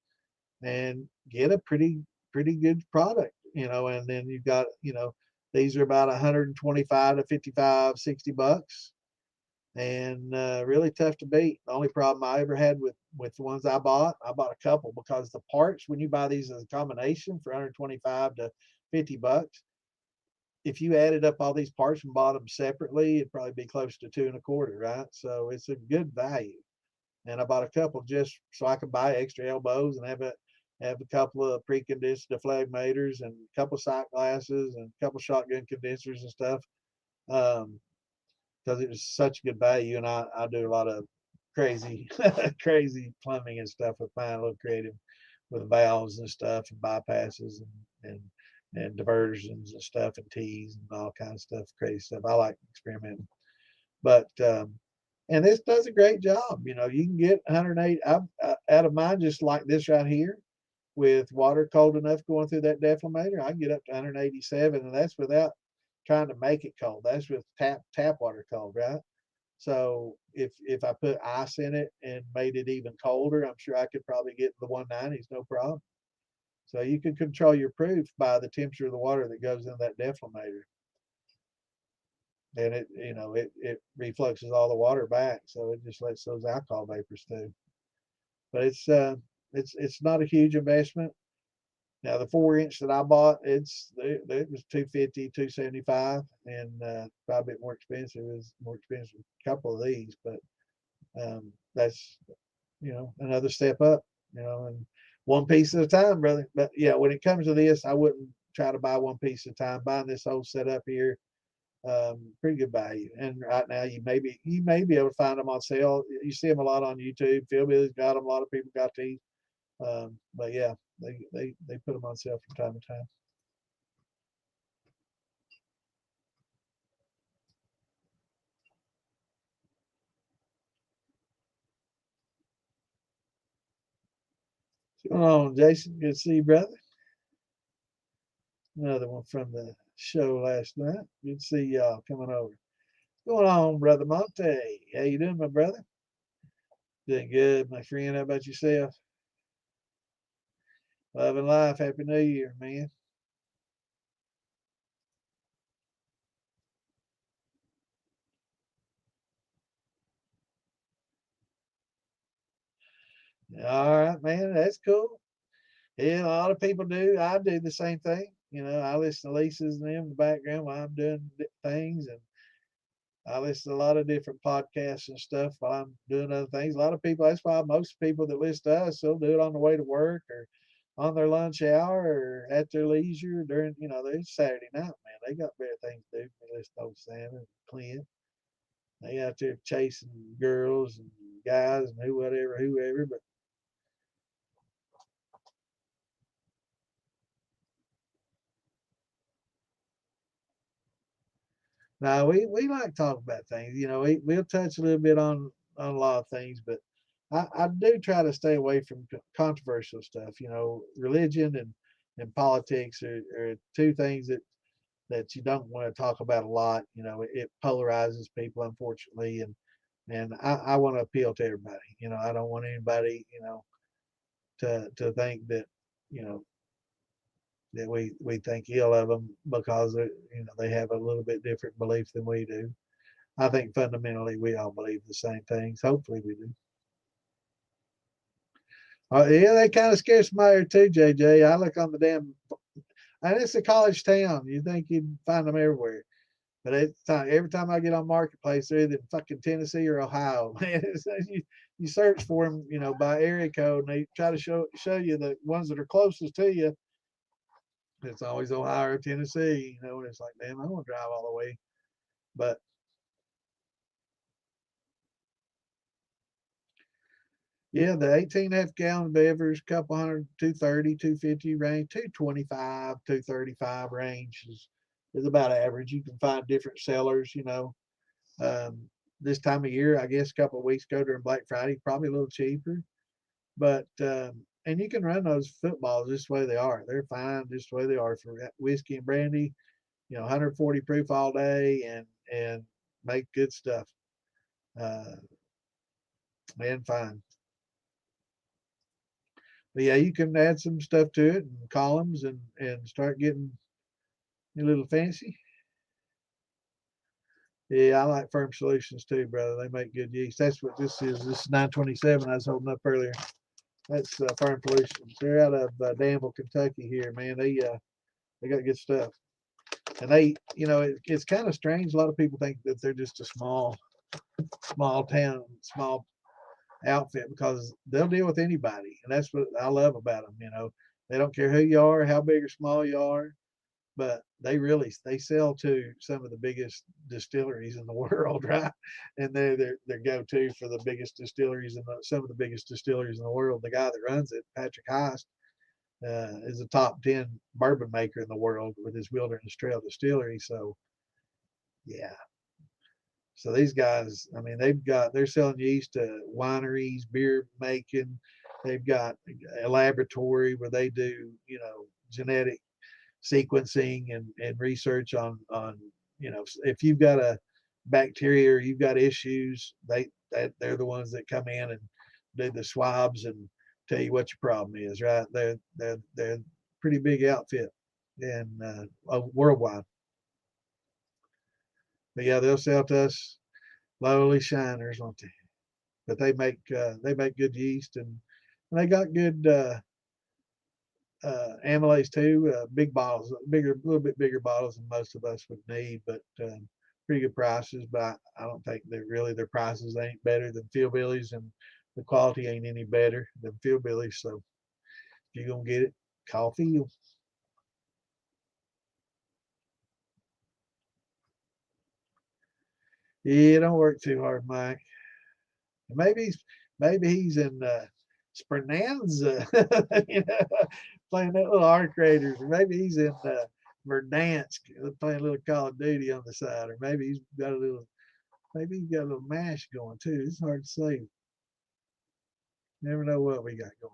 and get a pretty good product, you know. And then you've got, you know, these are about 125 to 55, 60 bucks, and really tough to beat. The only problem I ever had with the ones I bought a couple, because the parts, when you buy these as a combination for 125 to 50 bucks, if you added up all these parts and bought them separately, it'd probably be close to 2 1/4, right? So it's a good value. And I bought a couple just so I could buy extra elbows and have a couple of pre-condensed deflagmators and a couple of sight glasses and a couple of shotgun condensers and stuff. Because it was such a good value, and I do a lot of crazy crazy plumbing and stuff with mine, a little creative with valves and stuff and bypasses and diversions and stuff and teas and all kinds of stuff, crazy stuff. I like experimenting, but and this does a great job. You know, you can get 108 out of mine, just like this right here, with water cold enough going through that deflator. I can get up to 187, and that's without trying to make it cold. That's with tap water cold, right? So if I put ice in it and made it even colder, I'm sure I could probably get the 190s, no problem. So you can control your proof by the temperature of the water that goes in that deflator, and it, you know, it refluxes all the water back, so it just lets those alcohol vapors through. But it's not a huge investment. Now the 4 inch that I bought, it was 250, 275, and probably a bit more expensive. It was more expensive a couple of these, but that's, you know, another step up, you know, and one piece at a time, brother. But yeah, when it comes to this, I wouldn't try to buy one piece at a time. Buying this whole setup here, pretty good value. And right now, you may be able to find them on sale. You see them a lot on YouTube. Phil Billy's got them. A lot of people got these. But yeah, they put them on sale from time to time. What's going on, Jason? Good to see you, brother. Another one from the show last night. Good to see y'all coming over. What's going on, brother Monte? How you doing, my brother? Doing good, my friend. How about yourself? Love and life. Happy New Year, man. All right, man. That's cool. Yeah, a lot of people do. I do the same thing. You know, I listen to Lisa's and them in the background while I'm doing things, and I listen to a lot of different podcasts and stuff while I'm doing other things. A lot of people, that's why most people that listen to us, they'll do it on the way to work or on their lunch hour or at their leisure during, you know, it's Saturday night, man. They got better things to do. They listen to old Sam and Clint. They out there chasing girls and guys and whoever. But No, we like talking about things. You know, we'll touch a little bit on a lot of things, but I do try to stay away from controversial stuff. You know, religion and politics are two things that you don't want to talk about a lot. You know, it polarizes people, unfortunately, and I want to appeal to everybody. You know, I don't want anybody, you know, to think that, you know, that we think ill of them because you know they have a little bit different belief than we do. I think fundamentally we all believe the same things. Hopefully we do. Yeah, they kind of scare somebody too, JJ. I look on the damn, and it's a college town. You think you'd find them everywhere. But every time I get on Marketplace, they're either in fucking Tennessee or Ohio. Man, you search for them, you know, by area code, and they try to show you the ones that are closest to you. It's always Ohio or Tennessee, you know, and it's like, damn, I don't want to drive all the way. But yeah, the 18.5 gallon beverage, couple hundred, 230, 250 range, 225, 235 range is about average. You can find different sellers, you know. Um, this time of year, I guess a couple of weeks ago during Black Friday, probably a little cheaper. But and you can run those footballs just the way they are. They're fine just the way they are for whiskey and brandy. You know, 140 proof all day and make good stuff. Uh, and fine. But yeah, you can add some stuff to it and columns and start getting a little fancy. Yeah, I like Firm Solutions too, brother. They make good yeast. That's what this is. This is 927 I was holding up earlier. That's Firm Solutions. They're out of Danville, Kentucky here, man. They got good stuff. And they, you know, it's kind of strange. A lot of people think that they're just a small town, small outfit because they'll deal with anybody, and that's what I love about them. You know, they don't care who you are, how big or small you are, but they sell to some of the biggest distilleries in the world, right? And they're their go to for the biggest distilleries and some of the biggest distilleries in the world. The guy that runs it, Patrick Heist, is a top 10 bourbon maker in the world with his Wilderness Trail distillery. So yeah, so these guys, I mean, they're selling yeast to wineries, beer making. They've got a laboratory where they do, you know, genetic sequencing and research on, you know, if you've got a bacteria or you've got issues, they're the ones that come in and do the swabs and tell you what your problem is, right? They're pretty big outfit and worldwide. But yeah, they'll sell to us lowly shiners, won't they? But they make good yeast and they got good amylase too. Big bottles, a little bit bigger bottles than most of us would need, but pretty good prices. But I don't think that really their prices ain't better than Fieldbillies, and the quality ain't any better than Fieldbillies. So if you're gonna get it, call Field. Yeah, don't work too hard, Mike. Maybe he's in Spernanza, you know, playing that little arc raiders, or maybe he's in Verdansk playing a little Call of Duty on the side, or maybe he's got a little mash going too. It's hard to say. Never know what we got going.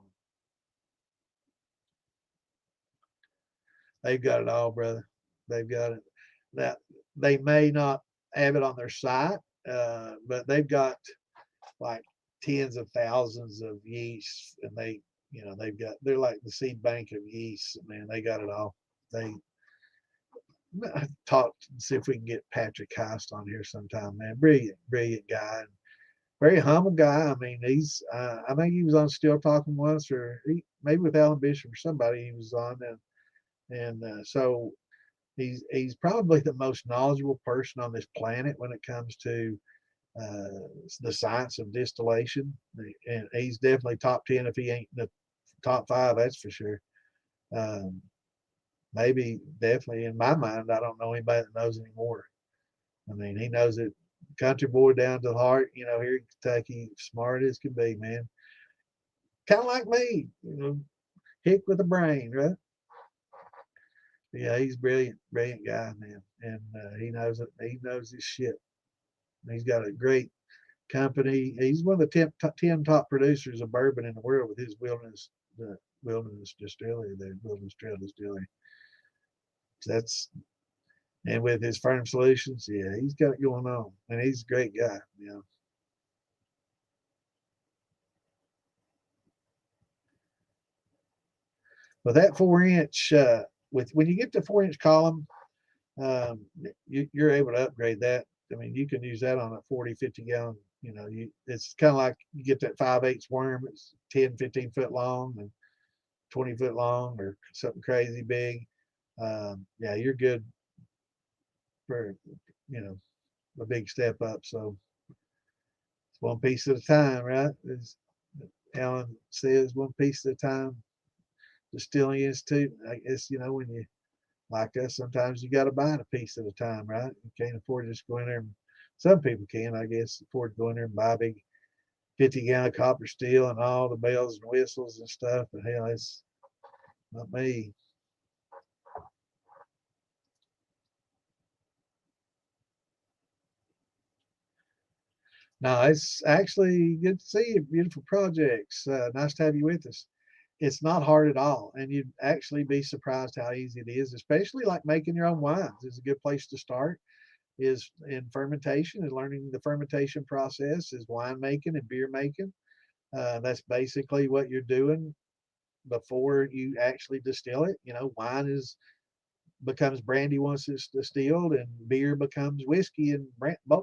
They've got it all, brother. They've got it. That they may not have it on their site, but they've got like tens of thousands of yeasts, and they're like the seed bank of yeast. Man, they got it all. They talked and see if we can get Patrick Heist on here sometime. Man, brilliant guy, and very humble guy. I mean, I think he was on Still Talking once, or maybe with Alan Bishop or somebody he was on, and so he's probably the most knowledgeable person on this planet when it comes to the science of distillation, and he's definitely top 10 if he ain't in the top five. That's for sure. Um, Maybe definitely in my mind, I don't know anybody that knows anymore. I mean, he knows it. Country boy down to the heart. You know, here in Kentucky, smart as can be, man. Kind of like me, you know, hick with a brain, right? Yeah, he's brilliant, brilliant guy, man, and he knows it. He knows his shit. He's got a great company. He's one of the 10 top producers of bourbon in the world with his Wilderness Distillery, the Wilderness Trail Distillery. So that's and with his Firm Solutions, yeah, he's got it going on, and he's a great guy. You know. But that 4 inch, with when you get the 4 inch column, um, you're able to upgrade that. I mean, you can use that on a 40, 50 gallon. You know, it's kind of like you get that 5/8 worm. It's 10, 15 foot long and 20 foot long or something crazy big. Yeah, you're good for, you know, a big step up. So it's one piece at a time, right? As Alan says, one piece at a time. Distilling Institute, I guess, you know, when you like us, sometimes you got to buy it a piece at a time, right? You can't afford to just go in there. And, some people can, I guess, afford to go in there and buy a big 50-gallon copper steel and all the bells and whistles and stuff. But hell, it's not me. No, it's actually good to see you. Beautiful projects. Nice to have you with us. It's not hard at all, and you'd actually be surprised how easy it is. Especially like making your own wines is a good place to start. Is in fermentation and learning the fermentation process is wine making and beer making. That's basically what you're doing before you actually distill it. You know, wine is becomes brandy once it's distilled, and beer becomes whiskey and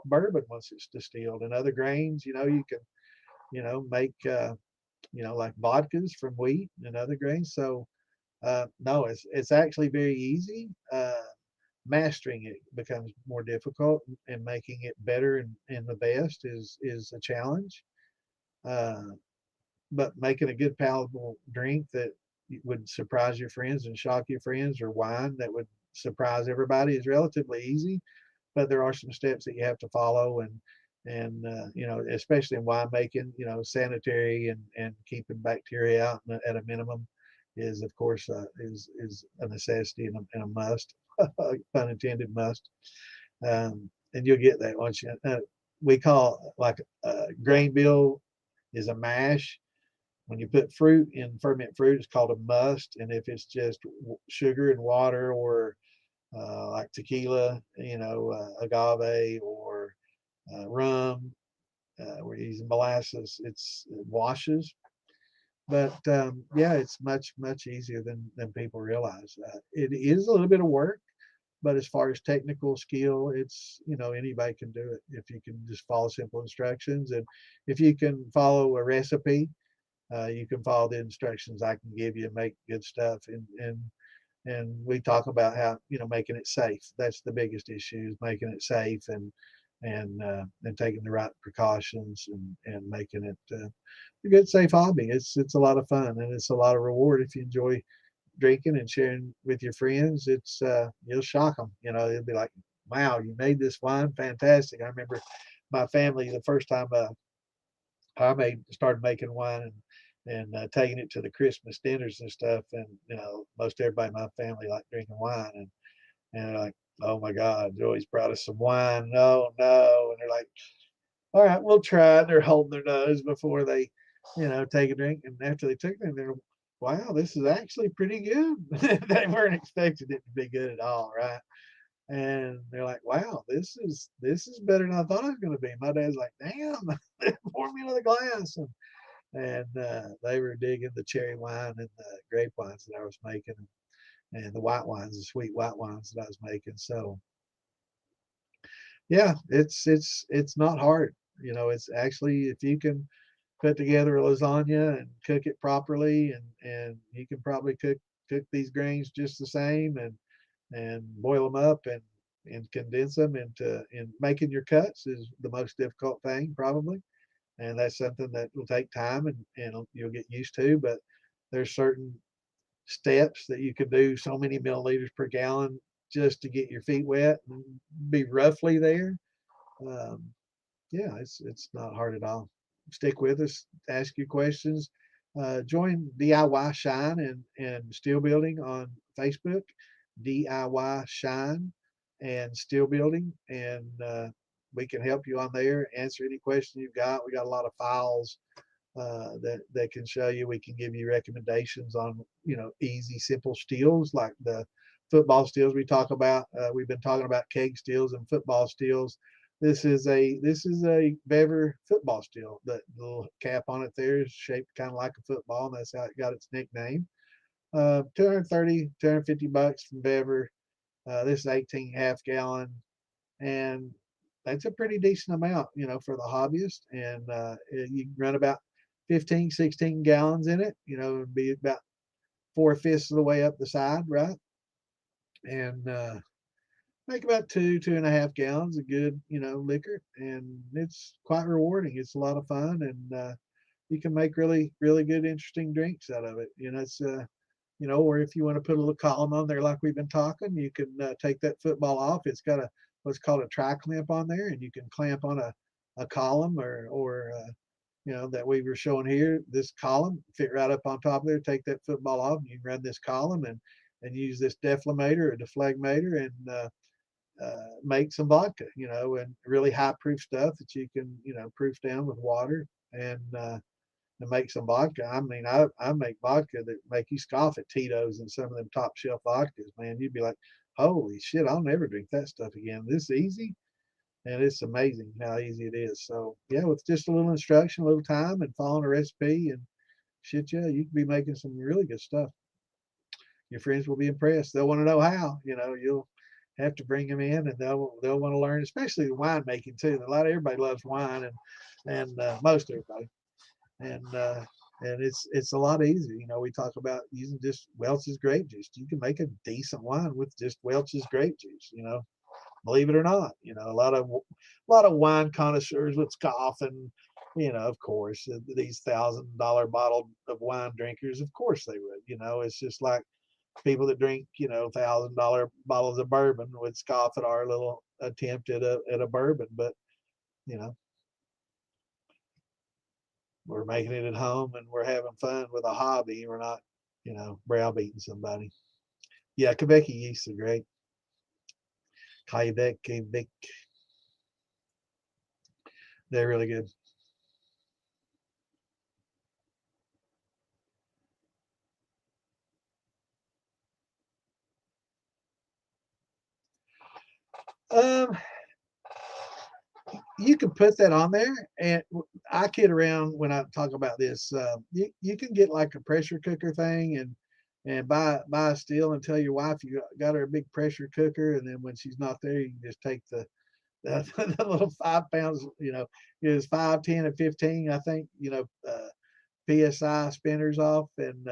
bourbon once it's distilled. And other grains, you know, you can, you know, make, like vodkas from wheat and other grains. So, no, it's actually very easy. Mastering it becomes more difficult, and making it better and the best is a challenge. Uh, but making a good palatable drink that would surprise your friends and shock your friends, or wine that would surprise everybody, is relatively easy. But there are some steps that you have to follow, and you know, especially in winemaking, you know, sanitary and keeping bacteria out at a minimum is, of course, is a necessity and a must, pun intended, must. And you'll get that once you. We call like grain bill is a mash. When you put fruit in ferment fruit, it's called a must. And if it's just sugar and water, or like tequila, you know, agave, or rum, we're using molasses, it washes. But yeah, it's much easier than people realize. It is a little bit of work, but as far as technical skill, it's, you know, anybody can do it if you can just follow simple instructions, and if you can follow a recipe. You can follow the instructions I can give you and make good stuff. And we talk about how, you know, making it safe. That's the biggest issue, is making it safe, and taking the right precautions, and making it a good, safe hobby. It's a lot of fun, and it's a lot of reward if you enjoy drinking and sharing with your friends. It's you'll shock them. You know, it'll be like, wow, you made this wine, fantastic. I remember my family the first time I started making wine, and taking it to the Christmas dinners and stuff. And you know, most everybody in my family like drinking wine, and they're like, "Oh my God, Joey's brought us some wine." No, no, and they're like, "All right, we'll try it." They're holding their nose before they, you know, take a drink. And after they took it, they're, "Wow, this is actually pretty good." They weren't expecting it to be good at all, right? And they're like, "Wow, this is better than I thought it was going to be." My dad's like, "Damn, pour me another glass." And they were digging the cherry wine and the grape wines that I was making, and the white wines, the sweet white wines that I was making. So yeah, it's not hard. You know, it's actually, if you can put together a lasagna and cook it properly, and you can probably cook these grains just the same, and boil them up, and condense them into, and making your cuts is the most difficult thing probably. And that's something that will take time, and you'll get used to. But there's certain steps that you can do, so many milliliters per gallon, just to get your feet wet and be roughly there. Um, yeah, it's not hard at all. Stick with us, ask your questions. Join DIY Shine and Steel Building on Facebook. DIY Shine and Steel Building, and we can help you on there, answer any question you've got. We got a lot of files that can show you. We can give you recommendations on easy, simple steels like the football steels we talk about. We've been talking about keg steels and football steels. This is a Bever football steel. The little cap on it there is shaped kind of like a football, and that's how it got its nickname. 230, 250 bucks from Bever. This is 18 half gallon, and that's a pretty decent amount, for the hobbyist. And you can run about 15, 16 gallons in it. It'd be about 4/5 of the way up the side, right? And make about 2.5 gallons of good, liquor, and it's quite rewarding. It's a lot of fun, and you can make really, really good, interesting drinks out of it. It's or if you want to put a little column on there like we've been talking, you can take that football off. It's got what's called a tri-clamp on there, and you can clamp on a column or that we were showing here. This column fit right up on top of there. Take that football off, and you can run this column and use this deflameter or deflagmator and make some vodka, and really high proof stuff that you can, proof down with water and make some vodka. I mean, I make vodka that make you scoff at Tito's and some of them top shelf vodkas, man. You'd be like, holy shit, I'll never drink that stuff again. This easy, and it's amazing how easy it is. So yeah, with just a little instruction, a little time, and following a recipe, and shit, yeah, you can be making some really good stuff. Your friends will be impressed. They'll want to know how. You'll have to bring them in, and they'll want to learn, especially the wine making too. A lot of everybody loves wine, and most everybody, and it's a lot easier. We talk about using just Welch's grape juice. You can make a decent wine with just Welch's grape juice. Believe it or not. A lot of wine connoisseurs would scoff, and of course, these $1,000 bottle of wine drinkers, of course they would. It's just like people that drink, $1,000 bottles of bourbon would scoff at our little attempt at a bourbon, but you know, we're making it at home and we're having fun with a hobby. We're not, browbeating somebody. Yeah, Quebec yeasts are great. Quebec, they're really good. Um, you can put that on there, and I kid around when I talk about this. You can get like a pressure cooker thing and buy a steel and tell your wife you got her a big pressure cooker, and then when she's not there, you can just take the little 5 pounds. It was 5, 10, and 15. I think PSI spinners off and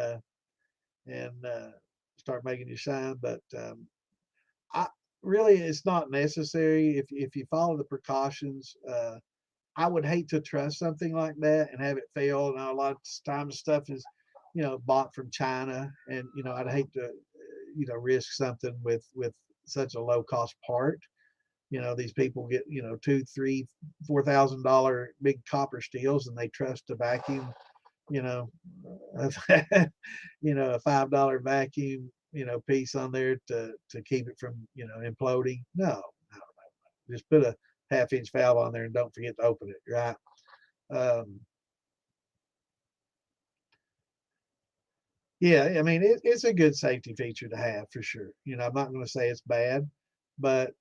start making you shine. But I really, it's not necessary if you follow the precautions. I would hate to trust something like that and have it fail. Now, a lot of times stuff is, bought from China, and I'd hate to, risk something with such a low cost part. These people get, two, three, $4,000 big copper steels, and they trust a vacuum, you know, a $5 vacuum, piece on there to keep it from, imploding. No, just put a half-inch valve on there and don't forget to open it, right? Um, yeah, I mean, it's a good safety feature to have for sure. I'm not going to say it's bad, but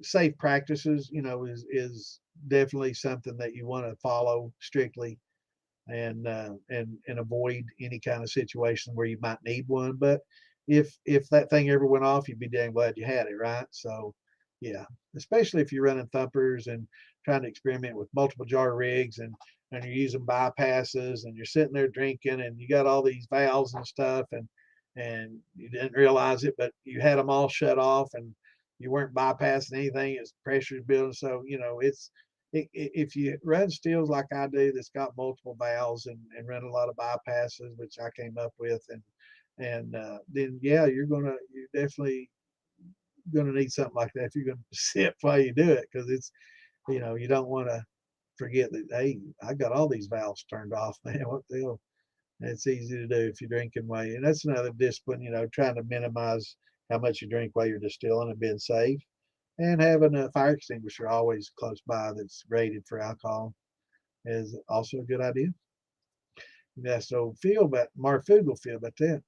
safe practices, is definitely something that you want to follow strictly and avoid any kind of situation where you might need one. But if that thing ever went off, you'd be damn glad you had it, right? So yeah, especially if you're running thumpers and trying to experiment with multiple jar rigs and you're using bypasses and you're sitting there drinking and you got all these valves and stuff and you didn't realize it, but you had them all shut off and you weren't bypassing anything. It's pressure building. So if you run steels like I do, that's got multiple valves and run a lot of bypasses, which I came up with, and then yeah, you're definitely gonna need something like that if you're gonna sip while you do it, because it's you don't want to forget that, hey, I got all these valves turned off, man. What the hell? It's easy to do if you're drinking while and that's another discipline, trying to minimize how much you drink while you're distilling and being safe. And having a fire extinguisher always close by that's rated for alcohol is also a good idea. Yeah, so feel about Mar Food will feel about that.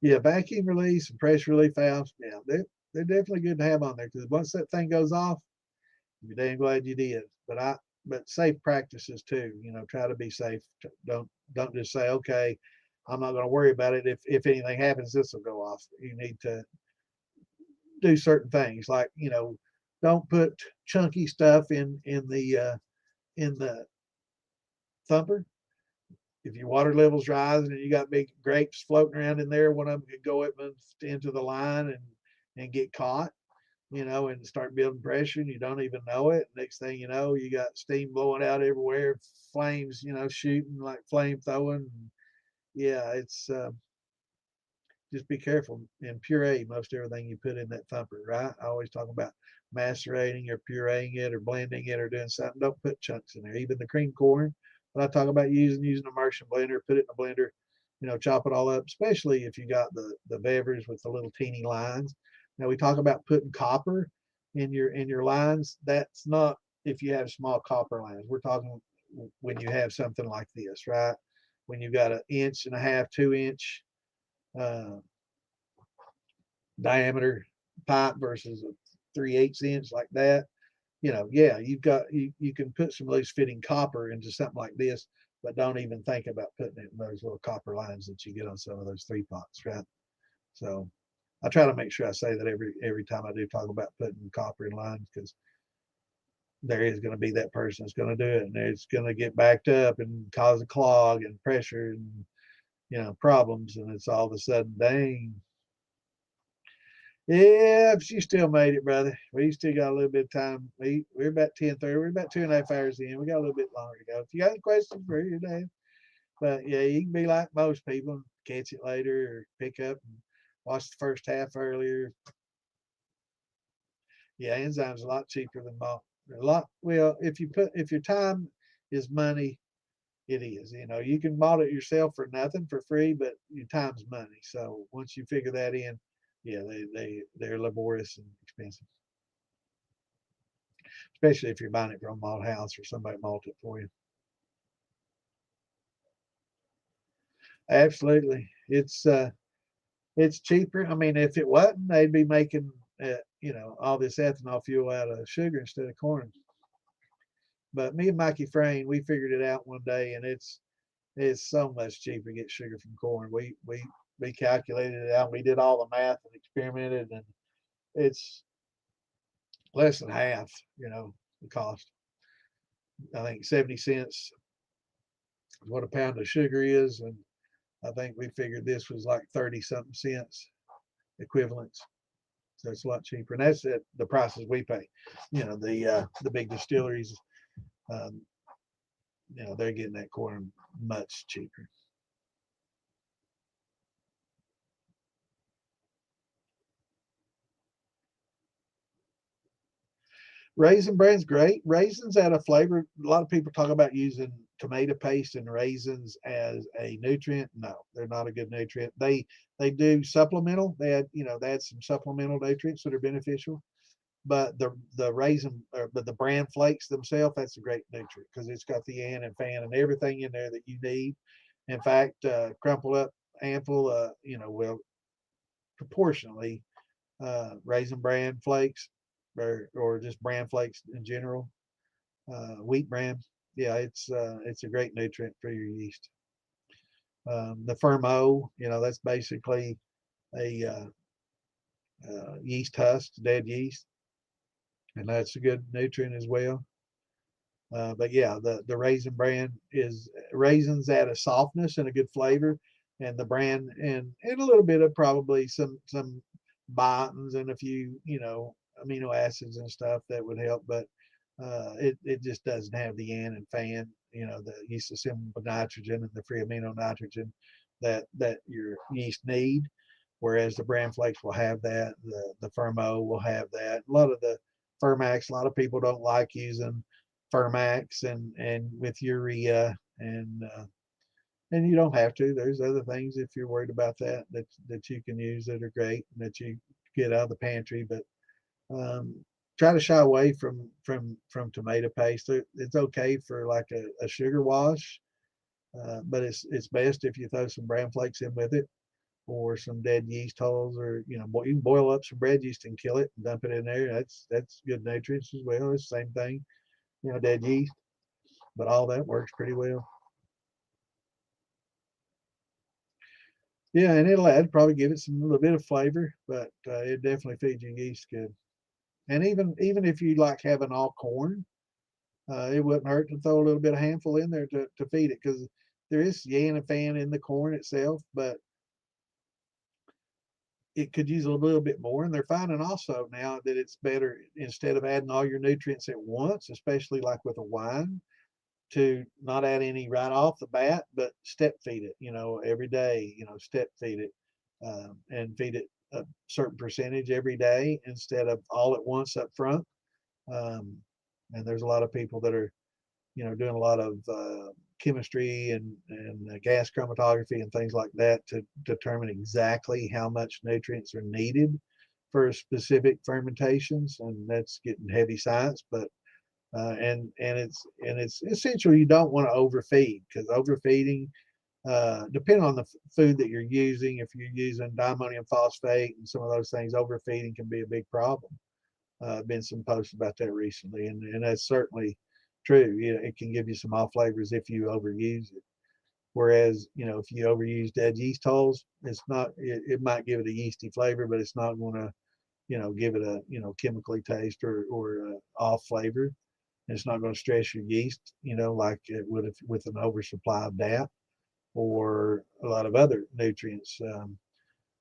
Yeah, vacuum release and pressure relief valves. Yeah, they're definitely good to have on there because once that thing goes off, you're damn glad you did. But safe practices too. Try to be safe. Don't just say, okay, I'm not going to worry about it. If anything happens, this will go off. You need to do certain things like don't put chunky stuff in the thumper. If your water level's rising and you got big grapes floating around in there, one of them could go up into the line and get caught, and start building pressure and you don't even know it. Next thing you know, you got steam blowing out everywhere, flames, shooting like flame throwing. Yeah, it's just be careful and puree most everything you put in that thumper, right? I always talk about macerating or pureeing it or blending it or doing something. Don't put chunks in there. Even the cream corn, when I talk about using an immersion blender, put it in a blender, chop it all up, especially if you got the beverage with the little teeny lines. Now we talk about putting copper in your lines. That's not if you have small copper lines. We're talking when you have something like this, right? When you've got an inch and a half, 2 inch uh, diameter pipe versus a 3/8 inch like that. Yeah, you can put some loose fitting copper into something like this, but don't even think about putting it in those little copper lines that you get on some of those 3 pots, right? So I try to make sure I say that every time I do talk about putting copper in lines because there is going to be that person that's going to do it and it's going to get backed up and cause a clog and pressure and problems and it's all of a sudden dang. Yeah, but you still made it, brother. We still got a little bit of time. We're about 10:30. We're about 2.5 hours in. We got a little bit longer to go. If you got any questions for your day, but yeah, you can be like most people, catch it later or pick up and watch the first half earlier. Yeah, enzymes a lot cheaper than malt. A lot. Well, if your time is money, it is. You can malt it yourself for nothing for free, but your time's money. So once you figure that in, yeah, they're laborious and expensive, especially if you're buying it from a malt house or somebody malt it for you. Absolutely, it's cheaper. I mean, if it wasn't, they'd be making all this ethanol fuel out of sugar instead of corn. But me and Mikey Frayne, we figured it out one day, and it's so much cheaper to get sugar from corn. We calculated it out. We did all the math and experimented, and it's less than half. The cost. I think 70 cents is what a pound of sugar is, and I think we figured this was like 30 something cents equivalents. So it's a lot cheaper, and that's at the prices we pay. The big distilleries, um, they're getting that corn much cheaper. Raisin bran's great. Raisins add a flavor. A lot of people talk about using tomato paste and raisins as a nutrient. No, they're not a good nutrient. They do supplemental. They add some supplemental nutrients that are beneficial. But but the bran flakes themselves, that's a great nutrient because it's got the an and fan and everything in there that you need. In fact, crumple up ample, will proportionally raisin bran flakes or just bran flakes in general, wheat bran. Yeah, it's a great nutrient for your yeast. The fermo, that's basically a yeast husk, dead yeast, and that's a good nutrient as well. But yeah, the raisin bran is raisins add a softness and a good flavor, and the bran and a little bit of probably some biotins and a few amino acids and stuff that would help, but it just doesn't have the an and fan, the yeast assembled nitrogen and the free amino nitrogen that your yeast need. whereas the bran flakes will have that. The Fermo will have that. A lot of the Fermax, a lot of people don't like using Fermax and with urea, and you don't have to. There's other things if you're worried about that you can use that are great and that you get out of the pantry. But try to shy away from tomato paste. It's okay for like a sugar wash, but it's best if you throw some bran flakes in with it, or some dead yeast hulls, or you can boil up some bread yeast and kill it and dump it in there. That's good nutrients as well. It's the same thing, dead yeast, but all that works pretty well. Yeah, and it'd probably give it a little bit of flavor, but it definitely feeds your yeast good. And even if you like having all corn, it wouldn't hurt to throw a little bit of handful in there to feed it, because there is yanafan in the corn itself, but it could use a little bit more. And they're finding also now that it's better, instead of adding all your nutrients at once, especially like with a wine, to not add any right off the bat, but step feed it, every day, step feed it, and feed it a certain percentage every day instead of all at once up front. And there's a lot of people that are, doing a lot of chemistry and gas chromatography and things like that to determine exactly how much nutrients are needed for specific fermentations, and that's getting heavy science. But and it's essential. You don't want to overfeed, because overfeeding, depending on the food that you're using, if you're using diammonium phosphate and some of those things, overfeeding can be a big problem. Been some posts about that recently, and that's certainly true. It can give you some off flavors if you overuse it. Whereas, if you overuse dead yeast hulls, it's not. It might give it a yeasty flavor, but it's not going to, give it a chemically taste or off flavor. It's not going to stress your yeast, like it would if with an oversupply of DAP or a lot of other nutrients.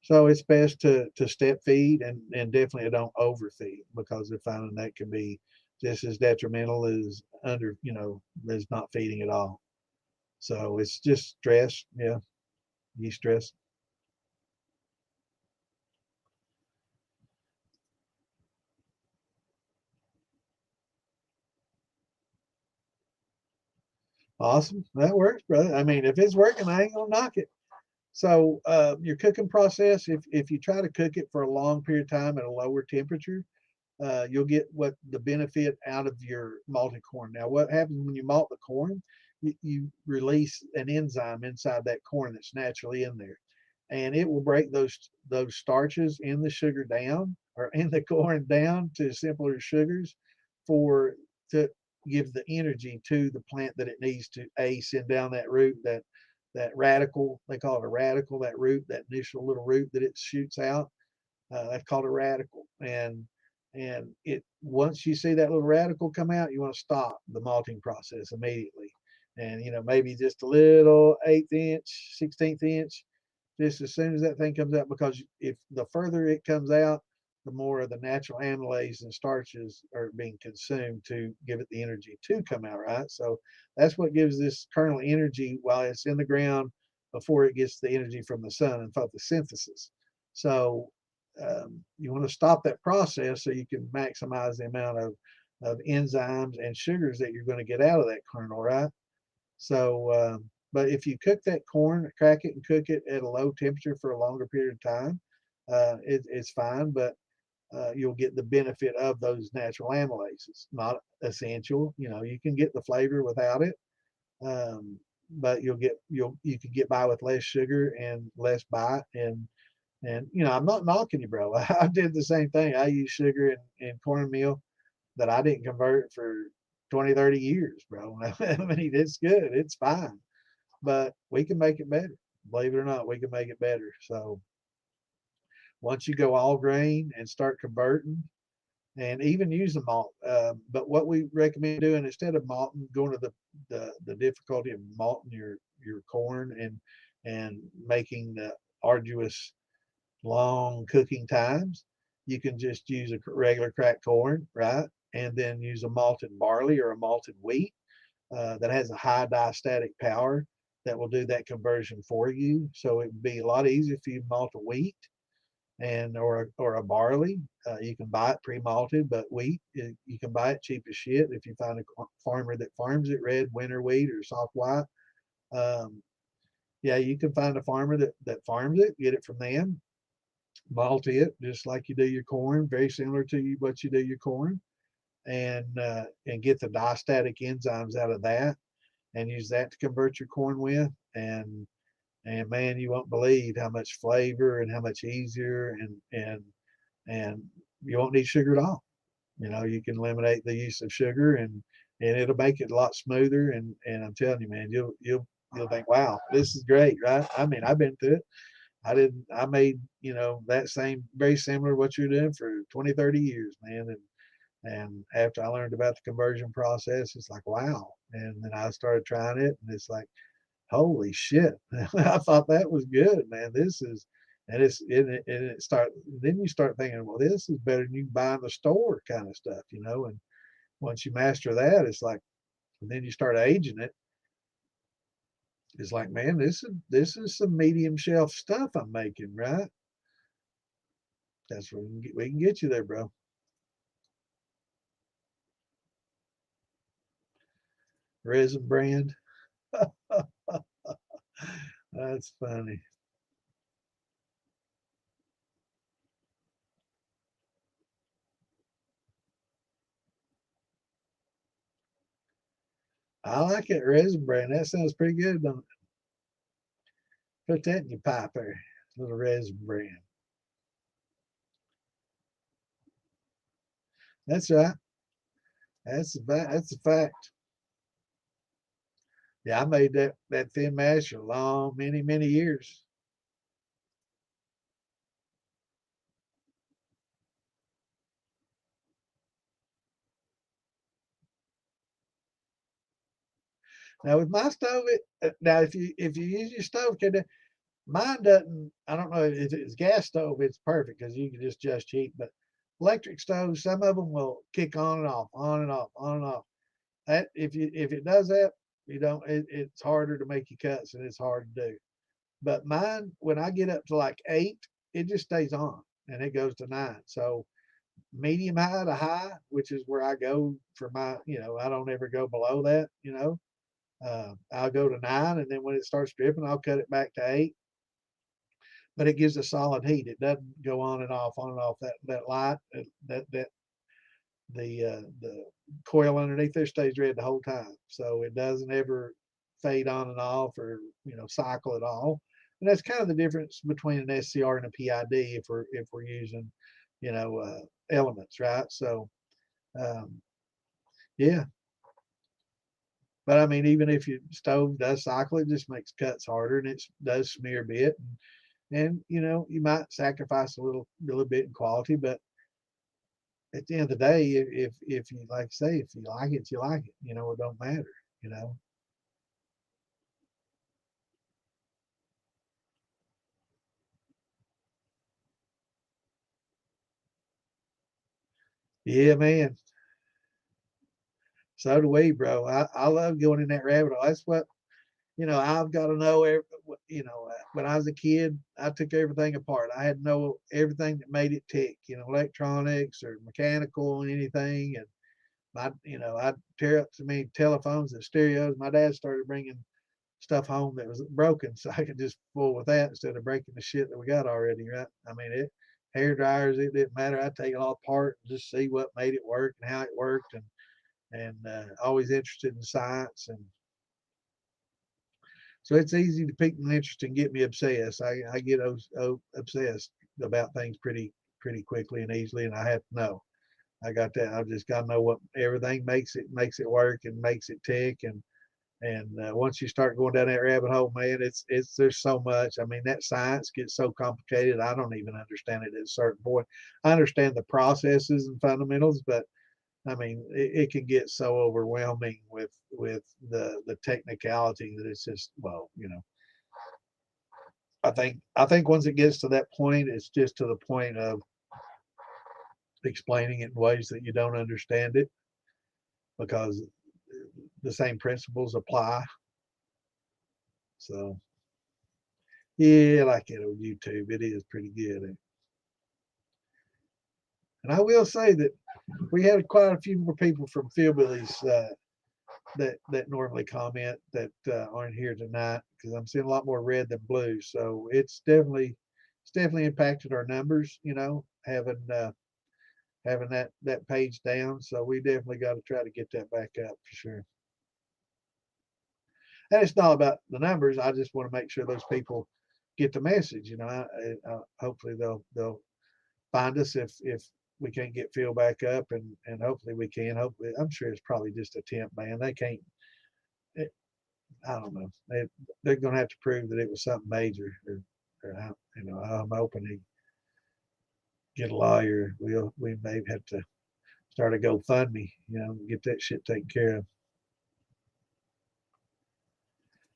So it's best to step feed, and definitely don't overfeed, because they're finding that can be just as detrimental as as not feeding at all. So it's just stress, yeah, yeast stress. Awesome, that works, brother. I mean, if it's working, I ain't gonna knock it. So your cooking process, if you try to cook it for a long period of time at a lower temperature, you'll get what the benefit out of your malted corn. Now, what happens when you malt the corn? You release an enzyme inside that corn that's naturally in there, and it will break those starches in the sugar down, or in the corn down, to simpler sugars, to give the energy to the plant that it needs to send down that root, that radicle. They call it a radicle. That root, that initial little root that it shoots out, that's called a radicle. And it, once you see that little radical come out, you want to stop the malting process immediately. And maybe just a little 1/8 inch, 1/16 inch, just as soon as that thing comes out, because if the further it comes out, the more of the natural amylase and starches are being consumed to give it the energy to come out, right? So that's what gives this kernel energy while it's in the ground, before it gets the energy from the sun and photosynthesis. So you want to stop that process so you can maximize the amount of enzymes and sugars that you're going to get out of that kernel, right? So, but if you cook that corn, crack it and cook it at a low temperature for a longer period of time, it's fine, but you'll get the benefit of those natural amylases. Not essential, you can get the flavor without it, but you can get by with less sugar and less bite. And I'm not knocking you, bro. I did the same thing. I use sugar and cornmeal that I didn't convert for 20, 30 years, bro. I mean, it's good. It's fine. But we can make it better. Believe it or not, we can make it better. So once you go all grain and start converting, and even use the malt. But what we recommend doing, instead of malting, going to the difficulty of malting your corn and making the arduous long cooking times, you can just use a regular cracked corn, right? And then use a malted barley or a malted wheat that has a high diastatic power that will do that conversion for you. So it would be a lot easier if you malt a wheat and or a barley. You can buy it pre-malted, but wheat you can buy it cheap as shit if you find a farmer that farms it, red winter wheat or soft white. Um, yeah, you can find a farmer that farms it, get it from them, malt it just like you do your corn, very similar to what you do your corn, and get the diastatic enzymes out of that, and use that to convert your corn with, and man, you won't believe how much flavor and how much easier, and you won't need sugar at all. You can eliminate the use of sugar, and it'll make it a lot smoother. And I'm telling you, man, you'll think, wow, this is great, right? I mean, I've been through it. I made, that same, very similar to what you're doing for 20, 30 years, man. And after I learned about the conversion process, it's like, wow. And then I started trying it, and it's like, holy shit. I thought that was good, man. This is, and it start, then you start thinking, well, this is better than you can buy in the store kind of stuff. And once you master that, it's like, and then you start aging it. It's like, man, this is some medium shelf stuff I'm making, right? That's where we can get you there, bro. Resin brand. That's funny. I like it, resin brand. That sounds pretty good. Don't it? Put that in your pipe there. Little resin brand. That's right. That's a fact. Yeah, I made that thin mash for long, many, many years. Now with my stove, now if you use your stove, mine doesn't. I don't know if it's gas stove, it's perfect because you can just heat. But electric stoves, some of them will kick on and off, on and off, on and off. That if it does that, you don't. It's harder to make your cuts and it's hard to do. But mine, when I get up to like 8, it just stays on and it goes to 9. So medium high to high, which is where I go for my, I don't ever go below that. I'll go to 9, and then when it starts dripping, I'll cut it back to 8. But it gives a solid heat. It doesn't go on and off, on and off. That light, that the coil underneath there stays red the whole time, so it doesn't ever fade on and off or cycle at all. And that's kind of the difference between an SCR and a PID if we're using elements, right? So um, yeah, but I mean, even if your stove does cycle, it just makes cuts harder and it does smear a bit, and you might sacrifice a little bit in quality, but at the end of the day, if you like say, if you like it, you like it. It don't matter. You know. Yeah, man. So do we, bro. I love going in that rabbit hole. That's what I've got to know. When I was a kid, I took everything apart. I had to know everything that made it tick. Electronics or mechanical and anything. And I'd tear up so many telephones and stereos. My dad started bringing stuff home that was broken, so I could just fool with that instead of breaking the shit that we got already. Right? I mean, hair dryers, it didn't matter. I'd take it all apart and just see what made it work and how it worked, and always interested in science, and so it's easy to pique my interest and get me obsessed. I get obsessed about things pretty quickly and easily, and I have to know. I got that. I just got to know what everything makes it work and makes it tick, and once you start going down that rabbit hole, man, it's there's so much. I mean, that science gets so complicated. I don't even understand it at a certain point. I understand the processes and fundamentals, but I mean, it can get so overwhelming with the technicality that it's just, well, I think once it gets to that point, it's just to the point of explaining it in ways that you don't understand it because the same principles apply. So yeah, like it on YouTube, it is pretty good. And I will say that we had quite a few more people from Fieldbillies that normally comment that aren't here tonight, because I'm seeing a lot more red than blue. So it's definitely impacted our numbers, having that page down. So we definitely got to try to get that back up for sure. And it's not about the numbers. I just want to make sure those people get the message. Hopefully they'll find us if we can't get Phil back up, and hopefully we can. Hopefully, I'm sure it's probably just a temp ban. They can't. It, I don't know. They're going to have to prove that it was something major, or I'm hoping he get a lawyer. We may have to start a GoFundMe, get that shit taken care of.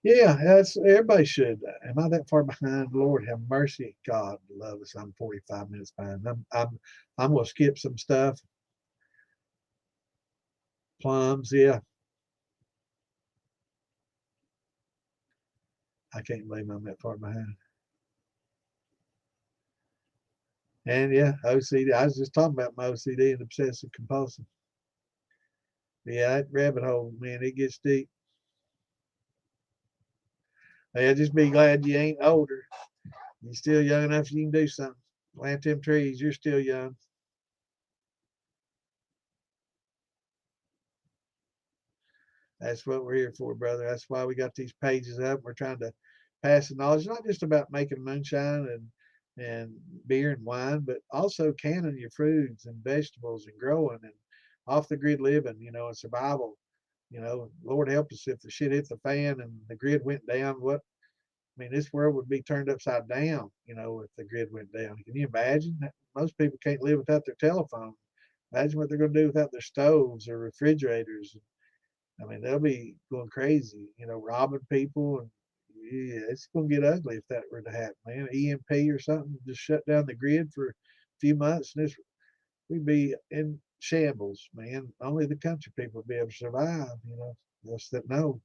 Yeah, that's everybody should. Am I that far behind? Lord have mercy. God love us. I'm 45 minutes behind. I'm gonna skip some stuff. Plums, yeah. I can't believe I'm that far behind. And yeah, OCD. I was just talking about my OCD and obsessive compulsive. Yeah, that rabbit hole, man, it gets deep. Yeah, just be glad you ain't older. You're still young enough you can do something. Plant them trees. You're still young. That's what we're here for, brother. That's why we got these pages up. We're trying to pass the knowledge, not just about making moonshine and beer and wine, but also canning your fruits and vegetables and growing and off the grid living, and survival. Lord help us if the shit hit the fan and the grid went down. This world would be turned upside down, if the grid went down. Can you imagine? Most people can't live without their telephone. Imagine what they're going to do without their stoves or refrigerators. They'll be going crazy, robbing people, and yeah, it's going to get ugly if that were to happen, man. EMP or something just shut down the grid for a few months, and we'd be in shambles, man. Only the country people would be able to survive, Us that know.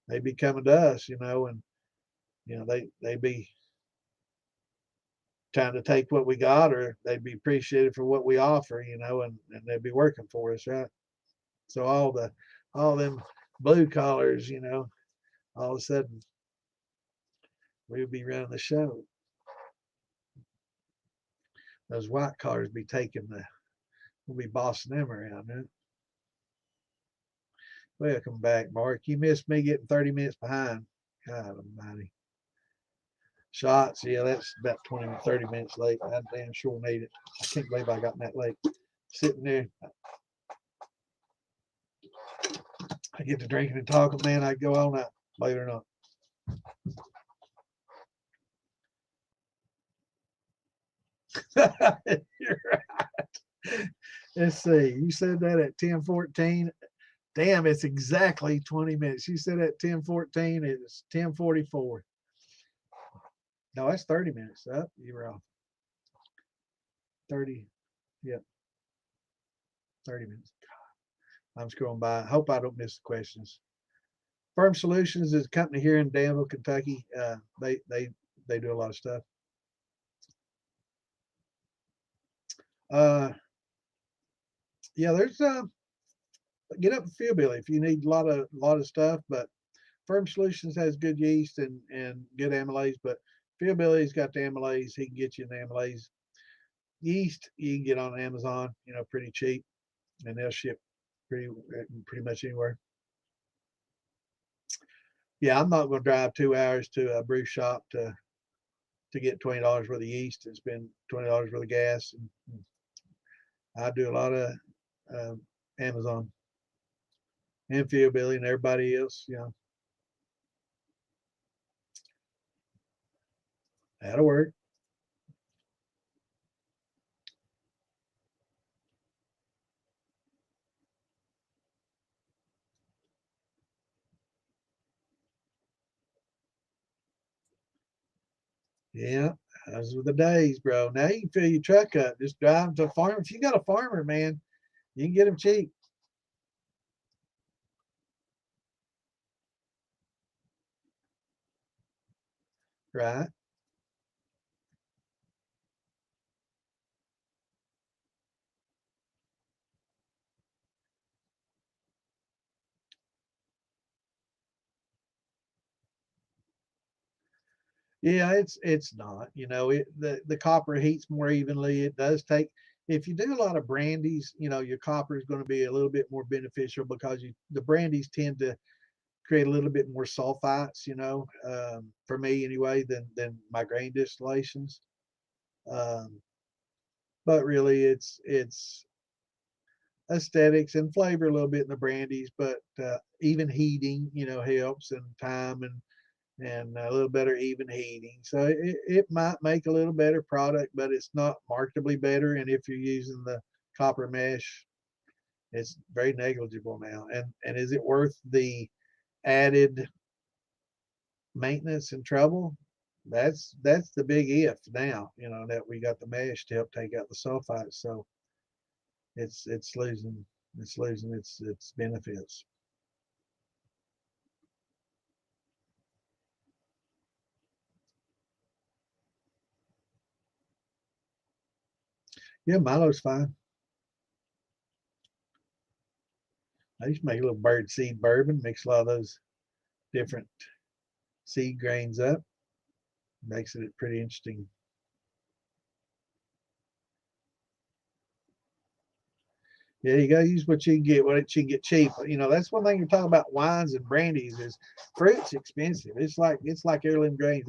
They'd be coming to us, and they'd be trying to take what we got, or they'd be appreciated for what we offer, and they'd be working for us, right? So all them blue collars, all of a sudden we would be running the show. Those white collars be we'll be bossing them around, right? Welcome back, Mark. You missed me getting 30 minutes behind. God almighty. Shots, yeah, that's about 20 or 30 minutes late. I damn sure need it. I can't believe I got that late. Sitting there. I get to drinking and talking, man. I go all night, believe it or not. You're right. Let's see. You said that at 10:14. Damn, it's exactly 20 minutes. You said at 10:14. It's 10:44. No, that's 30 minutes. Up, you were off. 30. Yep, 30 minutes. I'm scrolling by. I hope I don't miss the questions. Firm Solutions is a company here in Danville, Kentucky. They do a lot of stuff. Yeah, there's get up and feel Billy if you need a lot of stuff. But Firm Solutions has good yeast and good amylase. But Phil Billy's got the amylase. He can get you the amylase. Yeast you can get on Amazon, pretty cheap, and they'll ship pretty much anywhere. Yeah, I'm not going to drive 2 hours to a brew shop to get $20 worth of yeast and spend $20 worth of gas. And I do a lot of Amazon and Phil Billy and everybody else, That'll work. Yeah, those were the days, bro. Now you can fill your truck up. Just drive them to a farm. If you got a farmer, man, you can get them cheap. Right. Yeah, it's not. You know, the copper heats more evenly. It does take, if you do a lot of brandies, you know, your copper is going to be a little bit more beneficial because the brandies tend to create a little bit more sulfites, you know, for me anyway, than my grain distillations. Um, but really, it's aesthetics and flavor a little bit in the brandies, but even heating, you know, helps, and time, and a little better even heating. So it might make a little better product, but it's not markedly better. And if you're using the copper mesh, it's very negligible now. And is it worth the added maintenance and trouble? That's the big if now, you know, that we got the mesh to help take out the sulfites. So it's losing its benefits. Yeah, Milo's fine. I used to make a little bird seed bourbon, mix a lot of those different seed grains up, makes it pretty interesting. Yeah, you gotta use what you can get, what you can get cheap. You know, that's one thing you're talking about wines and brandies is fruit's expensive. It's like heirloom grains.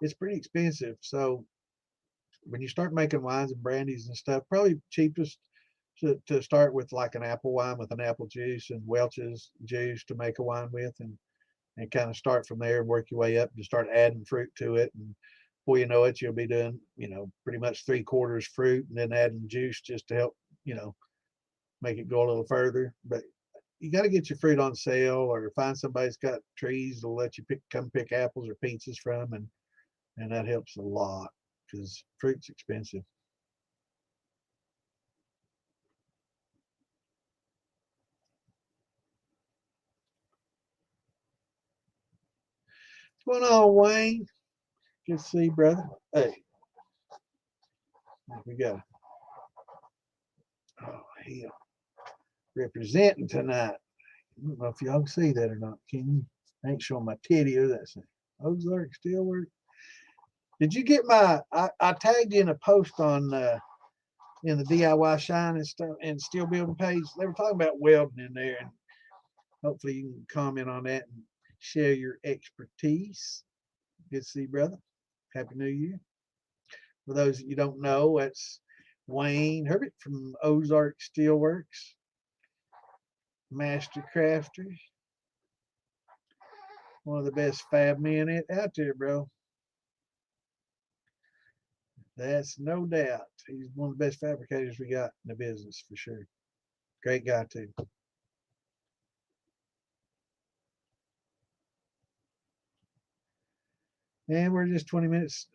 It's pretty expensive. So when you start making wines and brandies and stuff, probably cheapest to start with like an apple wine with an apple juice and Welch's juice to make a wine with, and kind of start from there and work your way up and start adding fruit to it. And before you know it, you'll be doing, you know, pretty much 3/4 fruit and then adding juice just to help, you know, make it go a little further. But you got to get your fruit on sale or find somebody that's got trees that'll let you come pick apples or peaches from, and that helps a lot because fruit's expensive. What's going on, Wayne? Good to see you, brother. Hey, we got, oh hell, representing tonight. I don't know if y'all can see that or not. Can you? I ain't showing my titty or that thing. Ozark still work. Did you get my? I tagged you in a post on in the DIY shine and stuff and steel building page. They were talking about welding in there, and hopefully you can comment on that and share your expertise. Good to see you, brother. Happy New Year. For those that you don't know, that's Wayne Herbert from Ozark Steelworks, master crafter, one of the best fab men out there, bro. That's no doubt. He's one of the best fabricators we got in the business for sure. Great guy too. And we're just 20 minutes.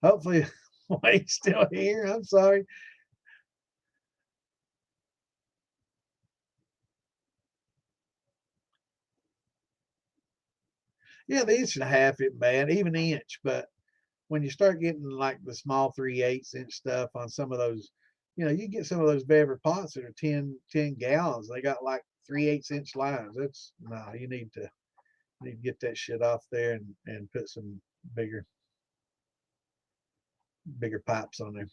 Hopefully Wayne's still here. I'm sorry. Yeah, the inch and a half isn't bad, even inch, but when you start getting like the small 3/8 inch stuff on some of those, you know, you get some of those beverage pots that are 10 gallons. They got like 3/8 inch lines. That's no, you need to get that shit off there and put some bigger pipes on there.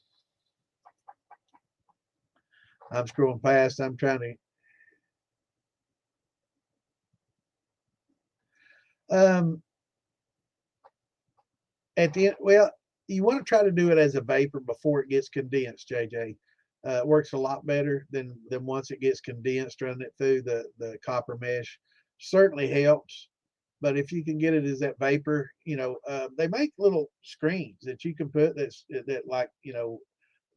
I'm scrolling past. I'm trying to at the end. Well, you want to try to do it as a vapor before it gets condensed, JJ. It works a lot better than once it gets condensed, running it through the copper mesh. Certainly helps, but if you can get it as that vapor, you know, they make little screens that you can put that like, you know,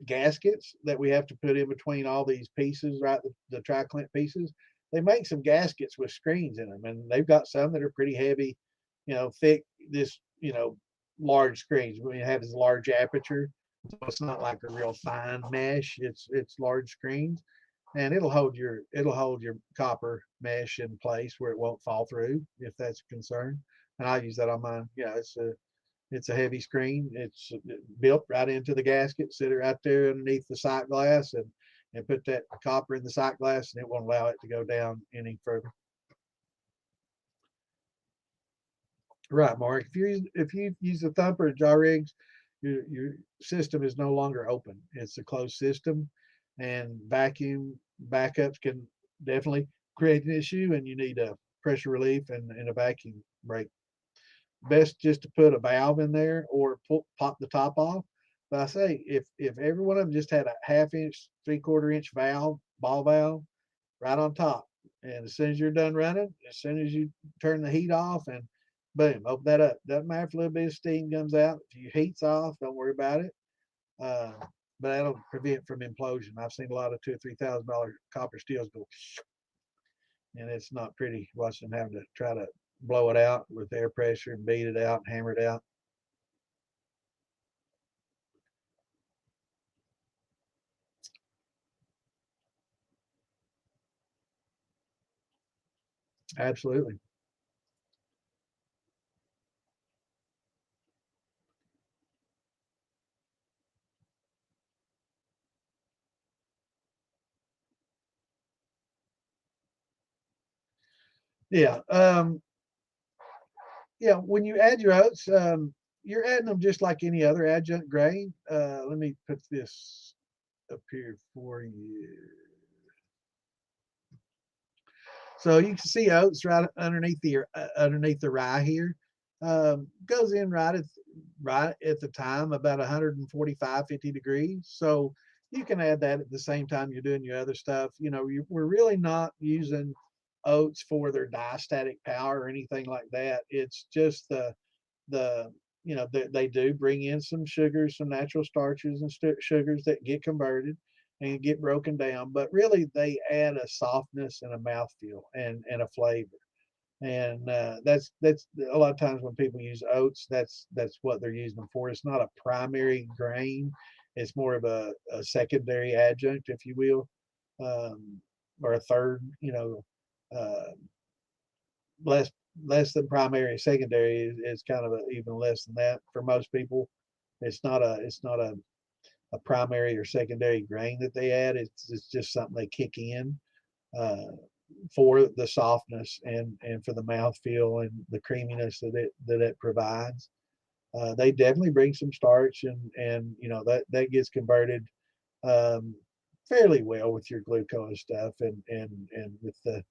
gaskets that we have to put in between all these pieces, right? The tri-clint pieces. They make some gaskets with screens in them, and they've got some that are pretty heavy, you know, thick. This, you know, large screens. We have this large aperture, so it's not like a real fine mesh. It's large screens, and it'll hold your copper mesh in place where it won't fall through if that's a concern. And I use that on mine. Yeah, it's a heavy screen. It's built right into the gasket, sit it right there underneath the sight glass, and put that copper in the sight glass, and it won't allow it to go down any further. Right, Mark. If you use a thumper or jaw rigs, your system is no longer open. It's a closed system, and vacuum backups can definitely create an issue, and you need a pressure relief and a vacuum brake. Best just to put a valve in there or pop the top off. But I say if every one of them just had a half-inch, three-quarter-inch valve, ball valve, right on top. And as soon as you're done running, as soon as you turn the heat off and boom, open that up. Doesn't matter if a little bit of steam comes out. If your heat's off, don't worry about it. Uh, but that'll prevent from implosion. I've seen a lot of $2,000 or $3,000 copper steels go, and it's not pretty watching them having to try to blow it out with air pressure and beat it out and hammer it out. Absolutely. Yeah. Yeah. When you add your oats, you're adding them just like any other adjunct grain. Let me put this up here for you. So you can see oats right underneath the rye here. Goes in right at the time about 145, 50 degrees. So you can add that at the same time you're doing your other stuff. We're really not using oats for their diastatic power or anything like that. It's just the they do bring in some sugars, some natural starches and sugars that get converted and get broken down, but really they add a softness and a mouthfeel and a flavor. And that's a lot of times when people use oats, that's what they're using them for. It's not a primary grain; it's more of a secondary adjunct, if you will, or a third. Uh, less less than primary. Secondary is kind of even less than that for most people. It's not a primary or secondary grain that they add. It's just something they kick in uh, for the softness and for the mouthfeel and the creaminess that it provides. They definitely bring some starch, and that gets converted um, fairly well with your glucose stuff and with the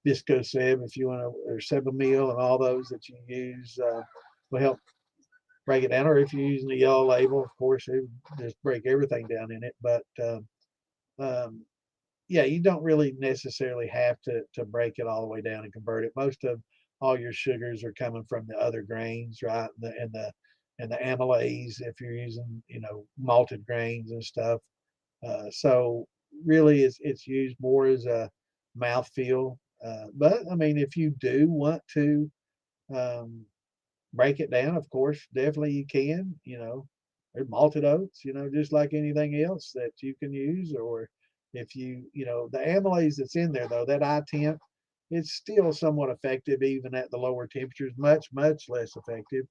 Visco Seb, if you want to, or Sebamil and all those that you use will help break it down. Or if you're using the yellow label, of course, it just break everything down in it. But um, yeah, you don't really necessarily have to break it all the way down and convert it. Most of all your sugars are coming from the other grains, right? And the amylase if you're using malted grains and stuff. So really, it's used more as a mouthfeel. But I mean, if you do want to um, break it down, of course, definitely you can. There's malted oats, just like anything else that you can use. Or if the amylase that's in there, though, that I-temp, it's still somewhat effective even at the lower temperatures, much, much less effective.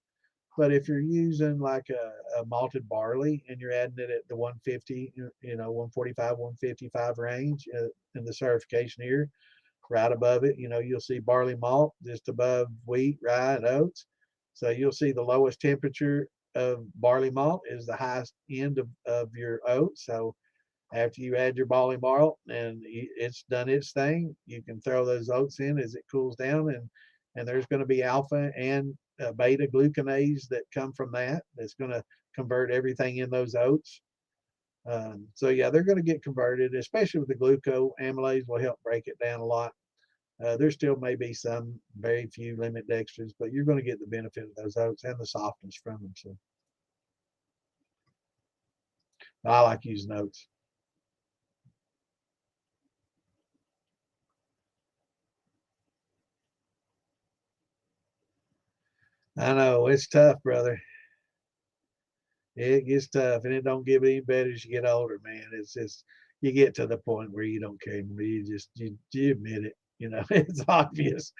But if you're using like a malted barley and you're adding it at the 150, 145, 155 range in the certification here, right above it, you'll see barley malt just above wheat, rye, and oats. So you'll see the lowest temperature of barley malt is the highest end of your oats. So after you add your barley malt and it's done its thing, you can throw those oats in as it cools down, and there's going to be alpha and beta glucanase that come from that's going to convert everything in those oats. So yeah, they're going to get converted, especially with the gluco. Amylase will help break it down a lot. There still may be some very few limit dextrins, but you're going to get the benefit of those oats and the softness from them. So I like using oats. I know it's tough, brother. It gets tough, and it don't get any better as you get older, man. It's just you get to the point where you don't care anymore. You admit it. It's obvious.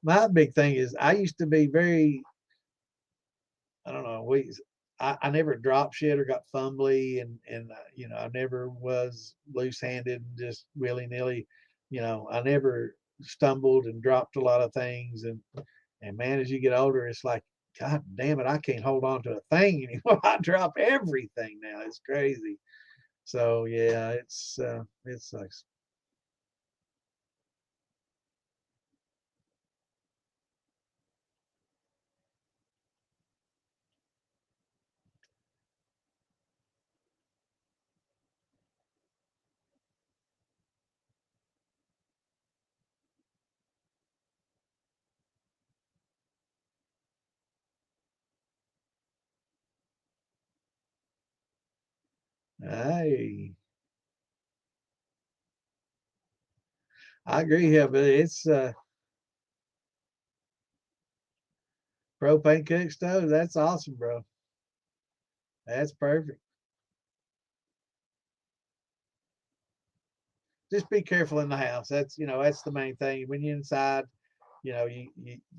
My big thing is I used to be very, I don't know, I never dropped shit or got fumbly, and I never was loose handed and just willy nilly. I never stumbled and dropped a lot of things, and And man, as you get older, it's like, God damn it, I can't hold on to a thing anymore. I drop everything now. It's crazy. So yeah, it sucks. I I agree here, but it's propane cook stove. That's awesome, bro. That's perfect. Just be careful in the house. That's the main thing. When you're inside, you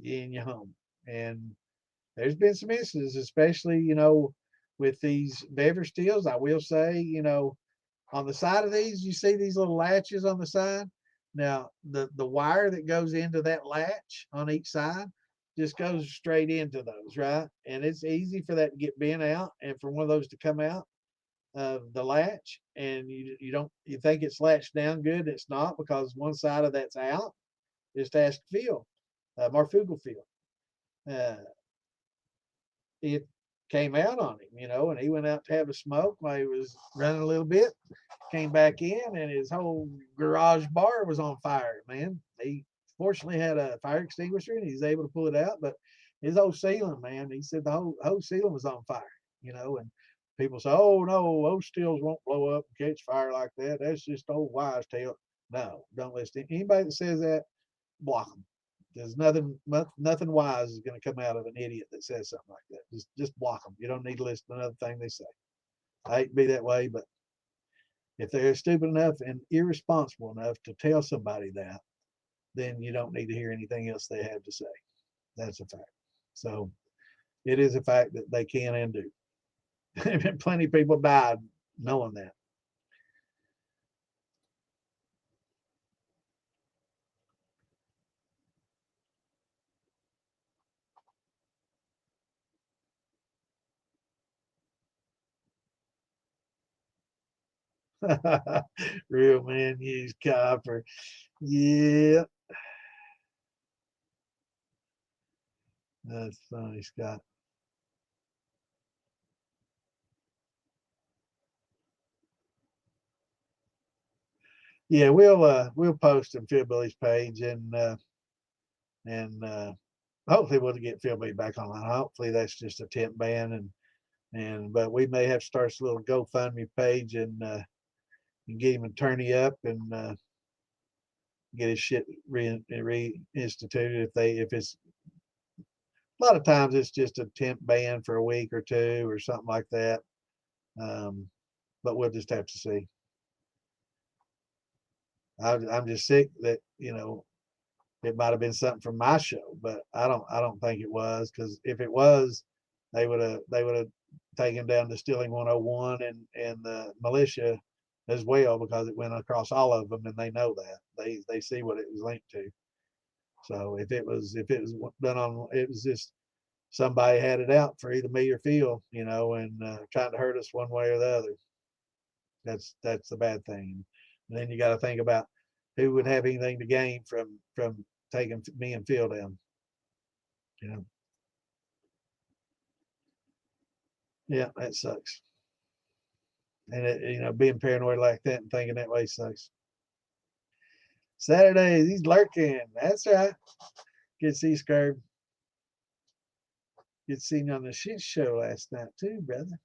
in your home. And there's been some instances, especially, with these beverage stills. I will say, on the side of these, you see these little latches on the side. Now, the wire that goes into that latch on each side just goes straight into those, right? And it's easy for that to get bent out and for one of those to come out of the latch. And you think it's latched down good. It's not, because one side of that's out. Just ask Phil, Marfugal Phil. Uh, it came out on him, and he went out to have a smoke while he was running a little bit, came back in, and his whole garage bar was on fire, man. He fortunately had a fire extinguisher and he's able to pull it out, but his whole ceiling, man, he said the whole ceiling was on fire, and people say, oh no, those stills won't blow up and catch fire like that. That's just old wise tale. No, don't listen to anybody that says that. Block them. There's nothing wise is going to come out of an idiot that says something like that. Just block them. You don't need to listen to another thing they say. I hate to be that way, but if they're stupid enough and irresponsible enough to tell somebody that, then you don't need to hear anything else they have to say. That's a fact. So it is a fact that they can and do. Plenty of people died knowing that. Real man use copper. Yeah, that's funny, Scott. Yeah, we'll post on Phil Billy's page, and hopefully we'll get Phil Billy back online. Hopefully that's just a temp ban, and but we may have to start a little GoFundMe page and get him an attorney up and get his shit reinstituted if it's a lot of times it's just a temp ban for a week or two or something like that. Um, but we'll just have to see. I'm just sick that it might have been something from my show, but I don't think it was, because if it was, they would have taken down Distilling 101 and the militia as well, because it went across all of them and they know that they see what it was linked to. So if it was done on, it was just somebody had it out for either me or Phil, and trying to hurt us one way or the other. That's the bad thing. And then you got to think about who would have anything to gain from taking me and Phil down. You know, yeah, that sucks. And being paranoid like that and thinking that way sucks. Saturdays, he's lurking. That's right. Good to see you, Scurb. Good to see you on the shit show last night too, brother.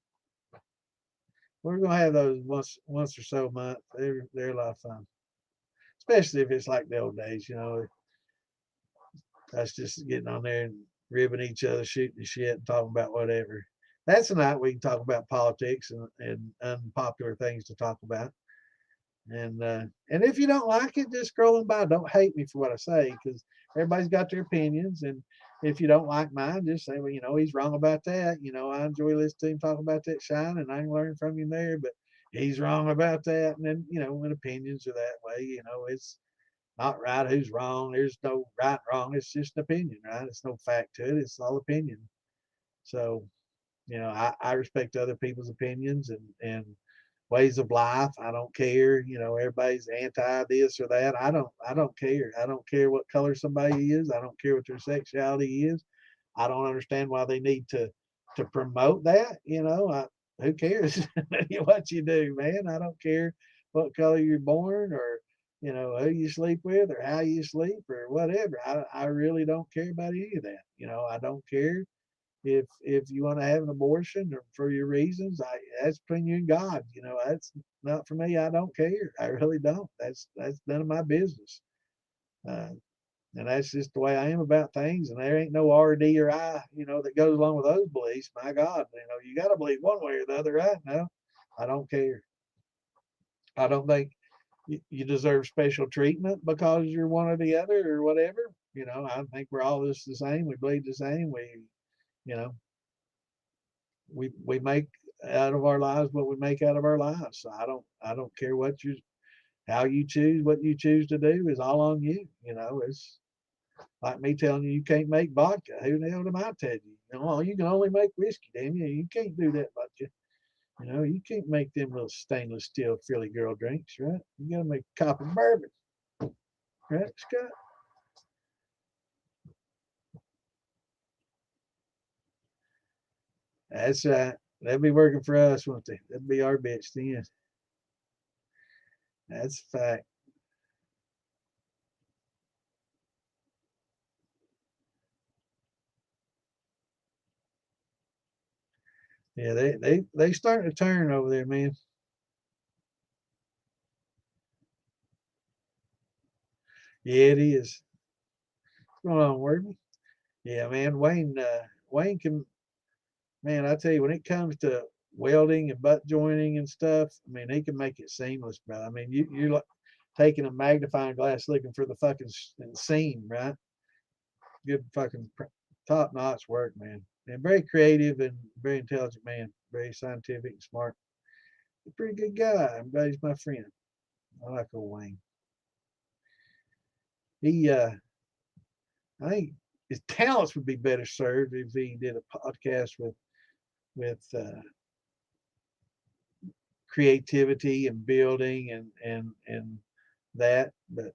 We're gonna have those once or so a month. They're a lot of fun, especially if it's like the old days. That's just getting on there and ribbing each other, shooting the shit, and talking about whatever. That's the night we can talk about politics and unpopular things to talk about. And if you don't like it, just scrolling by. Don't hate me for what I say, because everybody's got their opinions. And if you don't like mine, just say, well, he's wrong about that. I enjoy listening to him talk about that shine, and I can learn from him there. But he's wrong about that. And then when opinions are that way, it's not right, who's wrong. There's no right and wrong. It's just an opinion, right? It's no fact to it. It's all opinion. So, I respect other people's opinions and ways of life. I don't care. Everybody's anti this or that. I don't care. I don't care what color somebody is. I don't care what their sexuality is. I don't understand why they need to promote that. Who cares what you do, man? I don't care what color you're born or who you sleep with or how you sleep or whatever. I really don't care about any of that. I don't care if you want to have an abortion or for your reasons. That's between you and God. That's not for me. I don't care. I really don't. That's none of my business. Uh, and that's just the way I am about things. And there ain't no RD or I, that goes along with those beliefs. My God, you got to believe one way or the other, right? No, I don't care. I don't think you deserve special treatment because you're one or the other or whatever. I think we're all just the same. We believe the same. You know, we make out of our lives what we make out of our lives. So I don't care how you choose what you choose to do is all on you. It's like me telling you can't make vodka. Who the hell am I telling you? You can only make whiskey, damn you. You can't do that, but you can't make them little stainless steel Philly girl drinks, right? You gotta make copper bourbon, right, Scott? That's right. They'll be working for us, won't they? That'll be our bitch then. That's a fact. Yeah, they starting to turn over there, man. Yeah, it is. What's going on, Worthy? Yeah, man. Wayne can, man. I tell you, when it comes to welding and butt joining and stuff, I mean, he can make it seamless, bro. I mean, you're like taking a magnifying glass looking for the fucking seam, right? Good fucking top notch work, man. And very creative and very intelligent man. Very scientific and smart. A pretty good guy. I'm glad he's my friend. I like old Wayne. He I think his talents would be better served if he did a podcast with creativity and building and that. But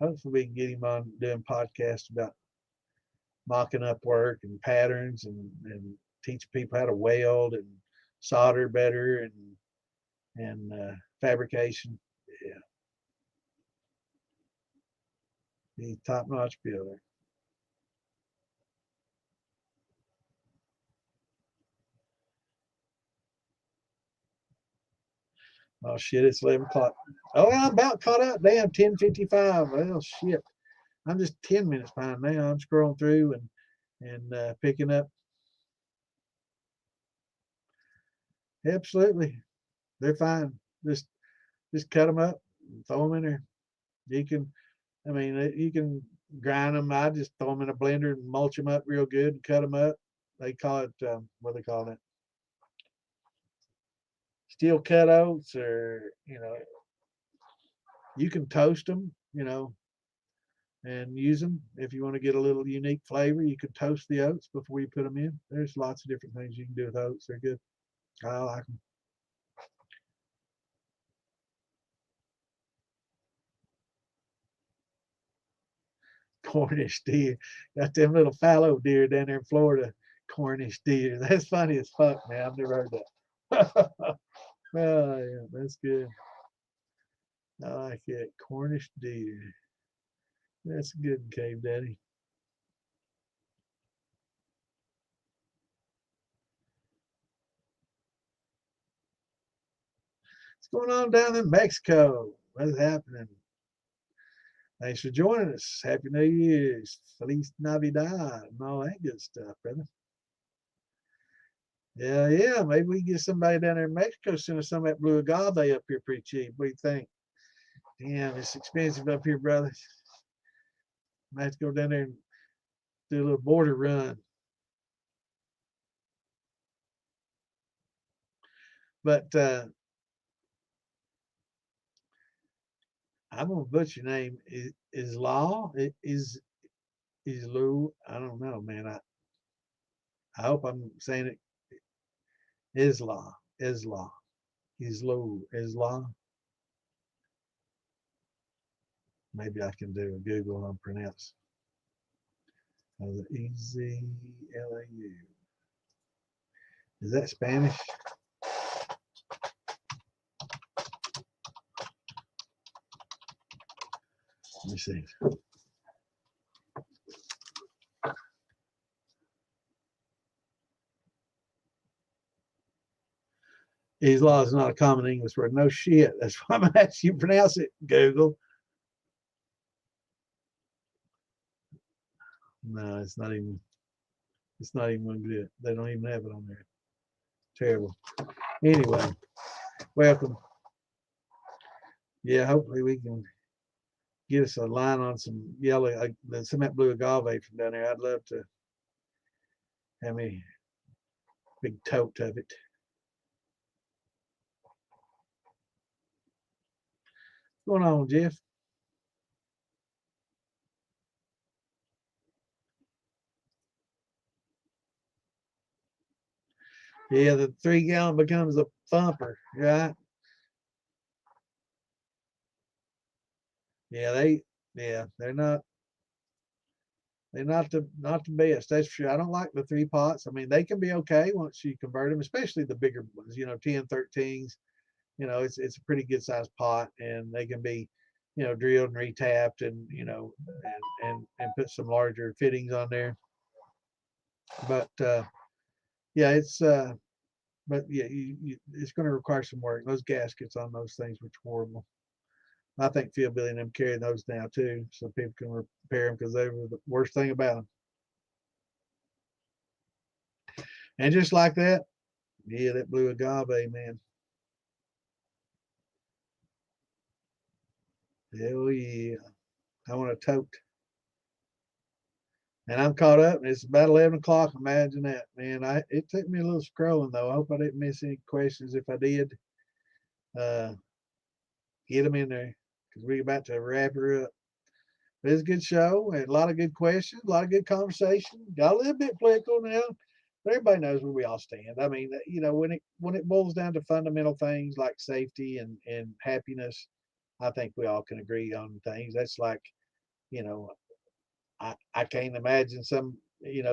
hopefully we can get him on doing podcasts about mocking up work and patterns and teach people how to weld and solder better and fabrication. Yeah, he's top notch builder. Oh shit, it's 11 o'clock. Oh, I'm about caught up. Damn, 10:55. Well, shit. I'm just 10 minutes behind now. I'm scrolling through and picking up. Absolutely, they're fine. Just cut them up, and throw them in there. You can, I mean, you can grind them. I just throw them in a blender and mulch them up real good and cut them up. They call it what do they call it? Steel cut oats, or you can toast them. And use them if you want to get a little unique flavor. You could toast the oats before you put them in. There's lots of different things you can do with oats. They're good. I like them. Cornish deer. Got them little fallow deer down there in Florida. Cornish deer. That's funny as fuck, man. I've never heard that. Oh, yeah, that's good. I like it. Cornish deer. That's good, Cave Daddy. What's going on down in Mexico? What's happening? Thanks for joining us. Happy New Year's. Feliz Navidad and all that good stuff, brother. Yeah, yeah. Maybe we can get somebody down there in Mexico send us some of that blue agave up here pretty cheap. What do you think? Damn, it's expensive up here, brother. Might have to go down there and do a little border run. But I'm gonna butcher your name. Is Law? Is Lou? I don't know, man. I hope I'm saying it. Isla. Isla. Islo. Isla. Maybe I can do a Google and pronounce. Ezlau. Is that Spanish? Let me see. Isla is not a common English word. No shit. That's why I'm asking you to pronounce it, Google. No, it's not even. It's not even good. They don't even have it on there. Terrible. Anyway, welcome. Yeah, hopefully we can get us a line on some yellow, some that blue agave from down there. I'd love to have a big tote of it. What's going on, Jeff? Yeah, the 3 gallon becomes a thumper, right? Yeah, they're not the best. That's for sure. I don't like the 3 pots. I mean, they can be okay once you convert them, especially the bigger ones. 10, 13s. It's a pretty good sized pot, and they can be, drilled and retapped, and and put some larger fittings on there. But yeah, but yeah, it's going to require some work. Those gaskets on those things were horrible. I think Phil, Billy, and them carry those now too, so people can repair them because they were the worst thing about them. And just like that, yeah, that blue agave, man. Hell yeah. I want a tote. And I'm caught up, and it's about 11 o'clock. Imagine that, man. It took me a little scrolling, though. I hope I didn't miss any questions. If I did, uh, get them in there because we're about to wrap her up. But it's a good show, and a lot of good questions, a lot of good conversation. Got a little bit political now, but everybody knows where we all stand. I mean, when it boils down to fundamental things like safety and happiness, I think we all can agree on things. That's like, you know, I can't imagine some,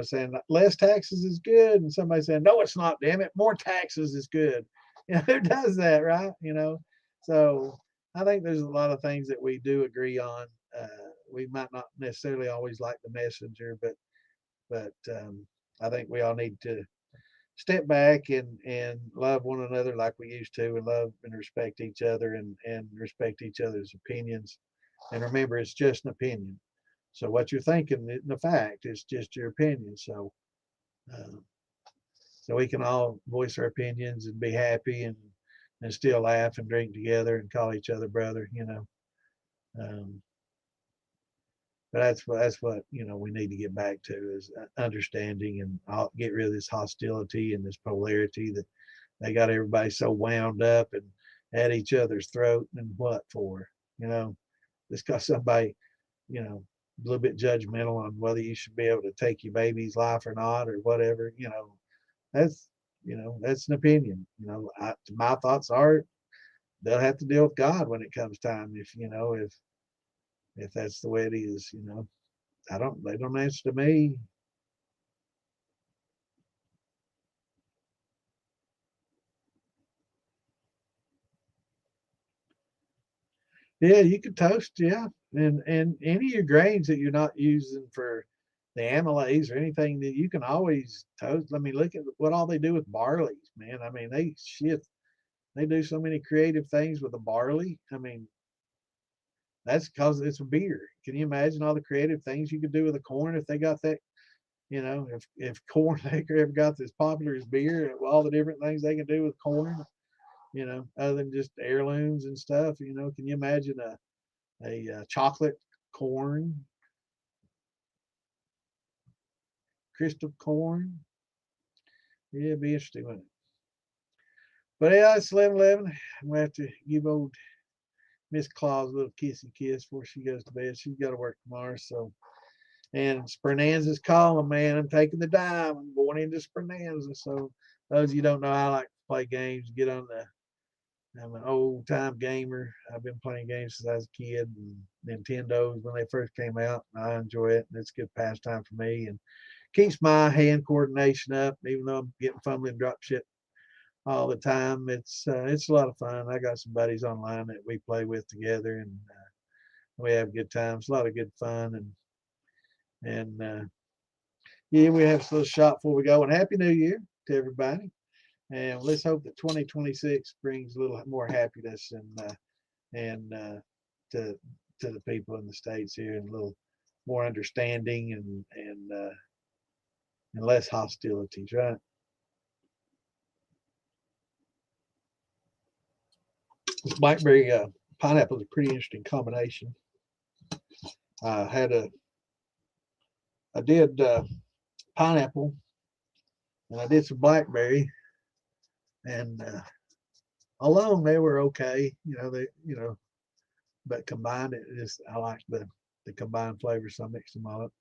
saying less taxes is good, and somebody saying no, it's not. Damn it, more taxes is good. Who does that, right? So I think there's a lot of things that we do agree on. Uh, we might not necessarily always like the messenger, but I think we all need to step back and love one another like we used to, and love and respect each other, and respect each other's opinions. And remember, it's just an opinion. So what you're thinking isn't a fact; it's just your opinion. Uh, so we can all voice our opinions and be happy, and still laugh and drink together and call each other brother. Um, but that's what we need to get back to, is understanding, and get rid of this hostility and this polarity that they got everybody so wound up and at each other's throat, and what for? Just because somebody, a little bit judgmental on whether you should be able to take your baby's life or not, or whatever. That's that's an opinion. My thoughts are they'll have to deal with God when it comes time. If that's the way it is. They don't answer to me. Yeah, you can toast. Yeah, and any of your grains that you're not using for the amylase or anything, that you can always toast. I mean, look at what all they do with barley, man. I mean, they do so many creative things with the barley. I mean, that's because it's a beer. Can you imagine all the creative things you could do with the corn if they got that? If corn ever got as popular as beer, all the different things they can do with corn. Other than just heirlooms and stuff. Can you imagine a chocolate corn, crystal corn? Yeah, it'd be interesting, wouldn't it? But yeah, it's 11:11. I'm gonna have to give old Miss Claus a little kissy kiss before she goes to bed. She's got to work tomorrow, so. And Spernanza's calling, man. I'm taking the dime. I'm going into Spernanza. So those of you who don't know, I like to play games. Get on the. I'm an old time gamer. I've been playing games since I was a kid. And Nintendos when they first came out, I enjoy it, and it's a good pastime for me. And keeps my hand coordination up, even though I'm getting fumbling and drop shit all the time. It's a lot of fun. I got some buddies online that we play with together, and we have good times. A lot of good fun, and yeah, we have a little shot before we go. And Happy New Year to everybody. And let's hope that 2026 brings a little more happiness and to the people in the states here, and a little more understanding and less hostilities, right? This blackberry pineapple is a pretty interesting combination. I did pineapple, and I did some blackberry, and alone they were okay. But combined, I like the combined flavors, so I mixed them all up.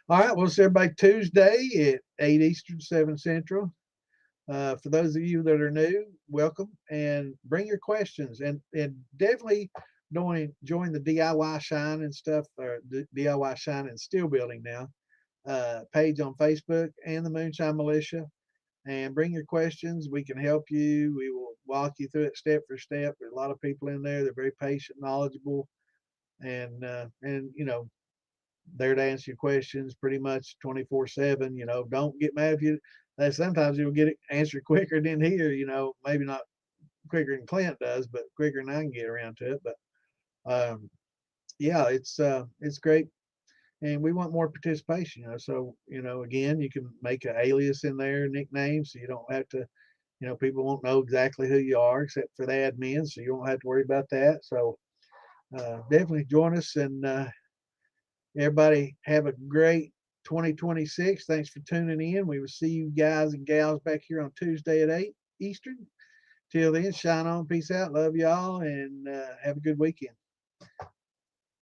All right, we'll see everybody Tuesday at 8 Eastern, 7 Central. For those of you that are new, welcome, and bring your questions, and definitely join the DIY Shine and stuff, or the DIY Shine and Steel Building now page on Facebook, and the Moonshine Militia, and bring your questions. We can help you. We will walk you through it step for step. There's a lot of people in there. They're very patient, knowledgeable, and there to answer your questions pretty much 24/7. Don't get mad if you. Sometimes you'll get it answered quicker than here. Maybe not quicker than Clint does, but quicker than I can get around to it. But yeah, it's great, and we want more participation. So again, you can make an alias in there, nickname, so you don't have to. People won't know exactly who you are except for the admin, so you won't have to worry about that. So definitely join us, and everybody have a great 2026. Thanks for tuning in. We will see you guys and gals back here on Tuesday at 8 Eastern. Till then, shine on, peace out, love y'all, and have a good weekend.